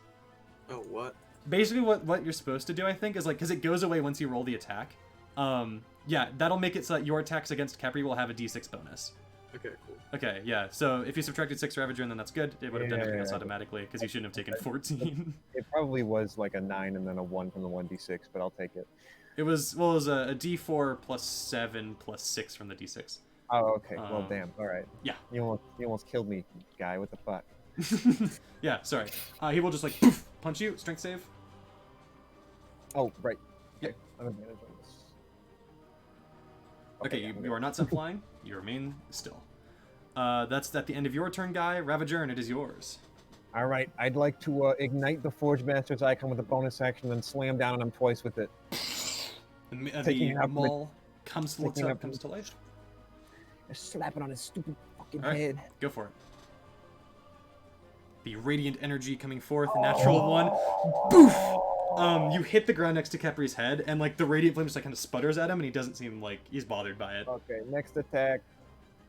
Oh, what? Basically, what you're supposed to do, I think, is like, because it goes away once you roll the attack. Yeah, that'll make it so that your attacks against Capri will have a d6 bonus. Okay, cool. Okay, yeah. So if you subtracted 6 Ravager, then that's good. It would have done everything else Yeah. automatically because you shouldn't have taken 14. It probably was like a 9 and then a 1 from the 1d6, but I'll take it. It was a d4 plus 7 plus 6 from the d6. Oh, okay. Well, Um, damn. All right. yeah. You almost killed me, guy. What the fuck? Yeah, sorry. He will just like poof, punch you. Strength save. Oh, right. Yeah. Okay. I'm advantage on this. Okay, yeah, you are not sent flying. You remain still. That's at the end of your turn, Guy. Ravager, and it is yours. All right. I'd like to ignite the Forge Master's icon with a bonus action, then slam down on him twice with it. The Taking out the- maul comes to taking out the- comes to life. Just slap it on his stupid fucking All right. head. Go for it. The radiant energy coming forth, natural one. Boof! You hit the ground next to Capri's head, and like the radiant flame just like kind of sputters at him, and he doesn't seem like he's bothered by it. Okay. Next attack.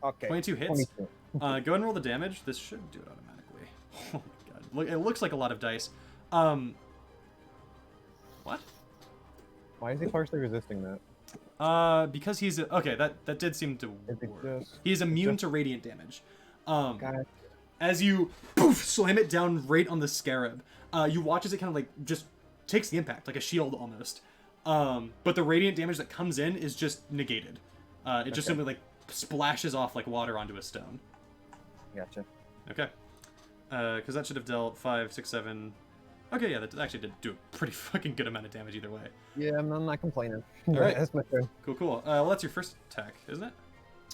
Okay. 22 hits. 22. Go ahead and roll the damage. This should do it automatically. Oh my god. Look, it looks like a lot of dice. What? Why is he partially resisting that? Because he's okay. That did seem to Is it work. just- He's immune to radiant damage. God. As you poof, slam it down right on the scarab, you watch as it kind of like just takes the impact, like a shield almost. But the radiant damage that comes in is just negated. It just Okay. simply like splashes off like water onto a stone. Gotcha. Okay. Because that should have dealt 5, 6, 7. Okay, yeah, that actually did do a pretty fucking good amount of damage either way. Yeah, I'm not complaining. All right. That's my turn. Cool. Well, that's your first attack, isn't it?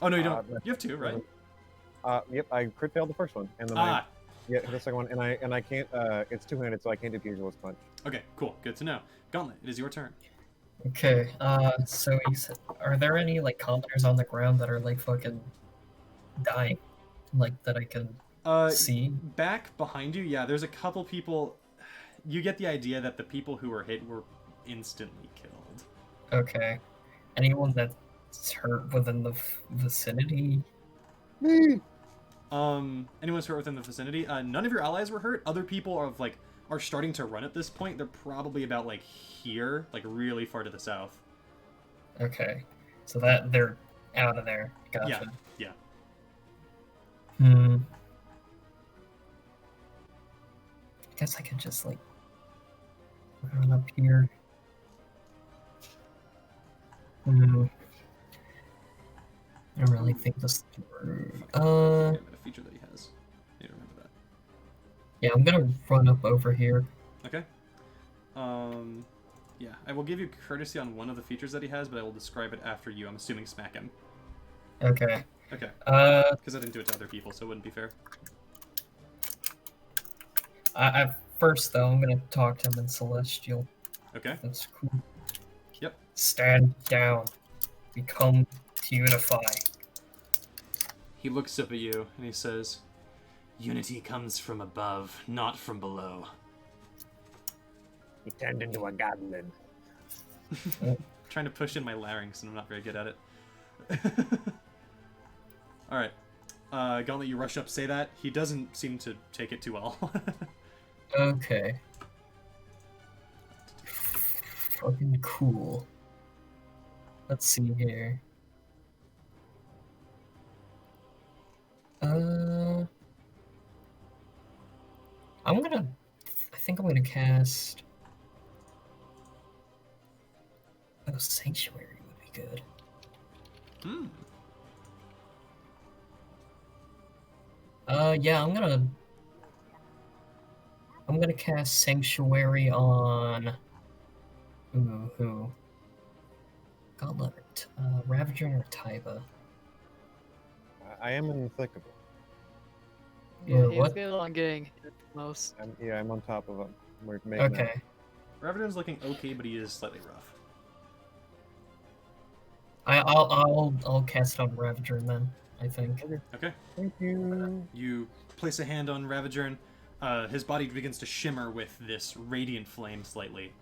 Oh no, you don't. that's- You have 2, right? Yep, I crit failed the first one, and then Ah. hit the second one, and I can't. It's two-handed, so I can't do Pugilist Punch. Okay. Cool. Good to know. Gauntlet, it is your turn. okay. So you said, are there any like commoners on the ground that are like fucking dying, like that I can see? Back behind you, yeah, there's a couple people. You get the idea that the people who were hit were instantly killed. Okay. Anyone that's hurt within the vicinity? Me. Anyone who's hurt within the vicinity. None of your allies were hurt. Other people are starting to run at this point. They're probably about like here, like really far to the south. Okay. So that they're out of there. Gotcha. Yeah. I guess I could just like run up here. I don't really think this through. I forget about a feature that he has. I need to remember that. Yeah, I'm gonna run up over here. Okay. Yeah, I will give you courtesy on one of the features that he has, but I will describe it after you. I'm assuming smack him. Okay. Okay. Uh, Because I didn't do it to other people, so it wouldn't be fair. first though, I'm gonna talk to him in Celestial. Okay. That's cool. Yep. Stand down. Become to unify. He looks up at you and he says, "Unity comes from above, not from below." He turned into a goblin. Trying to push in my larynx and I'm not very good at it. Alright. Gauntlet, you rush up, say that. He doesn't seem to take it too well. Okay. Fucking cool. Let's see here. I think I'm gonna cast. Oh, Sanctuary would be good. Yeah, I'm gonna cast Sanctuary on. Who? Gauntlet, Ravager or Taiba? I am in the thick of it. Yeah, Or he's what? good on getting hit the most. I'm on top of him. We're making out. Okay. Ravager's looking okay, but he is slightly rough. I'll cast it on Ravager then, I think. Okay. Thank you. You place a hand on Ravager and his body begins to shimmer with this radiant flame slightly.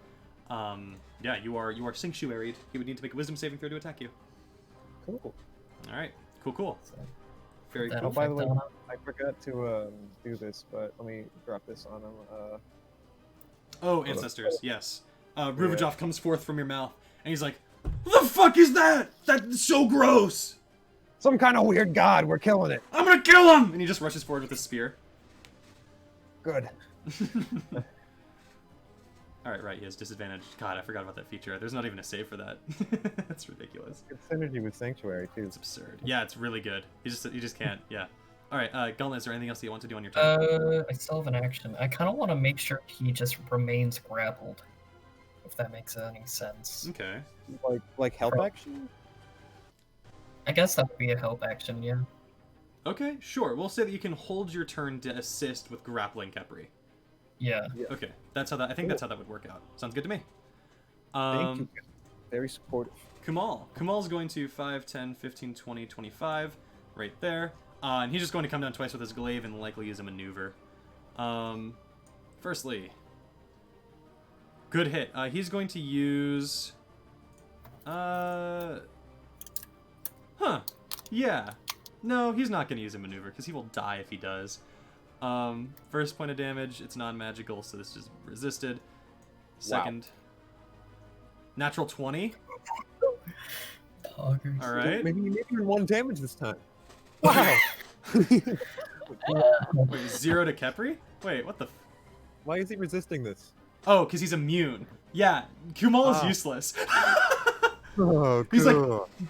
Yeah, you are sanctuaried. He would need to make a wisdom saving throw to attack you. Cool. Alright. Cool. So, Very that cool. Oh, by the way, effect on I forgot to do this, but let me drop this on him. Oh, ancestors, yes. Ruvajov comes forth from your mouth, and he's like, "What the fuck is that? That's so gross! Some kind of weird god. We're killing it. I'm gonna kill him!" And he just rushes forward with his spear. Good. Alright, right, he has disadvantage. God, I forgot about that feature. There's not even a save for that. That's ridiculous. Good synergy with Sanctuary too. It's absurd. Yeah, it's really good. You just can't, yeah. Alright, Gauntlet, is there anything else that you want to do on your turn? I still have an action. I kind of want to make sure he just remains grappled, if that makes any sense. Okay. Like help action. I guess that would be a help action, yeah. Okay, sure. We'll say that you can hold your turn to assist with grappling Kepri. Yeah. Okay, that's how that. I think that's how that would work out. Sounds good to me. Thank you. Very supportive. Kamal. Kamal's going to 5, 10, 15, 20, 25, right there. And he's just going to come down twice with his glaive and likely use a maneuver. Firstly, good hit. He's going to use... Yeah. No, he's not going to use a maneuver, because he will die if he does. First point of damage, it's non-magical, so this is resisted. Second... Wow. Natural 20. Poggers. All right. Maybe you made 1 damage this time. Wow. Wait, 0 to Kepri? Wait, what the... Why is he resisting this? Oh, because he's immune. Yeah, Kumal is useless. Oh, He's like,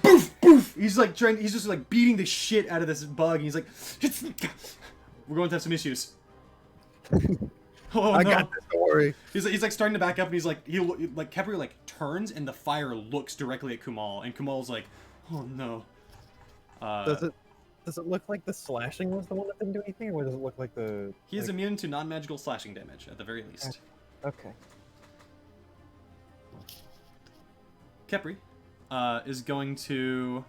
boof, boof. He's like he's just like beating the shit out of this bug, and he's like, we're going to have some issues. Oh, I no. got this, don't worry. He's like starting to back up, and he's like, Kepri like turns, and the fire looks directly at Kumal, and Kumal's like, oh no. Does it look like the slashing was the one that didn't do anything, or does it look like the... He is immune to non-magical slashing damage, at the very least. Okay. Kepri is going to...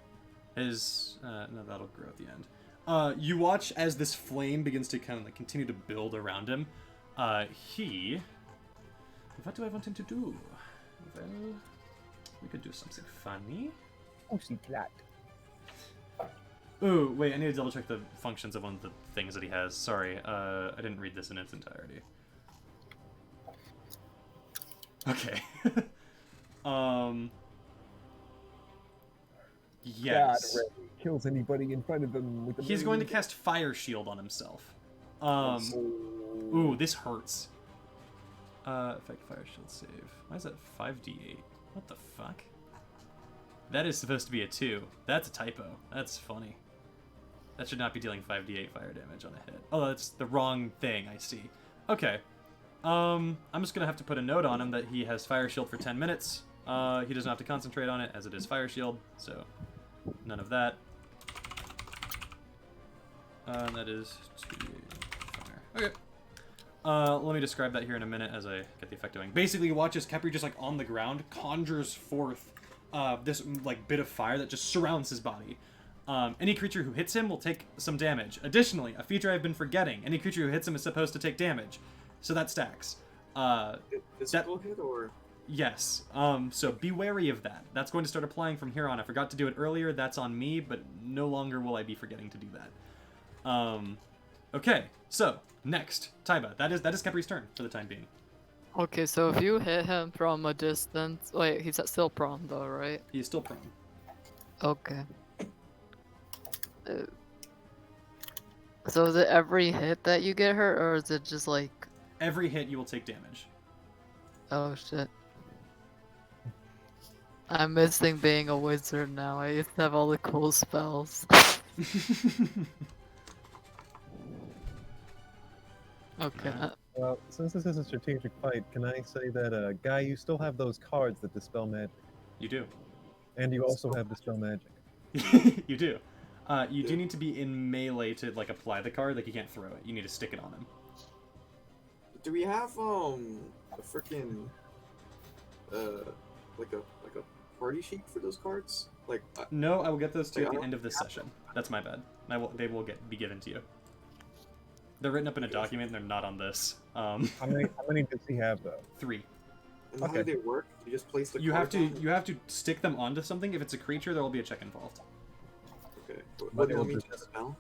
no, that'll grow at the end. You watch as this flame begins to kind of like continue to build around him. What do I want him to do? Well, we could do something funny. Oh, see that. Ooh, wait, I need to double check the functions of one of the things that he has. Sorry, I didn't read this in its entirety. Okay. Yes. God, Ray kills anybody in front of him with a He's going to million- cast Fire Shield on himself. Ooh, this hurts. Effect Fire Shield save. Why is that 5d8? What the fuck? That is supposed to be a 2. That's a typo. That's funny. That should not be dealing 5d8 fire damage on a hit. Oh, that's the wrong thing, I see. Okay. I'm just gonna have to put a note on him that he has Fire Shield for 10 minutes. He doesn't have to concentrate on it, as it is Fire Shield, so none of that. That is 2d8 fire. Okay. Let me describe that here in a minute as I get the effect going. Basically, you watch as Kepri just, like, on the ground, conjures forth this, like, bit of fire that just surrounds his body. Any creature who hits him will take some damage. Additionally, a feature I've been forgetting, any creature who hits him is supposed to take damage. So that stacks. Physical hit or? Yes. So be wary of that. That's going to start applying from here on. I forgot to do it earlier. That's on me, but no longer will I be forgetting to do that. Okay. So, next. Taiba. That is Kepri's turn for the time being. Okay, so if you hit him from a distance, wait, he's still prone though, right? He is still prone. Okay. So is it every hit that you get hurt, or is it just like, Every hit you will take damage. oh shit? I'm missing being a wizard now. I used to have all the cool spells. Okay. Well, since this is a strategic fight, can I say that, Guy, you still have those cards that dispel magic, You do. and you also have dispel magic. You do. You do need to be in melee to, like, apply the card. Like, you can't throw it. You need to stick it on him. Do we have a freaking like a party sheet for those cards? Like No, I will get those to you at Wait, the end of this session. That's my bad. They will be given to you. They're written up in a document and they're not on this. How many does he have though? 3. and how Okay. do they work? You just place the You have cards to on? you have to stick them onto something. If it's a creature, there will be a check involved. Okay. But What do it'll you mean just- to spell?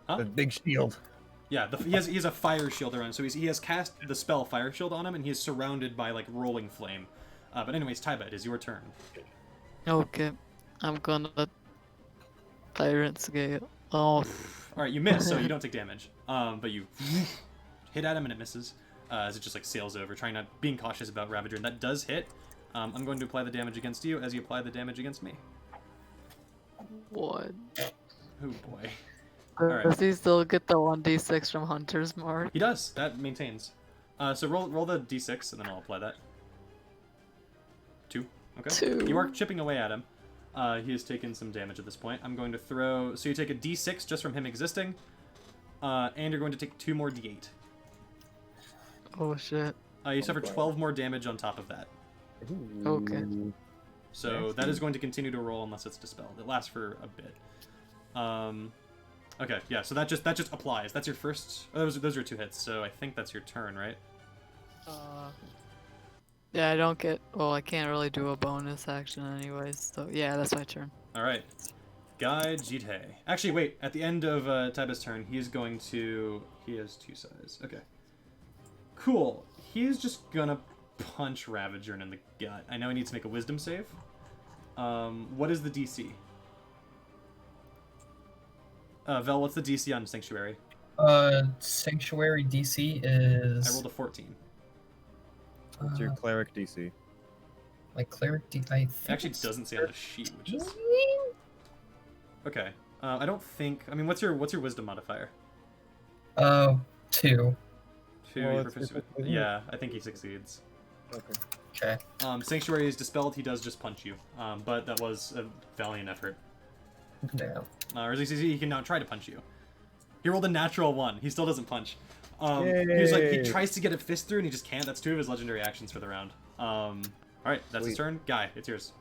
Huh? The big shield. Yeah, he has a fire shield around, so he has cast the spell Fire Shield on him, and he is surrounded by, like, rolling flame. But anyways, Taiba, it is your turn. Okay. I'm gonna Tyrant Scale. Oh, Alright, you miss, so you don't take damage. But you hit at him and it misses, as it just, like, sails over, being cautious about Ravager, and that does hit. I'm going to apply the damage against you as you apply the damage against me. what? Oh boy. Does Alright. he still get the 1d6 from Hunter's Mark? He does. That maintains. So roll the d6, and then I'll apply that. 2. Okay. 2. You are chipping away at him. He has taken some damage at this point. I'm going to throw... So you take a d6 just from him existing, and you're going to take 2 more d8. Oh shit. You suffer 12 more damage on top of that. Okay. So that is going to continue to roll unless it's dispelled. It lasts for a bit. Okay, yeah, so that just applies. That's your first... Oh, those are 2 hits, so I think that's your turn, right? Yeah, I don't get. Well, I can't really do a bonus action anyways. So yeah, that's my turn. Alright. Guy Jite. Actually, wait. At the end of Taiba's turn, he's going to... He has 2 size. Okay. Cool. He's just gonna punch Ravager in the gut. I know he needs to make a wisdom save. What is the DC? Vel, what's the DC on Sanctuary? Sanctuary DC is I rolled a 14. What's your cleric DC? my cleric D. I It think actually it's doesn't say on the sheet, which is... Okay. I don't think... I mean, what's your wisdom modifier? 2. 2. Well, You're it's- proficient it's- with- Yeah, I think he succeeds. Okay. Okay. Sanctuary is dispelled. He does just punch you. But that was a valiant effort. Damn. Or at least he can now try to punch you. He rolled a natural 1. He still doesn't punch. He's like, he Yay. tries to get a fist through and he just can't. That's 2 of his legendary actions for the round. Alright, that's his Sweet. turn. Guy, it's yours.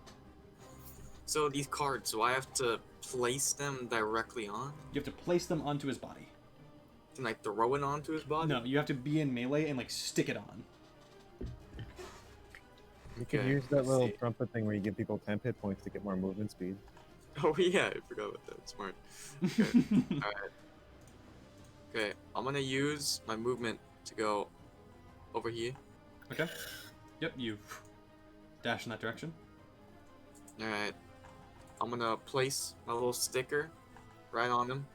So these cards, do I have to place them directly on? You have to place them onto his body. Can I throw it onto his body? No, you have to be in melee and, like, stick it on. You could Okay, use that let's little see. trumpet thing where you give people 10 hit points to get more movement speed. Oh yeah, I forgot about that. Smart. Okay. Alright. Okay, I'm gonna use my movement to go over here. Okay. Yep, you dash in that direction. Alright. I'm gonna place my little sticker right on him.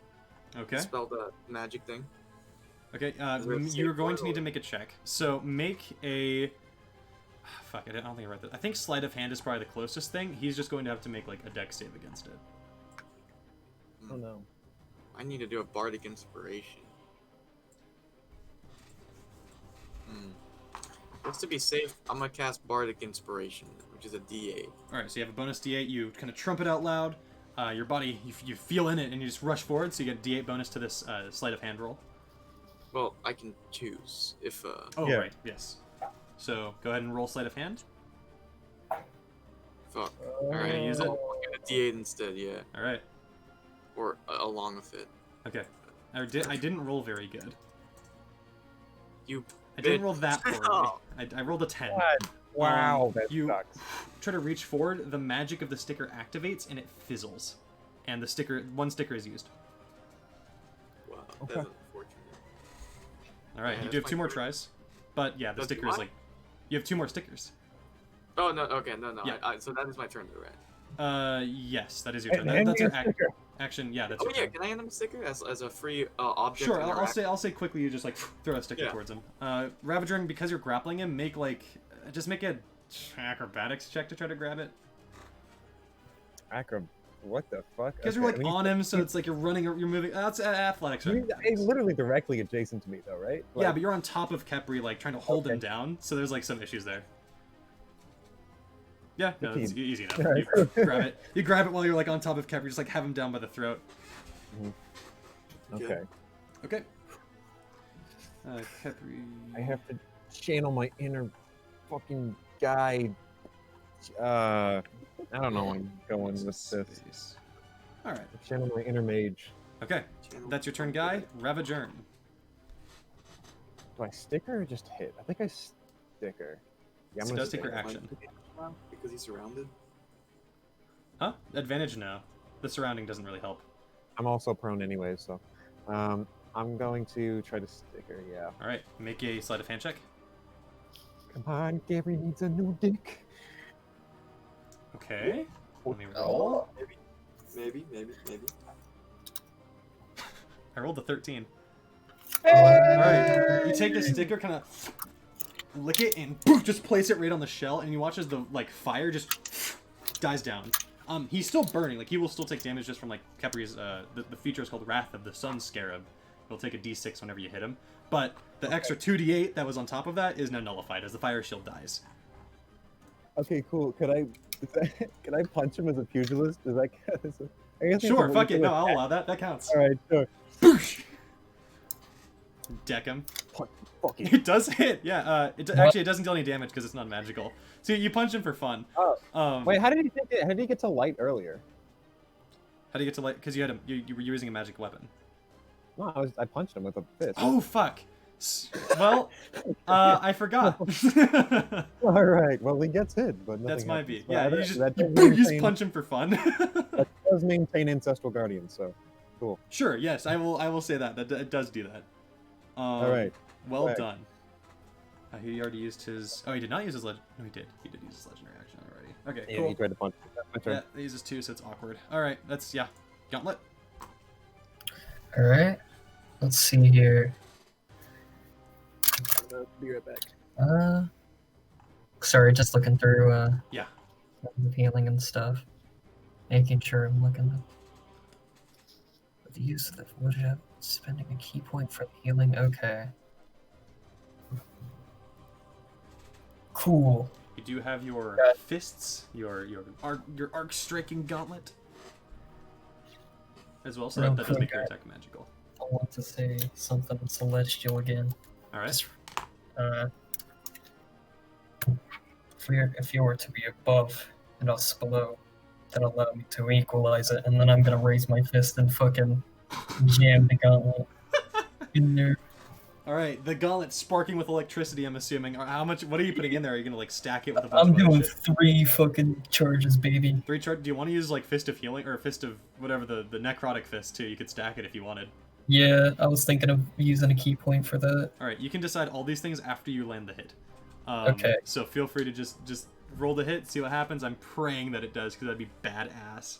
Okay. Spell the magic thing. Okay. Is there a You're safe going word to need to or- make a check. So make a. Fuck, I don't think I read that. I think sleight of hand is probably the closest thing. He's just going to have to make like a dex save against it. Oh no. I need to do a bardic inspiration. Just to be safe, I'm gonna cast bardic inspiration, which is a D8. All right. So you have a bonus D8. You kind of trumpet out loud. Your body, you feel in it, and you just rush forward. So you get a D8 bonus to this sleight of hand roll. Well, I can choose if Oh, Yeah. right. Yes. So go ahead and roll sleight of hand. fuck. All right. Use it. I'll get a D8 instead, yeah, All right. or along with it. Okay. I didn't roll very good. You. I didn't bitch. roll that poorly. I rolled a 10. God. Wow, that you sucks. try to reach forward, the magic of the sticker activates and it fizzles, and one sticker is used. Wow, Okay. that's unfortunate. All right, Yeah, you do have that's 2 more fine. tries, but yeah, the Does sticker what? is like you have 2 more stickers. Oh no, okay, no. Yeah. So that is my turn, though, right? Yes, that is your Hey, turn. hand That's me your a sticker. action. Yeah, that's Oh your yeah, turn. can I hand him a sticker as a free object? Sure, interaction? I'll say quickly. You just like throw a sticker Yeah. towards him. Ravagern, because you're grappling him, make like just make a acrobatics check to try to grab it. What the fuck? Because you're Okay, like I mean, on him, so it's like you're running, you're moving. That's athletics. I Right? mean, it's literally directly adjacent to me, though, right? Yeah, Like, but you're on top of Kepri, like trying to hold him Okay. down. So there's like some issues there. Yeah, no, it's Okay. easy enough. Alright. You grab it. You grab it while you're like on top of Kepri, just like have him down by the throat. okay. Okay. Kepri. I have to channel my inner fucking guy. I don't know where I'm going with this. Space. All right. Channel my inner mage. Okay. That's your turn, guy. Ravagern. Do I sticker or just hit? I think I sticker. Yeah, I'm So it gonna does take your sticker. action. Because he's surrounded. Huh? Advantage? No. The surrounding doesn't really help. I'm also prone anyway, so I'm going to try to sticker. Yeah. All right. Make a sleight of hand check. Come on, Gary needs a new dick. Okay. Let me roll. Maybe. I rolled a 13. All right. You take the sticker, kind of lick it, and poof, just place it right on the shell, and you watch as the like fire just dies down. He's still burning. Like he will still take damage just from like Kepri's. The feature is called Wrath of the Sun Scarab. He'll take a D6 whenever you hit him. But the extra 2d8 that was on top of that is now nullified as the fire shield dies. Okay, cool. Can I punch him as a pugilist? Does that count? I guess Sure, it's a fuck it. weapon No, I'll attack. allow that. That counts. All right, sure. Boosh! Deck him. Fuck it. It does hit. Yeah. Actually, it doesn't deal any damage because it's not magical. So you punch him for fun. Oh. Wait, how did he take it? How did he get to light earlier? How do you get to light? Because you had him. You were using a magic weapon. No, I punched him with a fist. Oh fuck. Well, I forgot. All right. Well, he gets hit, but That's nothing my happens. beat. Well, Yeah, that- you just that does you just maintain- punch him for fun. That does maintain ancestral guardian, so cool. Sure. Yes, I will. I will say that. That it does do that. All right. Well Right. done. He already used his. Oh, he did not use his legend. No, he did. He did use his legendary action already. Okay. Yeah, Cool. he tried to punch me. That's my turn. Yeah, he uses 2, so it's awkward. All right. That's Gauntlet. All right. Let's see here. Be right back. Sorry, just looking through Yeah. the healing and stuff, making sure I'm looking at the use of the woodhead, spending a key point for the healing. Okay. Cool. You do have your Yeah. fists, your arc striking gauntlet, as well. So that does make your attack magical. I want to say something celestial again. All right. Just, if you were to be above and us below, then allow me to equalize it, and then I'm gonna raise my fist and fucking jam the gauntlet in there. All right. The gauntlet sparking with electricity. I'm assuming. How much? What are you putting in there? Are you gonna like stack it with a bunch I'm of other doing shit? 3 fucking charges, baby. 3 charge. Do you want to use like fist of healing or fist of whatever the necrotic fist too? You could stack it if you wanted. Yeah, I was thinking of using a key point for that. All right. You can decide all these things after you land the hit. Okay. So feel free to just roll the hit, see what happens. I'm praying that it does because that'd be badass.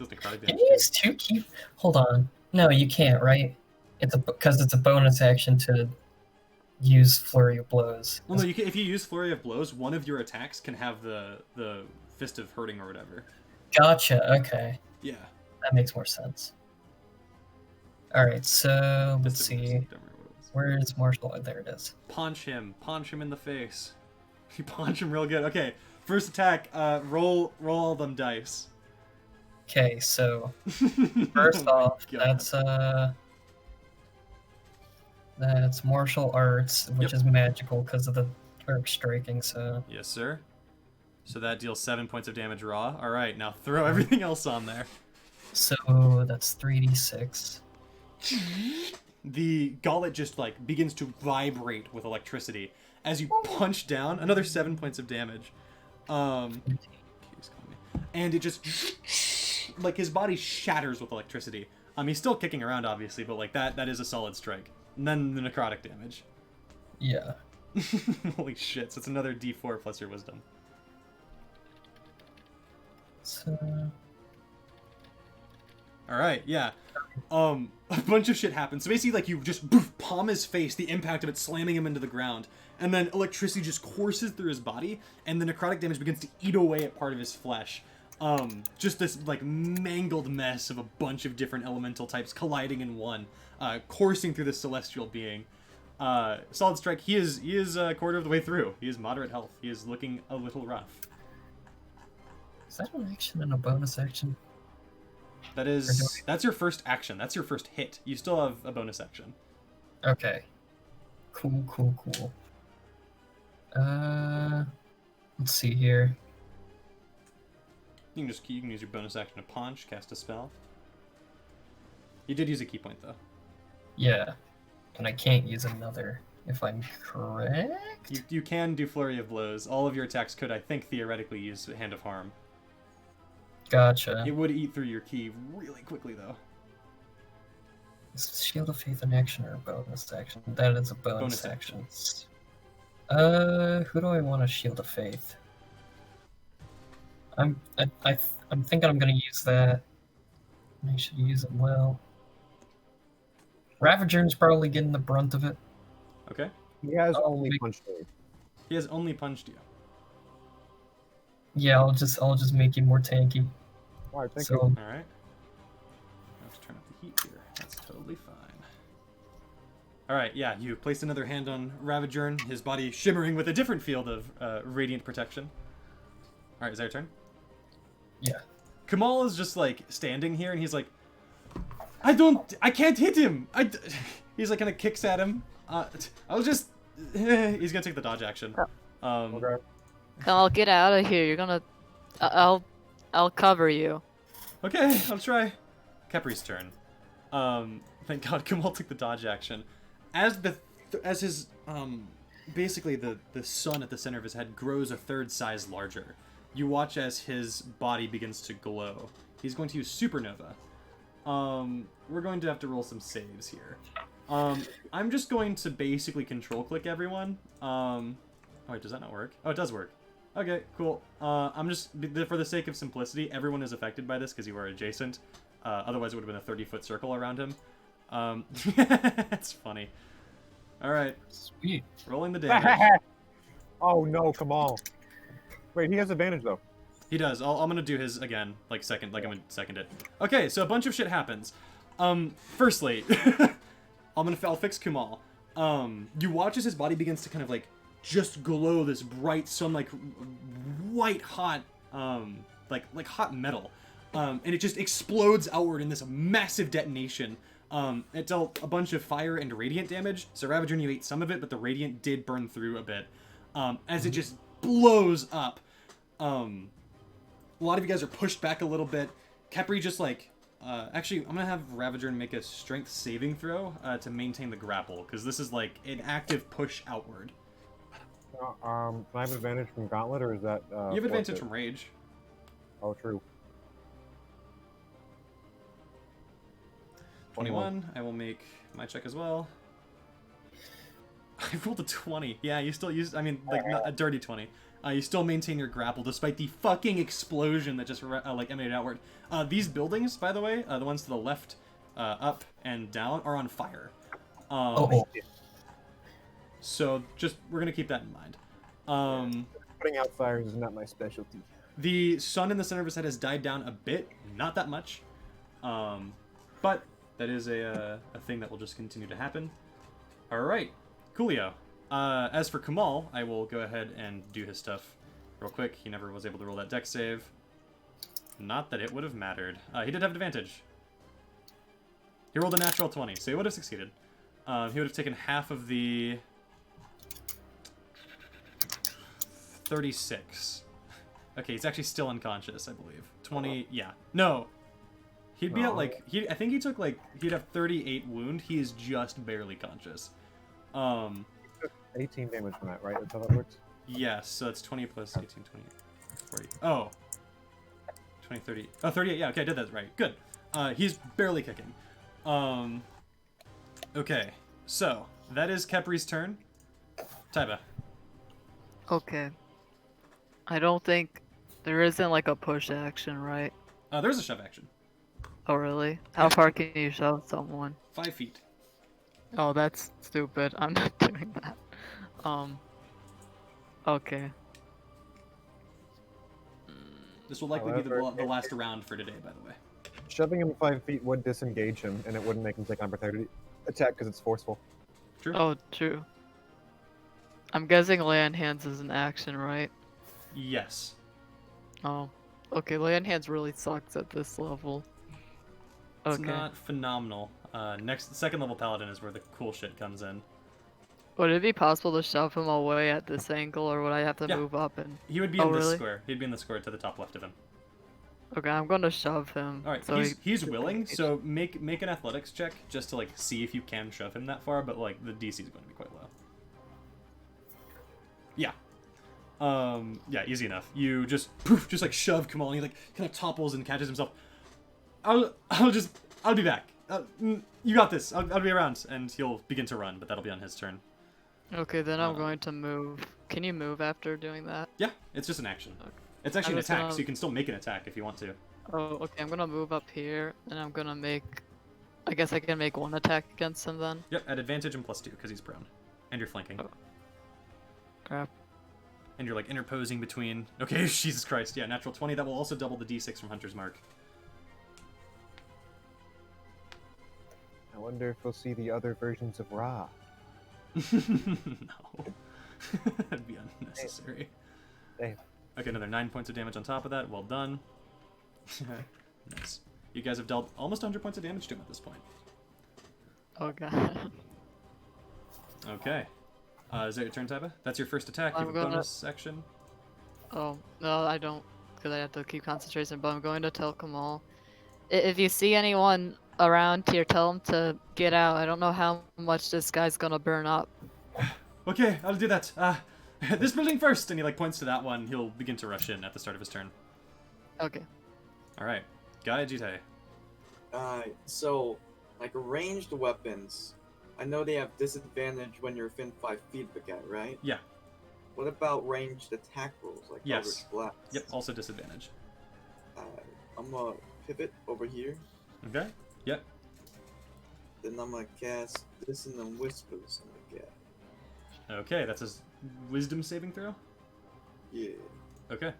Does necrotic Can damage you too. use 2 key? Hold on. No, you can't, right? It's because it's a bonus action to use Flurry of Blows. Well, no, you can, if you use Flurry of Blows, one of your attacks can have the Fist of Hurting or whatever. Gotcha, okay. Yeah. That makes more sense. Alright, so let's Fist of see. Don't remember what it was. Where is Marshall? Oh, there it is. Punch him in the face. You punch him real good. Okay, first attack. Roll all them dice. Okay, so first Oh my off, God. that's martial arts, which Yep. is magical because of the cleric striking. So Yes, sir. So that deals 7 points of damage raw. All right, now throw everything else on there. that's 3d6. The gauntlet just like begins to vibrate with electricity as you punch down. Another 7 points of damage. And it just like his body shatters with electricity. He's still kicking around, obviously, but like that is a solid strike. And then the necrotic damage. Yeah. Holy shit! So it's another D4 plus your wisdom. So All right, yeah. A bunch of shit happens. So basically, like, you just palm his face, the impact of it slamming him into the ground, and then electricity just courses through his body, and the necrotic damage begins to eat away at part of his flesh. Just this, like, mangled mess of a bunch of different elemental types colliding in one, coursing through this celestial being. Solid strike. He is a quarter of the way through. He is moderate health. He is looking a little rough. is that an action and a bonus action? That's your first action. That's your first hit. You still have a bonus action. Okay. Cool. Let's see here. You can use your bonus action to punch, cast a spell. You did use a key point though. Yeah, and I can't use another if I'm correct. You can do Flurry of Blows. All of your attacks could, I think, theoretically use Hand of Harm. Gotcha. It would eat through your key really quickly though. Is Shield of Faith an action or a bonus action? That is a bonus action. action. Who do I want a Shield of Faith? I'm thinking I'm gonna use that. I should use it well. Ravager's probably getting the brunt of it. Okay. He has only punched me. He has only punched you. Yeah, I'll just make you more tanky. All right, thank So you. All right. I have to turn up the heat here. That's totally fine. All right. Yeah, you placed another hand on Ravager, his body shimmering with a different field of radiant protection. All right, is that your turn? yeah. Kamal is just like standing here, and he's like, I can't hit him. He's like kind of kicks at him. I'll just. He's gonna take the dodge action. Okay. I'll get out of here. You're gonna. I'll cover you. Okay, I'll try. Kepri's turn. Thank God Kamal took the dodge action. As his basically the sun at the center of his head grows a third size larger. You watch as his body begins to glow. He's going to use Supernova. We're going to have to roll some saves here. I'm just going to basically control click everyone. Oh wait, does that not work? Oh, it does work. Okay, cool. I'm just, for the sake of simplicity, everyone is affected by this because you are adjacent. Otherwise it would have been a 30-foot circle around him. That's funny. Alright. Sweet. Rolling the damage. Oh no, come on. Wait, he has advantage though. He does. I'm gonna do his again, I'm gonna second it. Okay, so a bunch of shit happens. Firstly, I'll fix Kumal. You watch as his body begins to kind of like just glow this bright sun, like white hot, like hot metal, and it just explodes outward in this massive detonation. It dealt a bunch of fire and radiant damage. So Ravager, you ate some of it, but the radiant did burn through a bit. As it just blows up. A lot of you guys are pushed back a little bit. Kepri just like, actually, I'm gonna have Ravager make a strength saving throw to maintain the grapple, because this is like an active push outward. Can I have advantage from Gauntlet, or is that? You have advantage from Rage. Oh, true. 21. I will make my check as well. I rolled a 20. Yeah, you still use. I mean, like not a dirty 20. You still maintain your grapple despite the fucking explosion that just like emanated outward. These buildings, by the way, the ones to the left, up and down, are on fire. Oh. So just we're gonna keep that in mind. Putting out fires is not my specialty. The sun in the center of his head has died down a bit, not that much, but that is a thing that will just continue to happen. All right, Coolio. As for Kamal, I will go ahead and do his stuff real quick. He never was able to roll that dex save. Not that it would have mattered. He did have advantage. He rolled a natural 20, so he would have succeeded. He would have taken half of the 36. Okay, he's actually still unconscious, I believe. 20, yeah. No. He'd be at like, I think he took like, he'd have 38 wound. He is just barely conscious. 18 damage from that, right? That's how that works? Yes, so that's 20 plus 18, 20, 40. Oh. 20, 30. Oh, 38, yeah, okay, I did that right. Good. He's barely kicking. Okay, so that is Kepri's turn. Taiba. Okay. I don't think there isn't like a push action, right? There's a shove action. Oh really? How far can you shove someone? 5 feet. Oh, that's stupid. I'm not doing that. Okay. This will likely be the last round for today, by the way. Shoving him 5 feet would disengage him, and it wouldn't make him take opportunity attack because it's forceful. True. Oh, true. I'm guessing land hands is an action, right? Yes. Oh. Okay, land hands really sucks at this level. It's Okay. not phenomenal. Second level paladin is where the cool shit comes in. Would it be possible to shove him away at this angle, or would I have to Yeah. move up and... He would be Oh, in this really? square. He'd be in the square to the top left of him. Okay, I'm gonna shove him. All right, so he's willing. So make an athletics check just to like see if you can shove him that far. But like the DC is going to be quite low. Yeah. Yeah, easy enough. You just just like shove Kamal, and he like kind of topples and catches himself. I'll be back. You got this. I'll be around, and he'll begin to run, but that'll be on his turn. Okay, then I'm going to move. Can you move after doing that? Yeah, it's just an action. Okay. It's actually I'm an just attack, gonna- so you can still make an attack if you want to. Oh, okay, I'm gonna move up here, and I'm gonna make... I guess I can make one attack against him then? Yep, at advantage and +2 because he's prone, and you're flanking. Oh. Crap. And you're like interposing between. Okay, Jesus Christ, yeah, natural 20. That will also double the D6 from Hunter's Mark. I wonder if we'll see the other versions of Ra. No. That'd be unnecessary. Damn. Okay, another 9 points of damage on top of that. Well done. Nice. You guys have dealt almost 100 points of damage to him at this point. Oh god. Okay. Is that your turn, Taiba? That's your first attack. You have I'm a gonna- bonus action. Oh, no, I don't, because I have to keep concentration, but I'm going to tell Kamal. If you see anyone around here, tell them to get out. I don't know how much this guy's gonna burn up. Okay, I'll do that. This building first! And he like points to that one. He'll begin to rush in at the start of his turn. Okay. Alright. Guy Jite. So, like ranged weapons, I know they have disadvantage when you're within 5 feet of a guy, right? Yeah. What about ranged attack rolls, like Yes. Eldritch Blast? Yep, also disadvantage. I'm gonna pivot over here, Okay? Yep. then I'm gonna cast this and then Whispers on the guy. Okay, that's his wisdom saving throw? Yeah. Okay.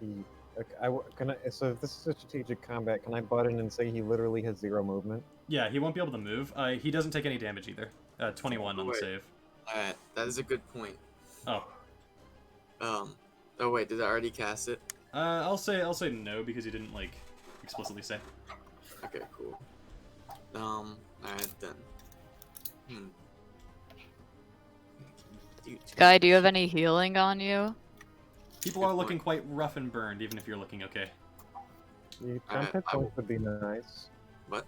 Okay, so if this is a strategic combat, can I butt in and say he literally has 0 movement? Yeah, he won't be able to move. He doesn't take any damage either. 21 on the Wait. save. Alright, that is a good point. Oh. Oh wait, did I already cast it? I'll say no because he didn't like explicitly say. Okay, cool. Alright then. Guy, do you have any healing on you? People are looking quite rough and burned, even if you're looking okay. You I hit points would be nice. What?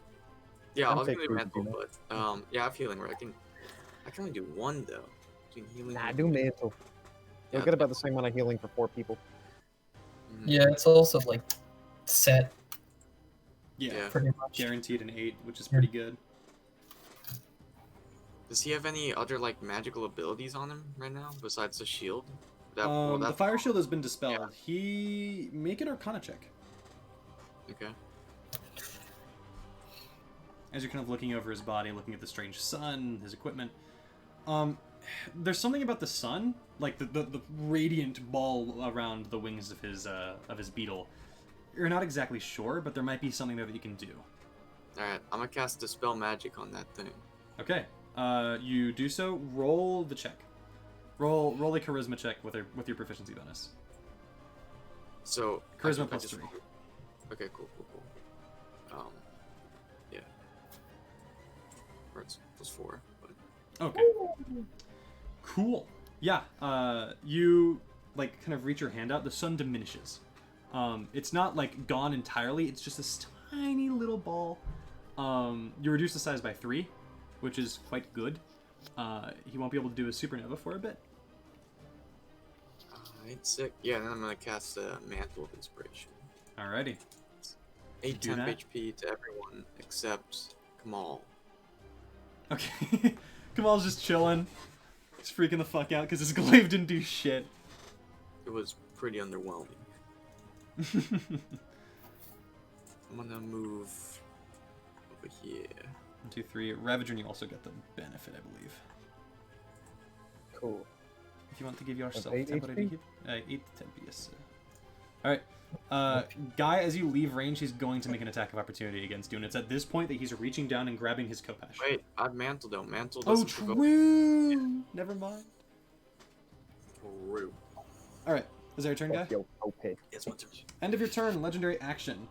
Yeah, I was take gonna do food, mental, you know? but yeah, I have healing, right? I can only do one though. Between healing. Nah, and- do mantle. You'll Yeah, get about the same amount of healing for 4 people. Mhm. Yeah, it's also like set Yeah. pretty much. Guaranteed an 8, which is pretty good. Does he have any other like magical abilities on him right now besides the shield? The fire shield has been dispelled. He make an Arcana check. Okay. As you're kind of looking over his body, looking at the strange sun, his equipment. There's something about the sun, like the radiant ball around the wings of his beetle. You're not exactly sure, but there might be something there that you can do. Alright, I'm gonna cast Dispel Magic on that thing. Okay. You do so. Roll the check. Roll a charisma check with your proficiency bonus. So Charisma plus 3. Okay, cool. Yeah. Or it's plus 4. But... Okay. Cool. Yeah. You like kind of reach your hand out. The sun diminishes. It's not like gone entirely. It's just this tiny little ball. You reduce the size by 3, which is quite good. He won't be able to do a supernova for a bit. Alright, sick. Yeah, then I'm gonna cast a Mantle of Inspiration. Alrighty. 8 Do temp that. HP to everyone except Kamal. Okay. Kamal's just chilling. He's freaking the fuck out because his glaive didn't do shit. It was pretty underwhelming. I'm gonna move over here. 1, 2, 3. Ravager, and you also get the benefit, I believe. Cool. If you want to give yourself 8 temporary HP? hit. 8 to 10, yes. Alright. Guy, as you leave range, he's going to make an attack of opportunity against you, and it's at this point that he's reaching down and grabbing his Kopesh. Wait, I've Mantle though. Mantle Oh, doesn't provoke. true! Never mind. True. Alright. Is that your turn, guy? Yo, okay. It's my turn. End of your turn, legendary action.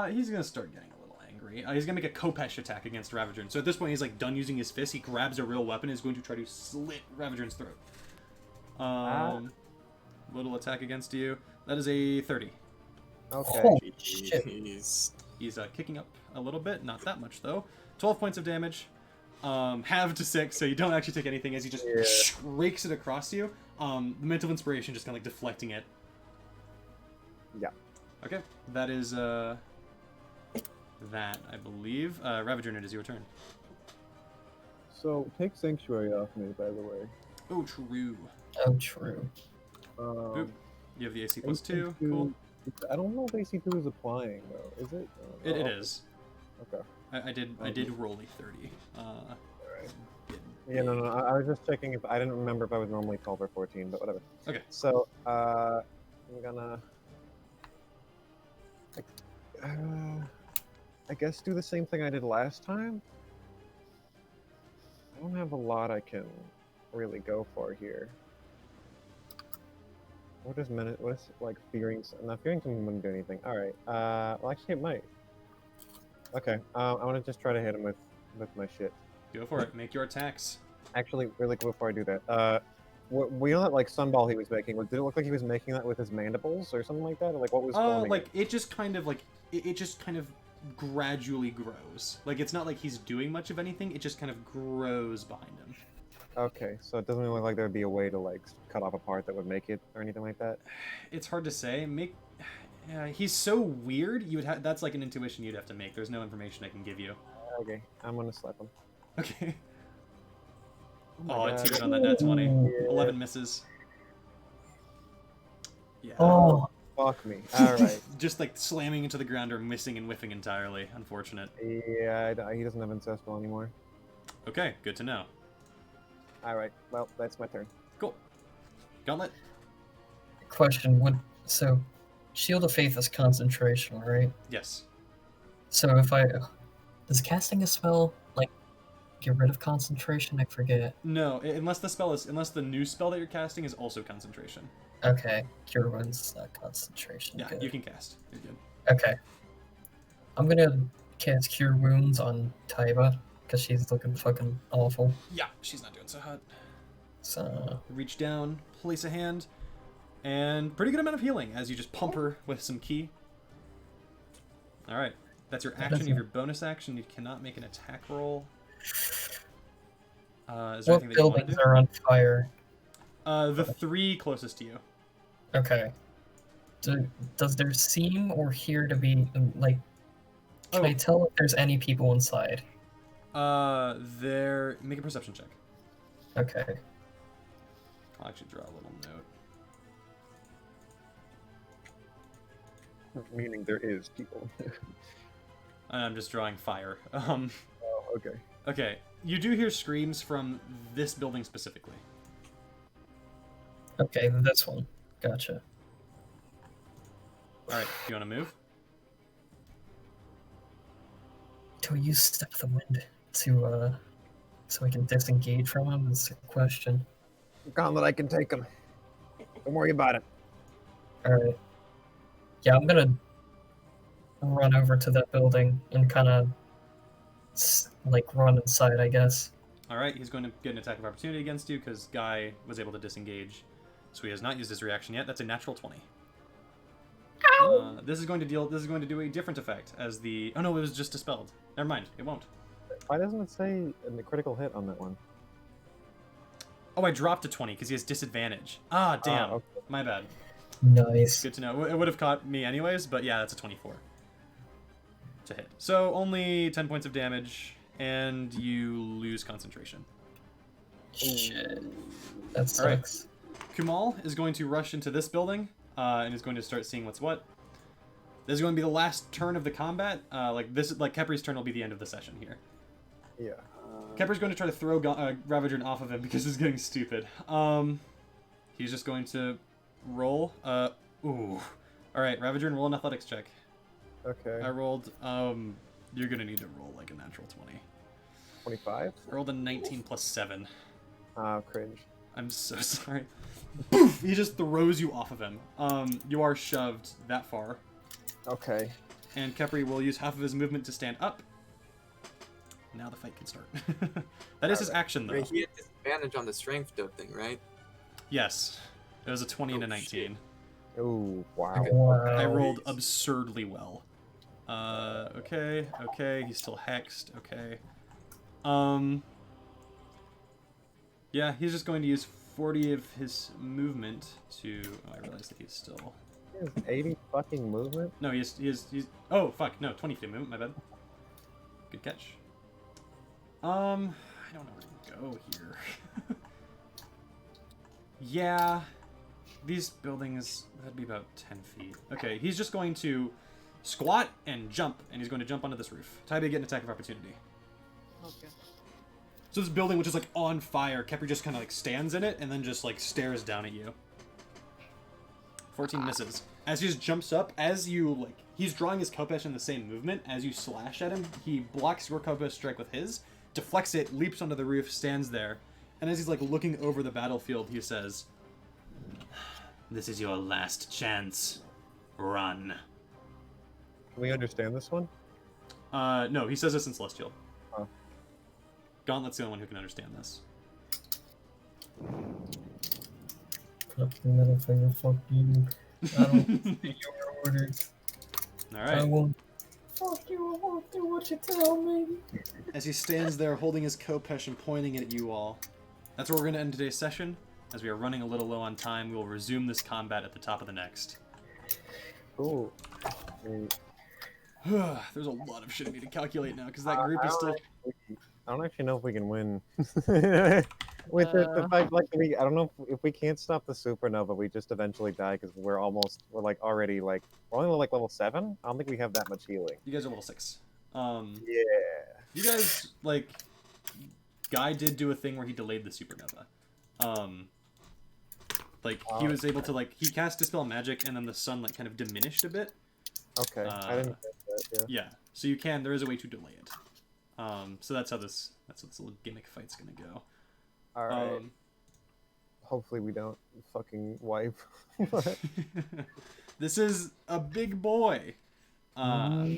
He's gonna start getting a little angry. He's gonna make a Kopesh attack against Ravagern. So at this point, he's like done using his fist. He grabs a real weapon and is going to try to slit Ravagern's throat. Little attack against you. That is a 30. Okay. Holy shit. Jeez. He's kicking up a little bit, not that much though. 12 points of damage. Halved to 6, so you don't actually take anything as he just rakes it across you. The Mental Inspiration just kind of like deflecting it. Yeah. Okay, that is that, I believe. Ravager, it is your turn. So take Sanctuary off me, by the way. Oh, true. Oh, true. Boop. You have the AC plus 2. AC2 Cool. I don't know if AC2 is applying though. Is it? It is. Okay. I did roll a 30. Alright. Yeah, no. I was just checking if I didn't remember if I was normally 12 or 14, but whatever. Okay. So I'm gonna I guess do the same thing I did last time. I don't have a lot I can really go for here. What is like fearing? Not fearing something wouldn't do anything. All right. Well, actually, it might. Okay. I want to just try to hit him with my shit. Go for it. Make your attacks. Actually, really quick before I do that, we know that like sunball he was making. Did it look like he was making that with his mandibles or something like that? Or like what was? forming Like it just kind of like it just kind of gradually grows. Like it's not like he's doing much of anything. It just kind of grows behind him. Okay, so it doesn't look like there'd be a way to like cut off a part that would make it or anything like that. It's hard to say. He's so weird. You would have that's like an intuition you'd have to make. There's no information I can give you. Okay, I'm gonna slap him. Okay. my Oh, it's God. even on that nat 20. Yeah. 11 misses. Yeah. Oh, Fuck me. All right. Just like slamming into the ground or missing and whiffing entirely. Unfortunate. Yeah, he doesn't have ancestral anymore. Okay, good to know. All right. Well, that's my turn. Cool. Gauntlet. question. So, Shield of Faith is concentration, right? Yes. So if does casting a spell like get rid of concentration? I forget. No, unless the new spell that you're casting is also concentration. Okay, Cure Wounds, concentration. Yeah, good. you can cast. You're good. Okay. I'm gonna cast Cure Wounds on Taiba because she's looking fucking awful. Yeah, she's not doing so hot. So Reach down, place a hand, and pretty good amount of healing as you just pump her with some ki. All right, that's your action. You have your bonus action. You cannot make an attack roll. Is there what anything that you want to buildings do? are on fire? The 3 closest to you. Okay. Does there seem or hear to be like? Can I tell if there's any people inside? Make a perception check. Okay. I'll actually draw a little note. Meaning there is people. I'm just drawing fire. Oh, okay. Okay, you do hear screams from this building specifically. Okay, this one. Gotcha. All right, you want to move? Do we use Step of the Wind to, so we can disengage from him? That's the question. Gauntlet, I can take him. Don't worry about it. Alright. Yeah, I'm gonna run over to that building and kind of, like, run inside, I guess. All right, he's going to get an attack of opportunity against you because Guy was able to disengage, so he has not used his reaction yet. That's a natural 20. This is going to do a different effect as the. Oh no, it was just dispelled. Never mind, it won't. Why doesn't it say a critical hit on that one? Oh, I dropped a 20 because he has disadvantage. Ah, damn. Okay. My bad. Nice. Good to know. It would have caught me anyways, but yeah, that's a 24 to hit. So only 10 points of damage, and you lose concentration. Shit. That sucks. All right. Kumal is going to rush into this building and is going to start seeing what's what. This is going to be the last turn of the combat. Like Kepri's turn will be the end of the session here. Yeah. Kepri's going to try to throw Ravagern off of him because he's getting stupid. He's just going to roll. Ooh. All right, Ravagern, roll an athletics check. Okay. I rolled. You're gonna need to roll like a natural 20. 25? I rolled a 19 plus 7. Cringe. I'm so sorry. Poof! He just throws you off of him. You are shoved that far. Okay. And Kepri will use half of his movement to stand up. Now the fight can start. That is his action, though. Wait, he had disadvantage on the strength though thing, right? Yes. It was a 20 and a 19. Ooh, wow. Wow. I rolled absurdly well. Okay. He's still hexed. Okay. Yeah, he's just going to use 40 of his movement to. Oh, I realize that he's still. He has 80 fucking movement? No, he's. Oh, fuck. No, 20 feet movement. My bad. Good catch. I don't know where to go here. Yeah. These buildings, that'd be about 10 feet. Okay, he's just going to squat and jump, and he's going to jump onto this roof. Tybee, get an attack of opportunity. Okay. So this building, which is like on fire, Kepri just kind of like stands in it and then just like stares down at you. 14 misses. As he just jumps up, as you like, he's drawing his Kopesh in the same movement. As you slash at him, he blocks your Kopesh strike with his, deflects it, leaps onto the roof, stands there, and as he's like looking over the battlefield, he says, "This is your last chance. Run." Can we understand this one? No, he says this in Celestial. Oh. Gauntlet's the only one who can understand this. Fucking middle finger, fuck you. I don't do your orders. I Alright. won't. Fuck you, I won't do what you tell me. As he stands there holding his Kopesh and pointing it at you all. That's where we're going to end today's session. As we are running a little low on time, we will resume this combat at the top of the next. Cool. There's a lot of shit I need to calculate now, because that group is still... I don't actually know if we can win. With the fact, like, I don't know if we can't stop the supernova, we just eventually die because we're like already like, we're only like level 7? I don't think we have that much healing. You guys are level 6. Yeah. You guys, like, Guy did do a thing where he delayed the supernova. Like, he was able to, like, he cast Dispel Magic, and then the sun, like, kind of diminished a bit. Okay, I didn't get that, yeah. Yeah, so you can, there is a way to delay it. So that's how this little gimmick fight's gonna go. Alright. Hopefully we don't fucking wipe. This is a big boy. Who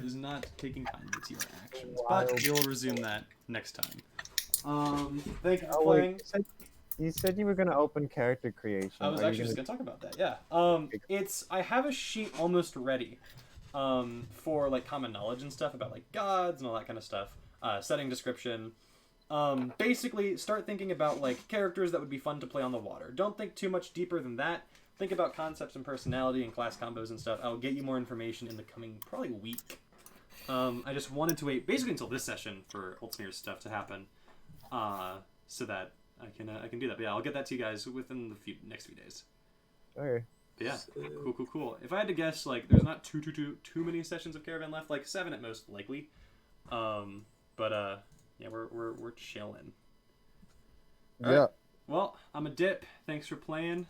is not taking kindly to your actions. But we'll resume that next time. Thank you for playing. You said you were going to open character creation. I was actually just going to talk about that, yeah. I have a sheet almost ready for like common knowledge and stuff about like gods and all that kind of stuff. Setting description. Basically, start thinking about like characters that would be fun to play on the water. Don't think too much deeper than that. Think about concepts and personality and class combos and stuff. I'll get you more information in the coming probably week. I just wanted to wait basically until this session for Ultimir's stuff to happen, so that I can do that. But yeah, I'll get that to you guys within the next few days. Okay. But Yeah, cool. If I had to guess, like, there's not too many sessions of Caravan left, like 7 at most likely. Yeah, we're chilling. Yeah. Well, I'm a dip. Thanks for playing.